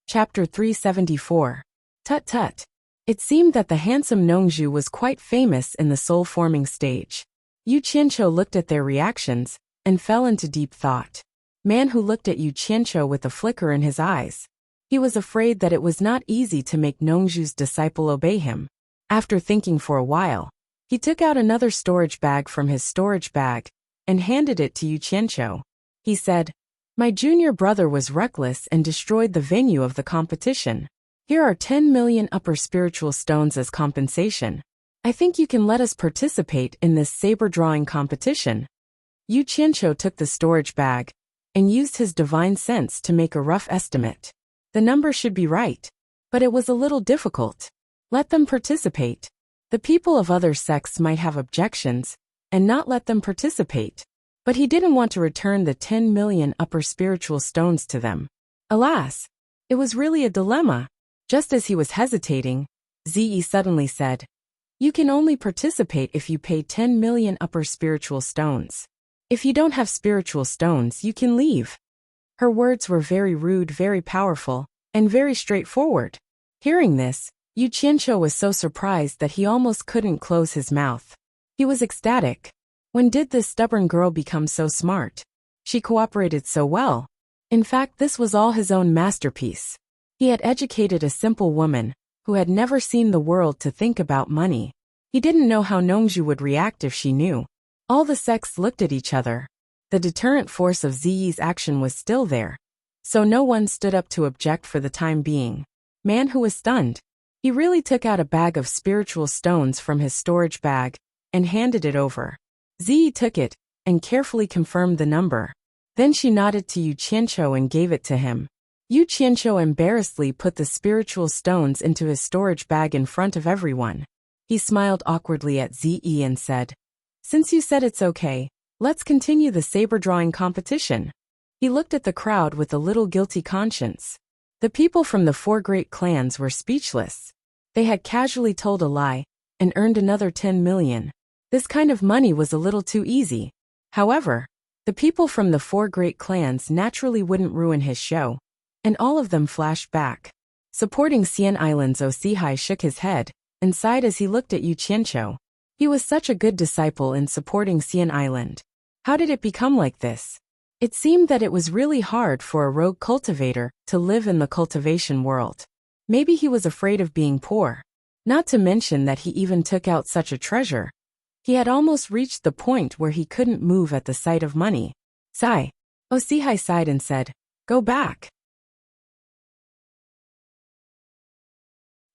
Chapter 374. Tut tut. It seemed that the handsome Nongzhu was quite famous in the soul-forming stage. Yu Qianqiu looked at their reactions and fell into deep thought. Man Who looked at Yu Qianqiu with a flicker in his eyes. He was afraid that it was not easy to make Nongzhu's disciple obey him. After thinking for a while, he took out another storage bag from his storage bag and handed it to Yu Qianqiu. He said, "My junior brother was reckless and destroyed the venue of the competition. Here are 10 million upper spiritual stones as compensation. I think you can let us participate in this saber drawing competition." Yu Qianqiu took the storage bag and used his divine sense to make a rough estimate. The number should be right, but it was a little difficult. Let them participate. The people of other sects might have objections and not let them participate, but he didn't want to return the 10 million upper spiritual stones to them. Alas, it was really a dilemma. Just as he was hesitating, Ziyi suddenly said, "You can only participate if you pay 10 million upper spiritual stones. If you don't have spiritual stones, you can leave." Her words were very rude, very powerful, and very straightforward. Hearing this, Yu Qianqiu was so surprised that he almost couldn't close his mouth. He was ecstatic. When did this stubborn girl become so smart? She cooperated so well. In fact, this was all his own masterpiece. He had educated a simple woman who had never seen the world to think about money. He didn't know how Nongzhu would react if she knew. All the sects looked at each other. The deterrent force of Ziyi's action was still there. so no one stood up to object for the time being. Man who was stunned. He really took out a bag of spiritual stones from his storage bag and handed it over. Ziyi took it and carefully confirmed the number. Then she nodded to Yu Qianqiu and gave it to him. Yu Qianqiu embarrassedly put the spiritual stones into his storage bag in front of everyone. He smiled awkwardly at Ziyi and said, "Since you said it's okay, let's continue the saber drawing competition." He looked at the crowd with a little guilty conscience. The people from the 4 great clans were speechless. They had casually told a lie and earned another 10 million. This kind of money was a little too easy. However, the people from the 4 great clans naturally wouldn't ruin his show, and all of them flashed back. Supporting Xian Island's Osihai shook his head and sighed as he looked at Yu Qianqiu. He was such a good disciple in supporting Xian Island. How did it become like this? It seemed that it was really hard for a rogue cultivator to live in the cultivation world. Maybe he was afraid of being poor. Not to mention that he even took out such a treasure. He had almost reached the point where he couldn't move at the sight of money. Sigh. Osihai sighed and said, "Go back."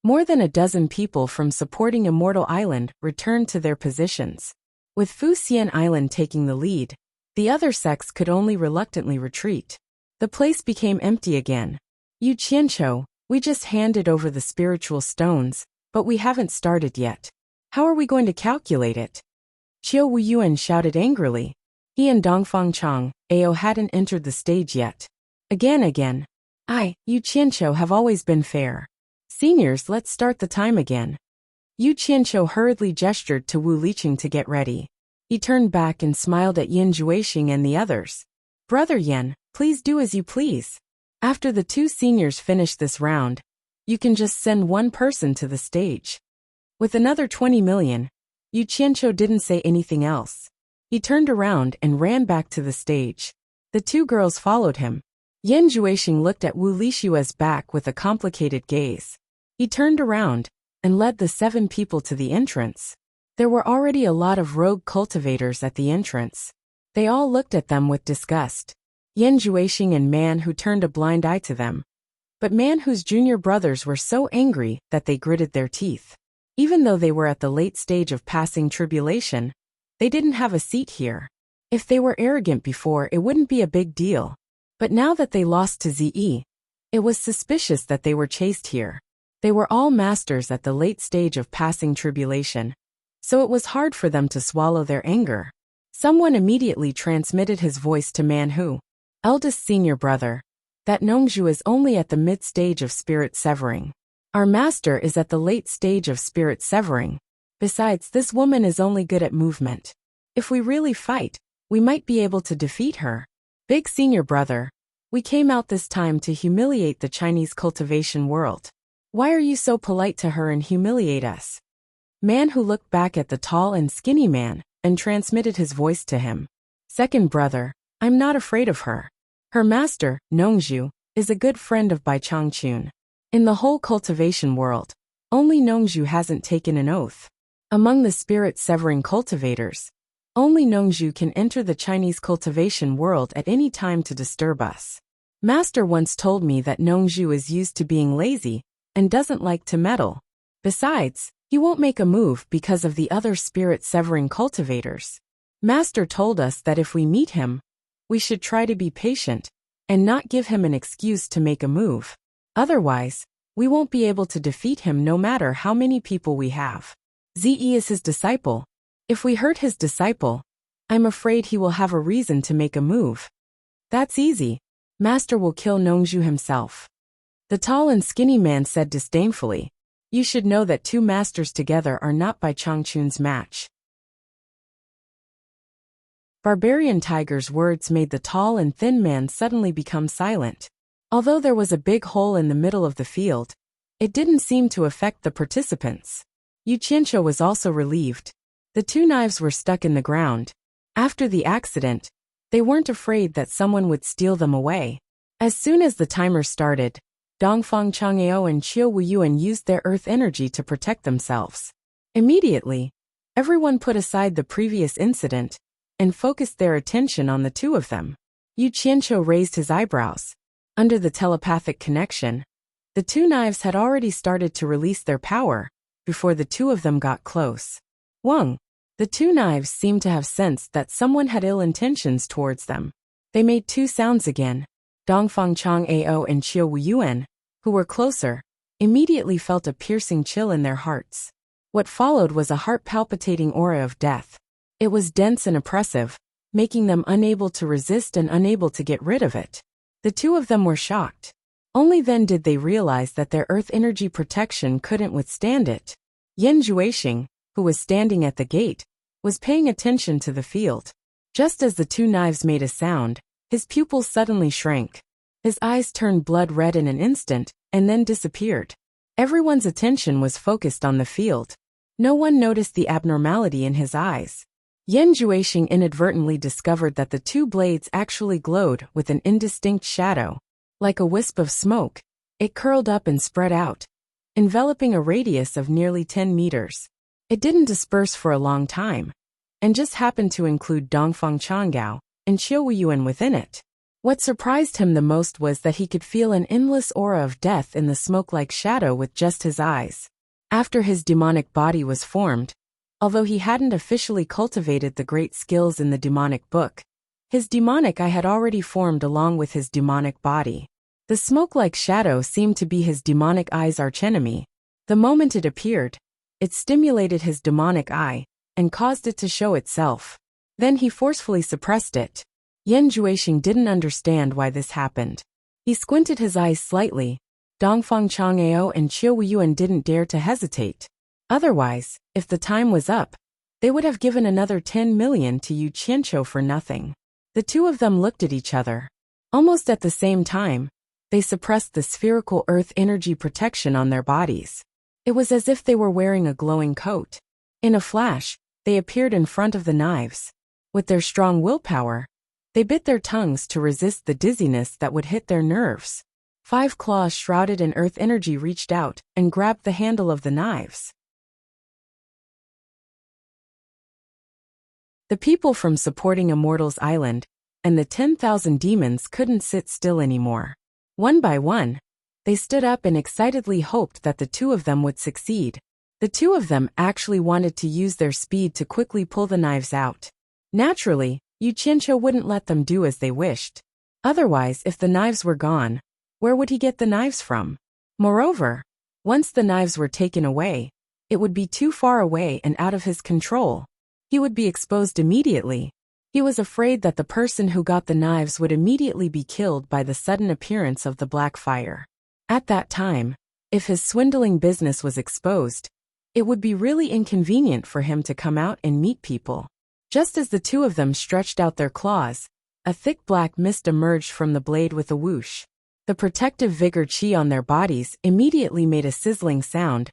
More than a dozen people from supporting Immortal Island returned to their positions. With Fu Xian Island taking the lead, the other sects could only reluctantly retreat. The place became empty again. Yu Qianqiu, we just handed over the spiritual stones, but we haven't started yet. How are we going to calculate it? Qiu Wuyuan shouted angrily. He and Dongfang Chang, Ao hadn't entered the stage yet. Again. Yu Qianqiu have always been fair. Seniors, let's start the time again. Yu Qianqiu hurriedly gestured to Wu Liqing to get ready. He turned back and smiled at Yin Juixing and the others. "Brother Yen, please do as you please. After the 2 seniors finish this round, you can just send 1 person to the stage." With another 20 million, Yu Qianqiu didn't say anything else. He turned around and ran back to the stage. The 2 girls followed him. Yin Juixing looked at Wu Lishua's back with a complicated gaze. He turned around and led the 7 people to the entrance. There were already a lot of rogue cultivators at the entrance. They all looked at them with disgust. Yin Juixing and Man Hu turned a blind eye to them. But Man Hu's junior brothers were so angry that they gritted their teeth. Even though they were at the late stage of passing tribulation, they didn't have a seat here. If they were arrogant before, it wouldn't be a big deal. But now that they lost to Ziyi, it was suspicious that they were chased here. They were all masters at the late stage of passing tribulation, so it was hard for them to swallow their anger. Someone immediately transmitted his voice to Man Hu, eldest senior brother, that Nongzhu is only at the mid-stage of spirit severing. Our master is at the late stage of spirit severing. Besides, this woman is only good at movement. If we really fight, we might be able to defeat her. Big senior brother, we came out this time to humiliate the Chinese cultivation world. Why are you so polite to her and humiliate us? Man Hu looked back at the tall and skinny man and transmitted his voice to him. Second brother, I'm not afraid of her. Her master, Nongzhu, is a good friend of Bai Changchun. In the whole cultivation world, only Nongzhu hasn't taken an oath. Among the spirit-severing cultivators, only Nongzhu can enter the Chinese cultivation world at any time to disturb us. Master once told me that Nongzhu is used to being lazy and doesn't like to meddle. Besides, he won't make a move because of the other spirit-severing cultivators. Master told us that if we meet him, we should try to be patient and not give him an excuse to make a move. Otherwise, we won't be able to defeat him no matter how many people we have. Ziyi is his disciple. If we hurt his disciple, I'm afraid he will have a reason to make a move. That's easy. Master will kill Nongzhu himself. The tall and skinny man said disdainfully. You should know that 2 masters together are not Bai Changchun's match. Barbarian Tiger's words made the tall and thin man suddenly become silent. Although there was a big hole in the middle of the field, it didn't seem to affect the participants. Yu Qianqiu was also relieved. The 2 knives were stuck in the ground. After the accident, they weren't afraid that someone would steal them away. As soon as the timer started, Dongfang Chang'ao and Qiu Wuyuan used their earth energy to protect themselves. Immediately, everyone put aside the previous incident and focused their attention on the 2 of them. Yu Qianqiu raised his eyebrows. Under the telepathic connection, the two knives had already started to release their power before the two of them got close. Wang. The two knives seemed to have sensed that someone had ill intentions towards them. They made two sounds again. Dongfang Chang'ao and Qiu Wuyuan, who were closer, immediately felt a piercing chill in their hearts. What followed was a heart-palpitating aura of death. It was dense and oppressive, making them unable to resist and unable to get rid of it. The two of them were shocked. Only then did they realize that their earth energy protection couldn't withstand it. Yan Juexing, who was standing at the gate, was paying attention to the field. Just as the two knives made a sound, his pupils suddenly shrank. His eyes turned blood red in an instant, and then disappeared. Everyone's attention was focused on the field. No one noticed the abnormality in his eyes. Yan Juexing inadvertently discovered that the two blades actually glowed with an indistinct shadow. Like a wisp of smoke, it curled up and spread out, enveloping a radius of nearly 10 meters. It didn't disperse for a long time, and just happened to include Dongfang Changgao and Qiu Wuyuan within it. What surprised him the most was that he could feel an endless aura of death in the smoke-like shadow with just his eyes. After his demonic body was formed, although he hadn't officially cultivated the great skills in the demonic book, his demonic eye had already formed along with his demonic body. The smoke-like shadow seemed to be his demonic eye's archenemy. The moment it appeared, it stimulated his demonic eye and caused it to show itself. Then he forcefully suppressed it. Yan Juexing didn't understand why this happened. He squinted his eyes slightly. Dongfang Chang'ao and Qiu Wuyuan didn't dare to hesitate. Otherwise, if the time was up, they would have given another 10 million to Yu Qianqiu for nothing. The two of them looked at each other. Almost at the same time, they suppressed the spherical earth energy protection on their bodies. It was as if they were wearing a glowing coat. In a flash, they appeared in front of the knives. With their strong willpower, they bit their tongues to resist the dizziness that would hit their nerves. 5 claws shrouded in earth energy reached out and grabbed the handle of the knives. The people from supporting Immortals Island and the 10,000 demons couldn't sit still anymore. One by one, they stood up and excitedly hoped that the two of them would succeed. The two of them actually wanted to use their speed to quickly pull the knives out. Naturally, Yu Qianqiu wouldn't let them do as they wished. Otherwise, if the knives were gone, where would he get the knives from? Moreover, once the knives were taken away, it would be too far away and out of his control. He would be exposed immediately. He was afraid that the person who got the knives would immediately be killed by the sudden appearance of the black fire. At that time, if his swindling business was exposed, it would be really inconvenient for him to come out and meet people. Just as the two of them stretched out their claws, a thick black mist emerged from the blade with a whoosh. The protective vigor chi on their bodies immediately made a sizzling sound,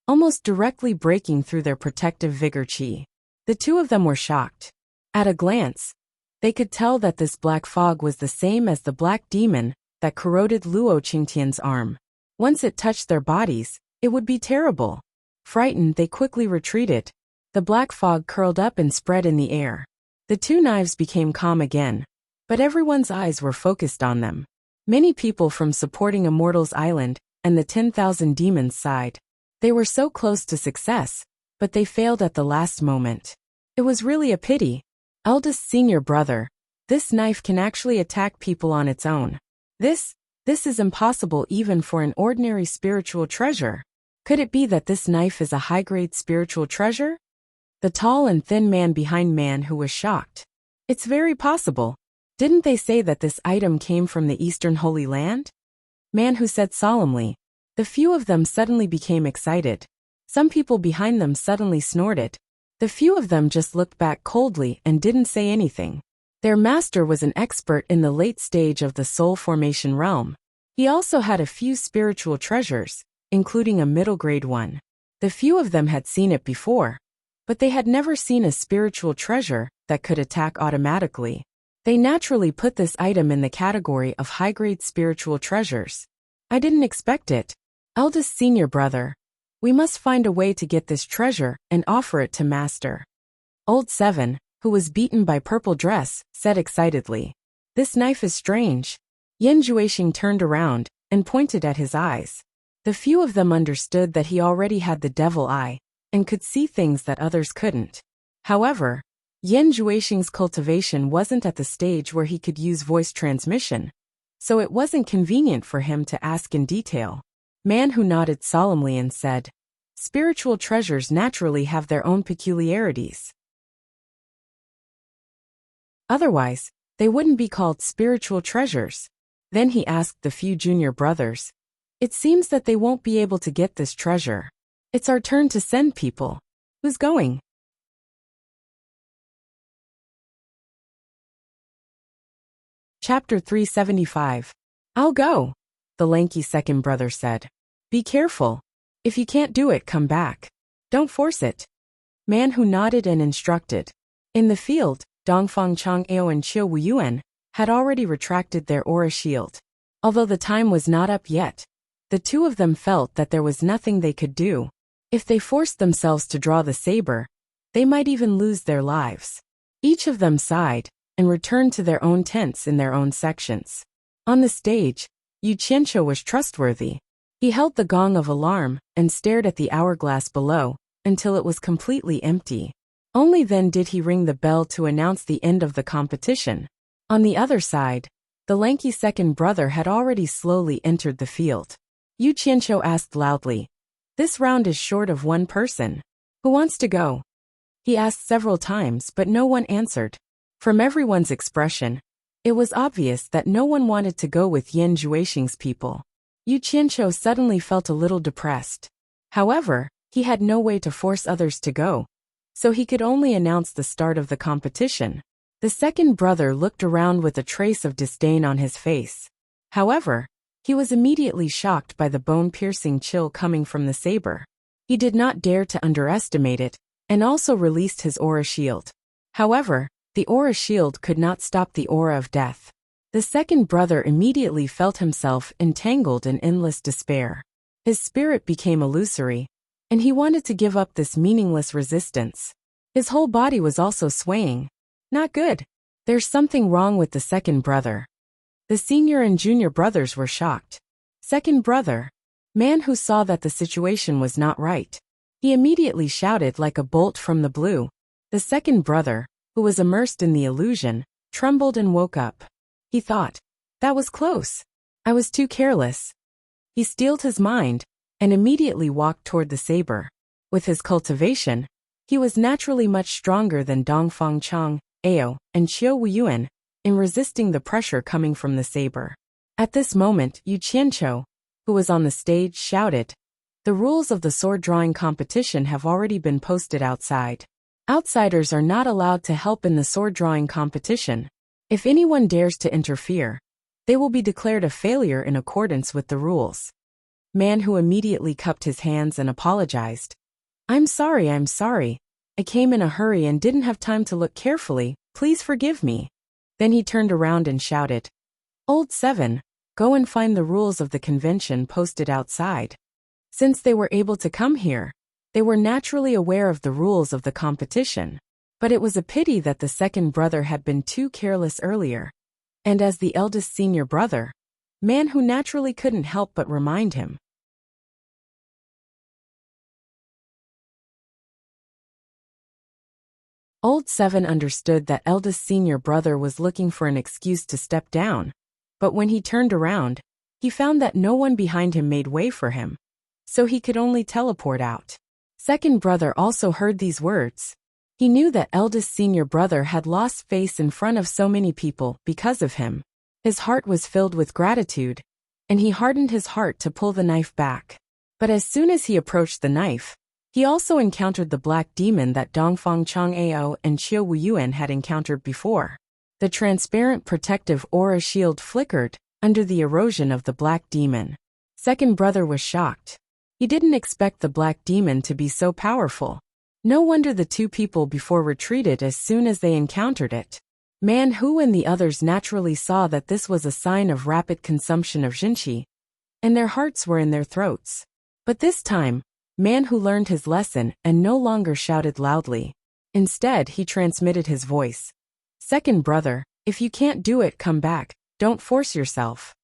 almost directly breaking through their protective vigor chi. The two of them were shocked. At a glance, they could tell that this black fog was the same as the black demon that corroded Luo Qingtian's arm. Once it touched their bodies, it would be terrible. Frightened, they quickly retreated. The black fog curled up and spread in the air. The two knives became calm again, but everyone's eyes were focused on them. Many people from supporting Immortals Island and the 10,000 demons sighed. They were so close to success, but they failed at the last moment. It was really a pity. Eldest senior brother, this knife can actually attack people on its own. This is impossible even for an ordinary spiritual treasure. Could it be that this knife is a high-grade spiritual treasure? The tall and thin man behind Man who was shocked. It's very possible. Didn't they say that this item came from the Eastern Holy Land? Man who said solemnly. The few of them suddenly became excited. Some people behind them suddenly snorted. The few of them just looked back coldly and didn't say anything. Their master was an expert in the late stage of the soul formation realm. He also had a few spiritual treasures, including a middle-grade one. The few of them had seen it before, but they had never seen a spiritual treasure that could attack automatically. They naturally put this item in the category of high-grade spiritual treasures. I didn't expect it. Eldest senior brother, we must find a way to get this treasure and offer it to Master. Old 7, who was beaten by purple dress, said excitedly. This knife is strange. Yan Juexing turned around and pointed at his eyes. The few of them understood that he already had the devil eye and could see things that others couldn't. However, Yan Juexing's cultivation wasn't at the stage where he could use voice transmission, so it wasn't convenient for him to ask in detail. Man Hu nodded solemnly and said, "Spiritual treasures naturally have their own peculiarities. Otherwise, they wouldn't be called spiritual treasures." Then he asked the few junior brothers, "It seems that they won't be able to get this treasure. It's our turn to send people. Who's going?" Chapter 375. "I'll go," the lanky second brother said. "Be careful. If you can't do it, come back. Don't force it." Man Hu nodded and instructed. In the field, Dongfang Chang'ao and Qiu Wuyuan had already retracted their aura shield. Although the time was not up yet, the two of them felt that there was nothing they could do. If they forced themselves to draw the saber, they might even lose their lives. Each of them sighed and returned to their own tents in their own sections. On the stage, Yu Qianqiu was trustworthy. He held the gong of alarm and stared at the hourglass below until it was completely empty. Only then did he ring the bell to announce the end of the competition. On the other side, the lanky second brother had already slowly entered the field. Yu Qianqiu asked loudly, "This round is short of one person. Who wants to go?" He asked several times, but no one answered. From everyone's expression, it was obvious that no one wanted to go with Yan Juexing's people. Yu Qianqiu suddenly felt a little depressed. However, he had no way to force others to go, so he could only announce the start of the competition. The second brother looked around with a trace of disdain on his face. However, he was immediately shocked by the bone-piercing chill coming from the saber. He did not dare to underestimate it, and also released his aura shield. However, the aura shield could not stop the aura of death. The second brother immediately felt himself entangled in endless despair. His spirit became illusory, and he wanted to give up this meaningless resistance. His whole body was also swaying. Not good. There's something wrong with the second brother. The senior and junior brothers were shocked. Second brother. Man Hu saw that the situation was not right. He immediately shouted like a bolt from the blue. The second brother, who was immersed in the illusion, trembled and woke up. He thought, "That was close. I was too careless." He steeled his mind and immediately walked toward the saber. With his cultivation, he was naturally much stronger than Dongfang Chang'ao and Qiu Wuyuan in resisting the pressure coming from the saber. At this moment, Yu Qianqiu, who was on the stage, shouted, "The rules of the sword-drawing competition have already been posted outside. Outsiders are not allowed to help in the sword-drawing competition. If anyone dares to interfere, they will be declared a failure in accordance with the rules." Man Hu immediately cupped his hands and apologized. I'm sorry. I came in a hurry and didn't have time to look carefully. Please forgive me." Then he turned around and shouted, "Old Seven, go and find the rules of the convention posted outside." Since they were able to come here, they were naturally aware of the rules of the competition. But it was a pity that the second brother had been too careless earlier. And as the eldest senior brother, Man Hu naturally couldn't help but remind him. Old Seven understood that eldest senior brother was looking for an excuse to step down, but when he turned around, he found that no one behind him made way for him, so he could only teleport out. Second brother also heard these words. He knew that eldest senior brother had lost face in front of so many people because of him. His heart was filled with gratitude, and he hardened his heart to pull the knife back. But as soon as he approached the knife, he also encountered the black demon that Dongfang Chang'ao and Qiu Wuyuan had encountered before. The transparent protective aura shield flickered under the erosion of the black demon. Second brother was shocked. He didn't expect the black demon to be so powerful. No wonder the two people before retreated as soon as they encountered it. Man Hu and the others naturally saw that this was a sign of rapid consumption of Jinqi, and their hearts were in their throats. But this time, Man Hu learned his lesson and no longer shouted loudly. Instead, he transmitted his voice. "Second brother, if you can't do it, come back. Don't force yourself.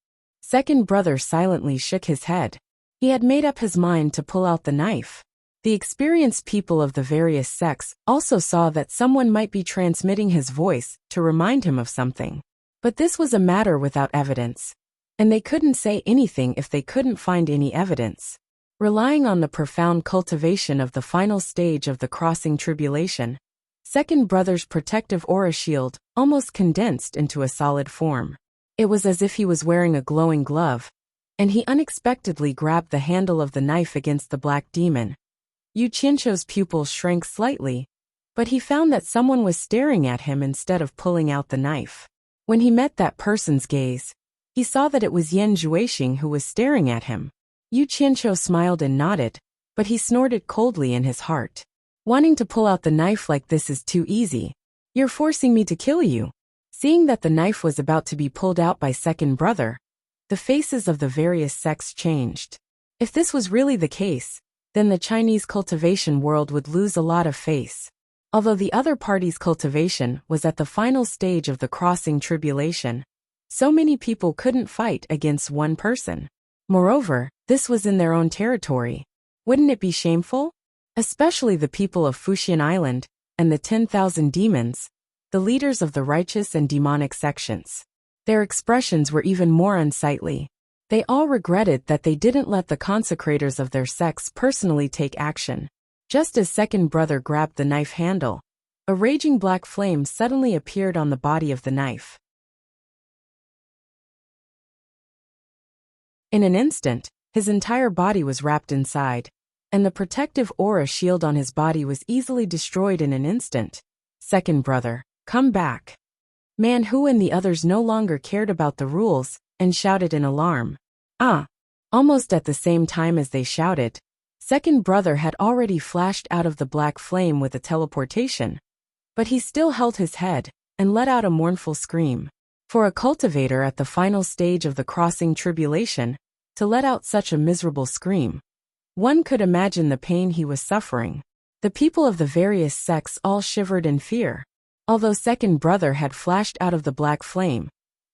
Second brother silently shook his head. He had made up his mind to pull out the knife. The experienced people of the various sects also saw that someone might be transmitting his voice to remind him of something. But this was a matter without evidence, and they couldn't say anything if they couldn't find any evidence. Relying on the profound cultivation of the final stage of the crossing tribulation, second brother's protective aura shield almost condensed into a solid form. It was as if he was wearing a glowing glove, and he unexpectedly grabbed the handle of the knife against the black demon. Yu Qianqiu's pupils shrank slightly, but he found that someone was staring at him instead of pulling out the knife. When he met that person's gaze, he saw that it was Yan Zhuixing who was staring at him. Yu Qianqiu smiled and nodded, but he snorted coldly in his heart. Wanting to pull out the knife like this is too easy. You're forcing me to kill you. Seeing that the knife was about to be pulled out by second brother, the faces of the various sects changed. If this was really the case, then the Chinese cultivation world would lose a lot of face. Although the other party's cultivation was at the final stage of the crossing tribulation, so many people couldn't fight against one person. Moreover, this was in their own territory. Wouldn't it be shameful? Especially the people of Fuxian Island and the 10,000 demons, the leaders of the righteous and demonic sections. Their expressions were even more unsightly. They all regretted that they didn't let the consecrators of their sects personally take action. Just as second brother grabbed the knife handle, a raging black flame suddenly appeared on the body of the knife. In an instant, his entire body was wrapped inside, and the protective aura shield on his body was easily destroyed in an instant. Second brother, come back. Man Hu and the others no longer cared about the rules and shouted in alarm. Ah! Almost at the same time as they shouted, second brother had already flashed out of the black flame with a teleportation. But he still held his head and let out a mournful scream. For a cultivator at the final stage of the crossing tribulation, to let out such a miserable scream, one could imagine the pain he was suffering. The people of the various sects all shivered in fear. Although second brother had flashed out of the black flame,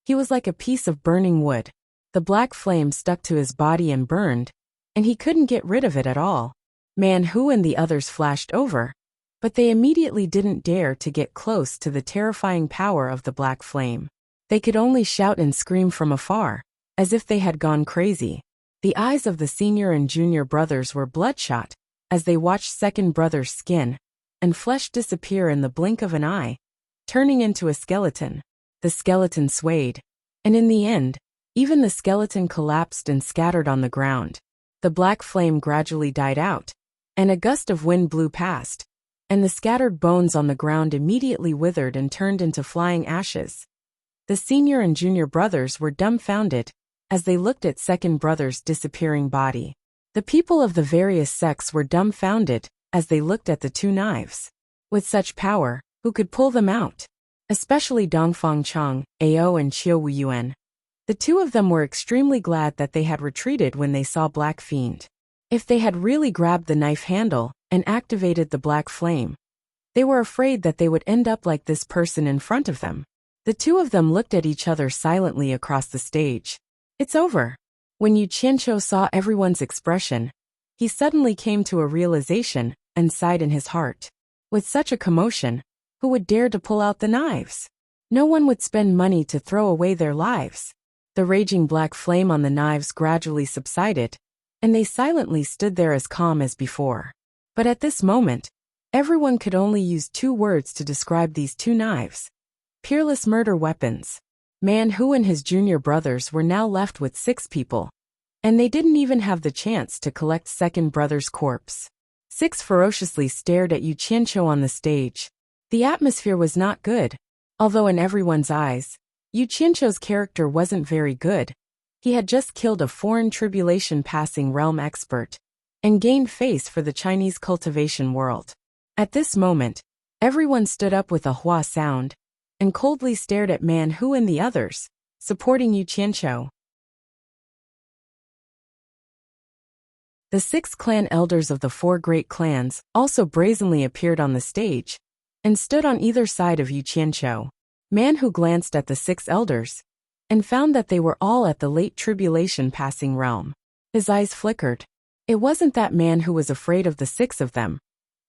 he was like a piece of burning wood. The black flame stuck to his body and burned, and he couldn't get rid of it at all. Man Hu and the others flashed over, but they immediately didn't dare to get close to the terrifying power of the black flame. They could only shout and scream from afar, as if they had gone crazy. The eyes of the senior and junior brothers were bloodshot, as they watched second brother's skin and flesh disappear in the blink of an eye, turning into a skeleton. The skeleton swayed, and in the end, even the skeleton collapsed and scattered on the ground. The black flame gradually died out, and a gust of wind blew past, and the scattered bones on the ground immediately withered and turned into flying ashes. The senior and junior brothers were dumbfounded as they looked at second brother's disappearing body. The people of the various sects were dumbfounded as they looked at the two knives. With such power, who could pull them out? Especially Dongfang Chang, Ao and Qiu Wuyuan. The two of them were extremely glad that they had retreated when they saw Black Fiend. If they had really grabbed the knife handle and activated the black flame, they were afraid that they would end up like this person in front of them. The two of them looked at each other silently across the stage. It's over. When Yu Qianqiu saw everyone's expression, he suddenly came to a realization and sighed in his heart. With such a commotion, who would dare to pull out the knives? No one would spend money to throw away their lives. The raging black flame on the knives gradually subsided, and they silently stood there as calm as before. But at this moment, everyone could only use two words to describe these two knives: peerless murder weapons. Man Hu and his junior brothers were now left with 6 people, and they didn't even have the chance to collect second brother's corpse. 6 ferociously stared at Yu Qianqiu on the stage. The atmosphere was not good, although in everyone's eyes, Yu Qianqiu's character wasn't very good. He had just killed a foreign tribulation passing realm expert and gained face for the Chinese cultivation world. At this moment, everyone stood up with a hua sound and coldly stared at Man Hu and the others, supporting Yu Qianqiu. The 6 clan elders of the 4 great clans also brazenly appeared on the stage and stood on either side of Yu Qianqiu. Man Hu glanced at the 6 elders, and found that they were all at the late tribulation passing realm. His eyes flickered. It wasn't that man who was afraid of the six of them,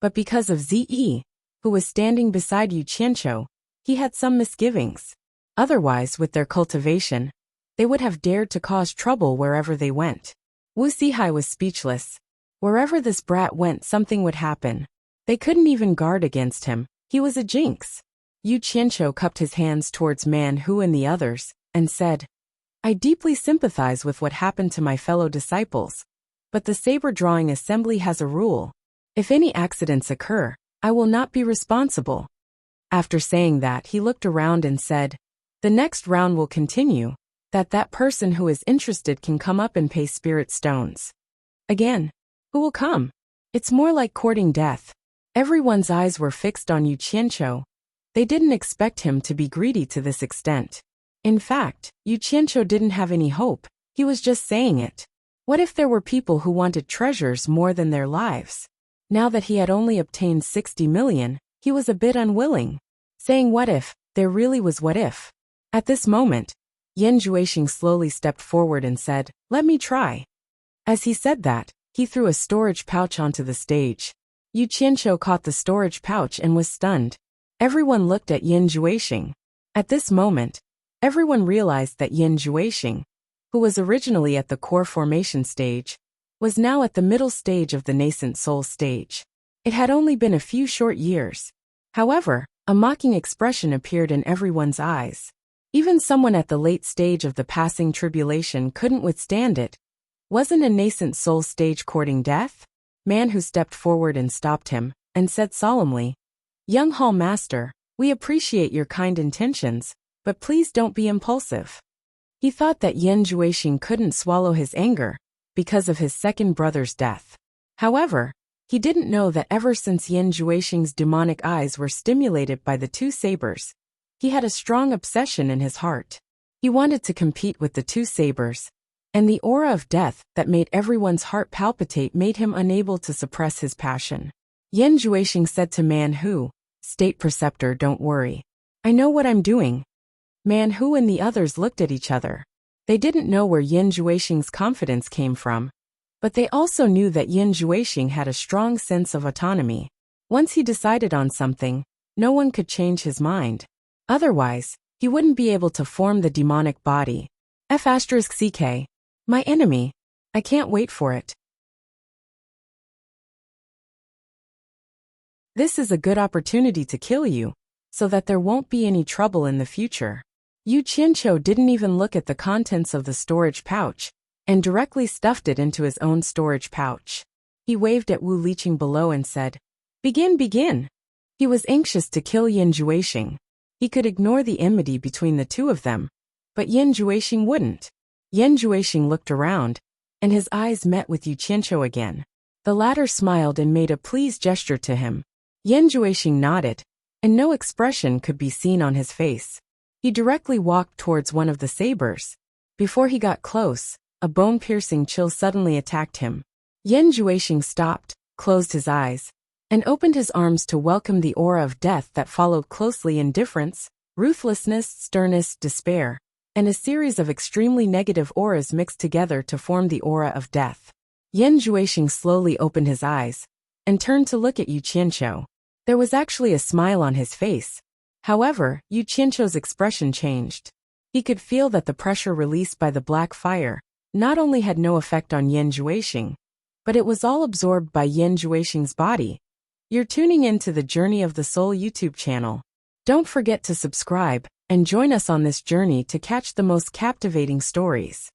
but because of Ze, who was standing beside Yu Qianqiu, he had some misgivings. Otherwise, with their cultivation, they would have dared to cause trouble wherever they went. Wu Sihai was speechless. Wherever this brat went, something would happen. They couldn't even guard against him. He was a jinx. Yu Qianqiu cupped his hands towards Man Hu and the others, and said, I deeply sympathize with what happened to my fellow disciples, but the saber-drawing assembly has a rule. If any accidents occur, I will not be responsible. After saying that, he looked around and said, the next round will continue, that person who is interested can come up and pay spirit stones. Again, who will come? It's more like courting death. Everyone's eyes were fixed on Yu Qianqiu. They didn't expect him to be greedy to this extent. In fact, Yu Qianqiu didn't have any hope. He was just saying it. What if there were people who wanted treasures more than their lives? Now that he had only obtained 60 million, he was a bit unwilling. Saying what if, there really was what if. At this moment, Yan Juexing slowly stepped forward and said, let me try. As he said that, he threw a storage pouch onto the stage. Yu Qianqiu caught the storage pouch and was stunned. Everyone looked at Yan Juexing. At this moment, everyone realized that Yan Juexing, who was originally at the core formation stage, was now at the middle stage of the nascent soul stage. It had only been a few short years. However, a mocking expression appeared in everyone's eyes. Even someone at the late stage of the passing tribulation couldn't withstand it. Wasn't a nascent soul stage courting death? Man Hu stepped forward and stopped him, and said solemnly, Young Hall Master, we appreciate your kind intentions, but please don't be impulsive. He thought that Yan Juexing couldn't swallow his anger, because of his second brother's death. However, he didn't know that ever since Yan Juexing's demonic eyes were stimulated by the two sabers, he had a strong obsession in his heart. He wanted to compete with the two sabers, and the aura of death that made everyone's heart palpitate made him unable to suppress his passion. Yan Juexing said to Man Hu, State Preceptor, don't worry. I know what I'm doing. Man Hu and the others looked at each other. They didn't know where Yan Juexing's confidence came from, but they also knew that Yan Juexing had a strong sense of autonomy. Once he decided on something, no one could change his mind. Otherwise, he wouldn't be able to form the demonic body. F***CK. My enemy. I can't wait for it. This is a good opportunity to kill you, so that there won't be any trouble in the future. Yu Qianqiu didn't even look at the contents of the storage pouch, and directly stuffed it into his own storage pouch. He waved at Wu Liqing below and said, Begin, begin. He was anxious to kill Yan Juexing. He could ignore the enmity between the two of them, but Yan Juexing wouldn't. Yan Juexing looked around, and his eyes met with Yu Qianqiu again. The latter smiled and made a pleased gesture to him. Yan Juexing nodded, and no expression could be seen on his face. He directly walked towards one of the sabers. Before he got close, a bone-piercing chill suddenly attacked him. Yan Juexing stopped, closed his eyes, and opened his arms to welcome the aura of death that followed closely: indifference, ruthlessness, sternness, despair, and a series of extremely negative auras mixed together to form the aura of death. Yan Juexing slowly opened his eyes, and turned to look at Yu Qianqiu. There was actually a smile on his face. However, Yu Qianqiu's expression changed. He could feel that the pressure released by the black fire not only had no effect on Yan Juexing, but it was all absorbed by Yan Juexing's body. You're tuning in to the Journey of the Soul YouTube channel. Don't forget to subscribe and join us on this journey to catch the most captivating stories.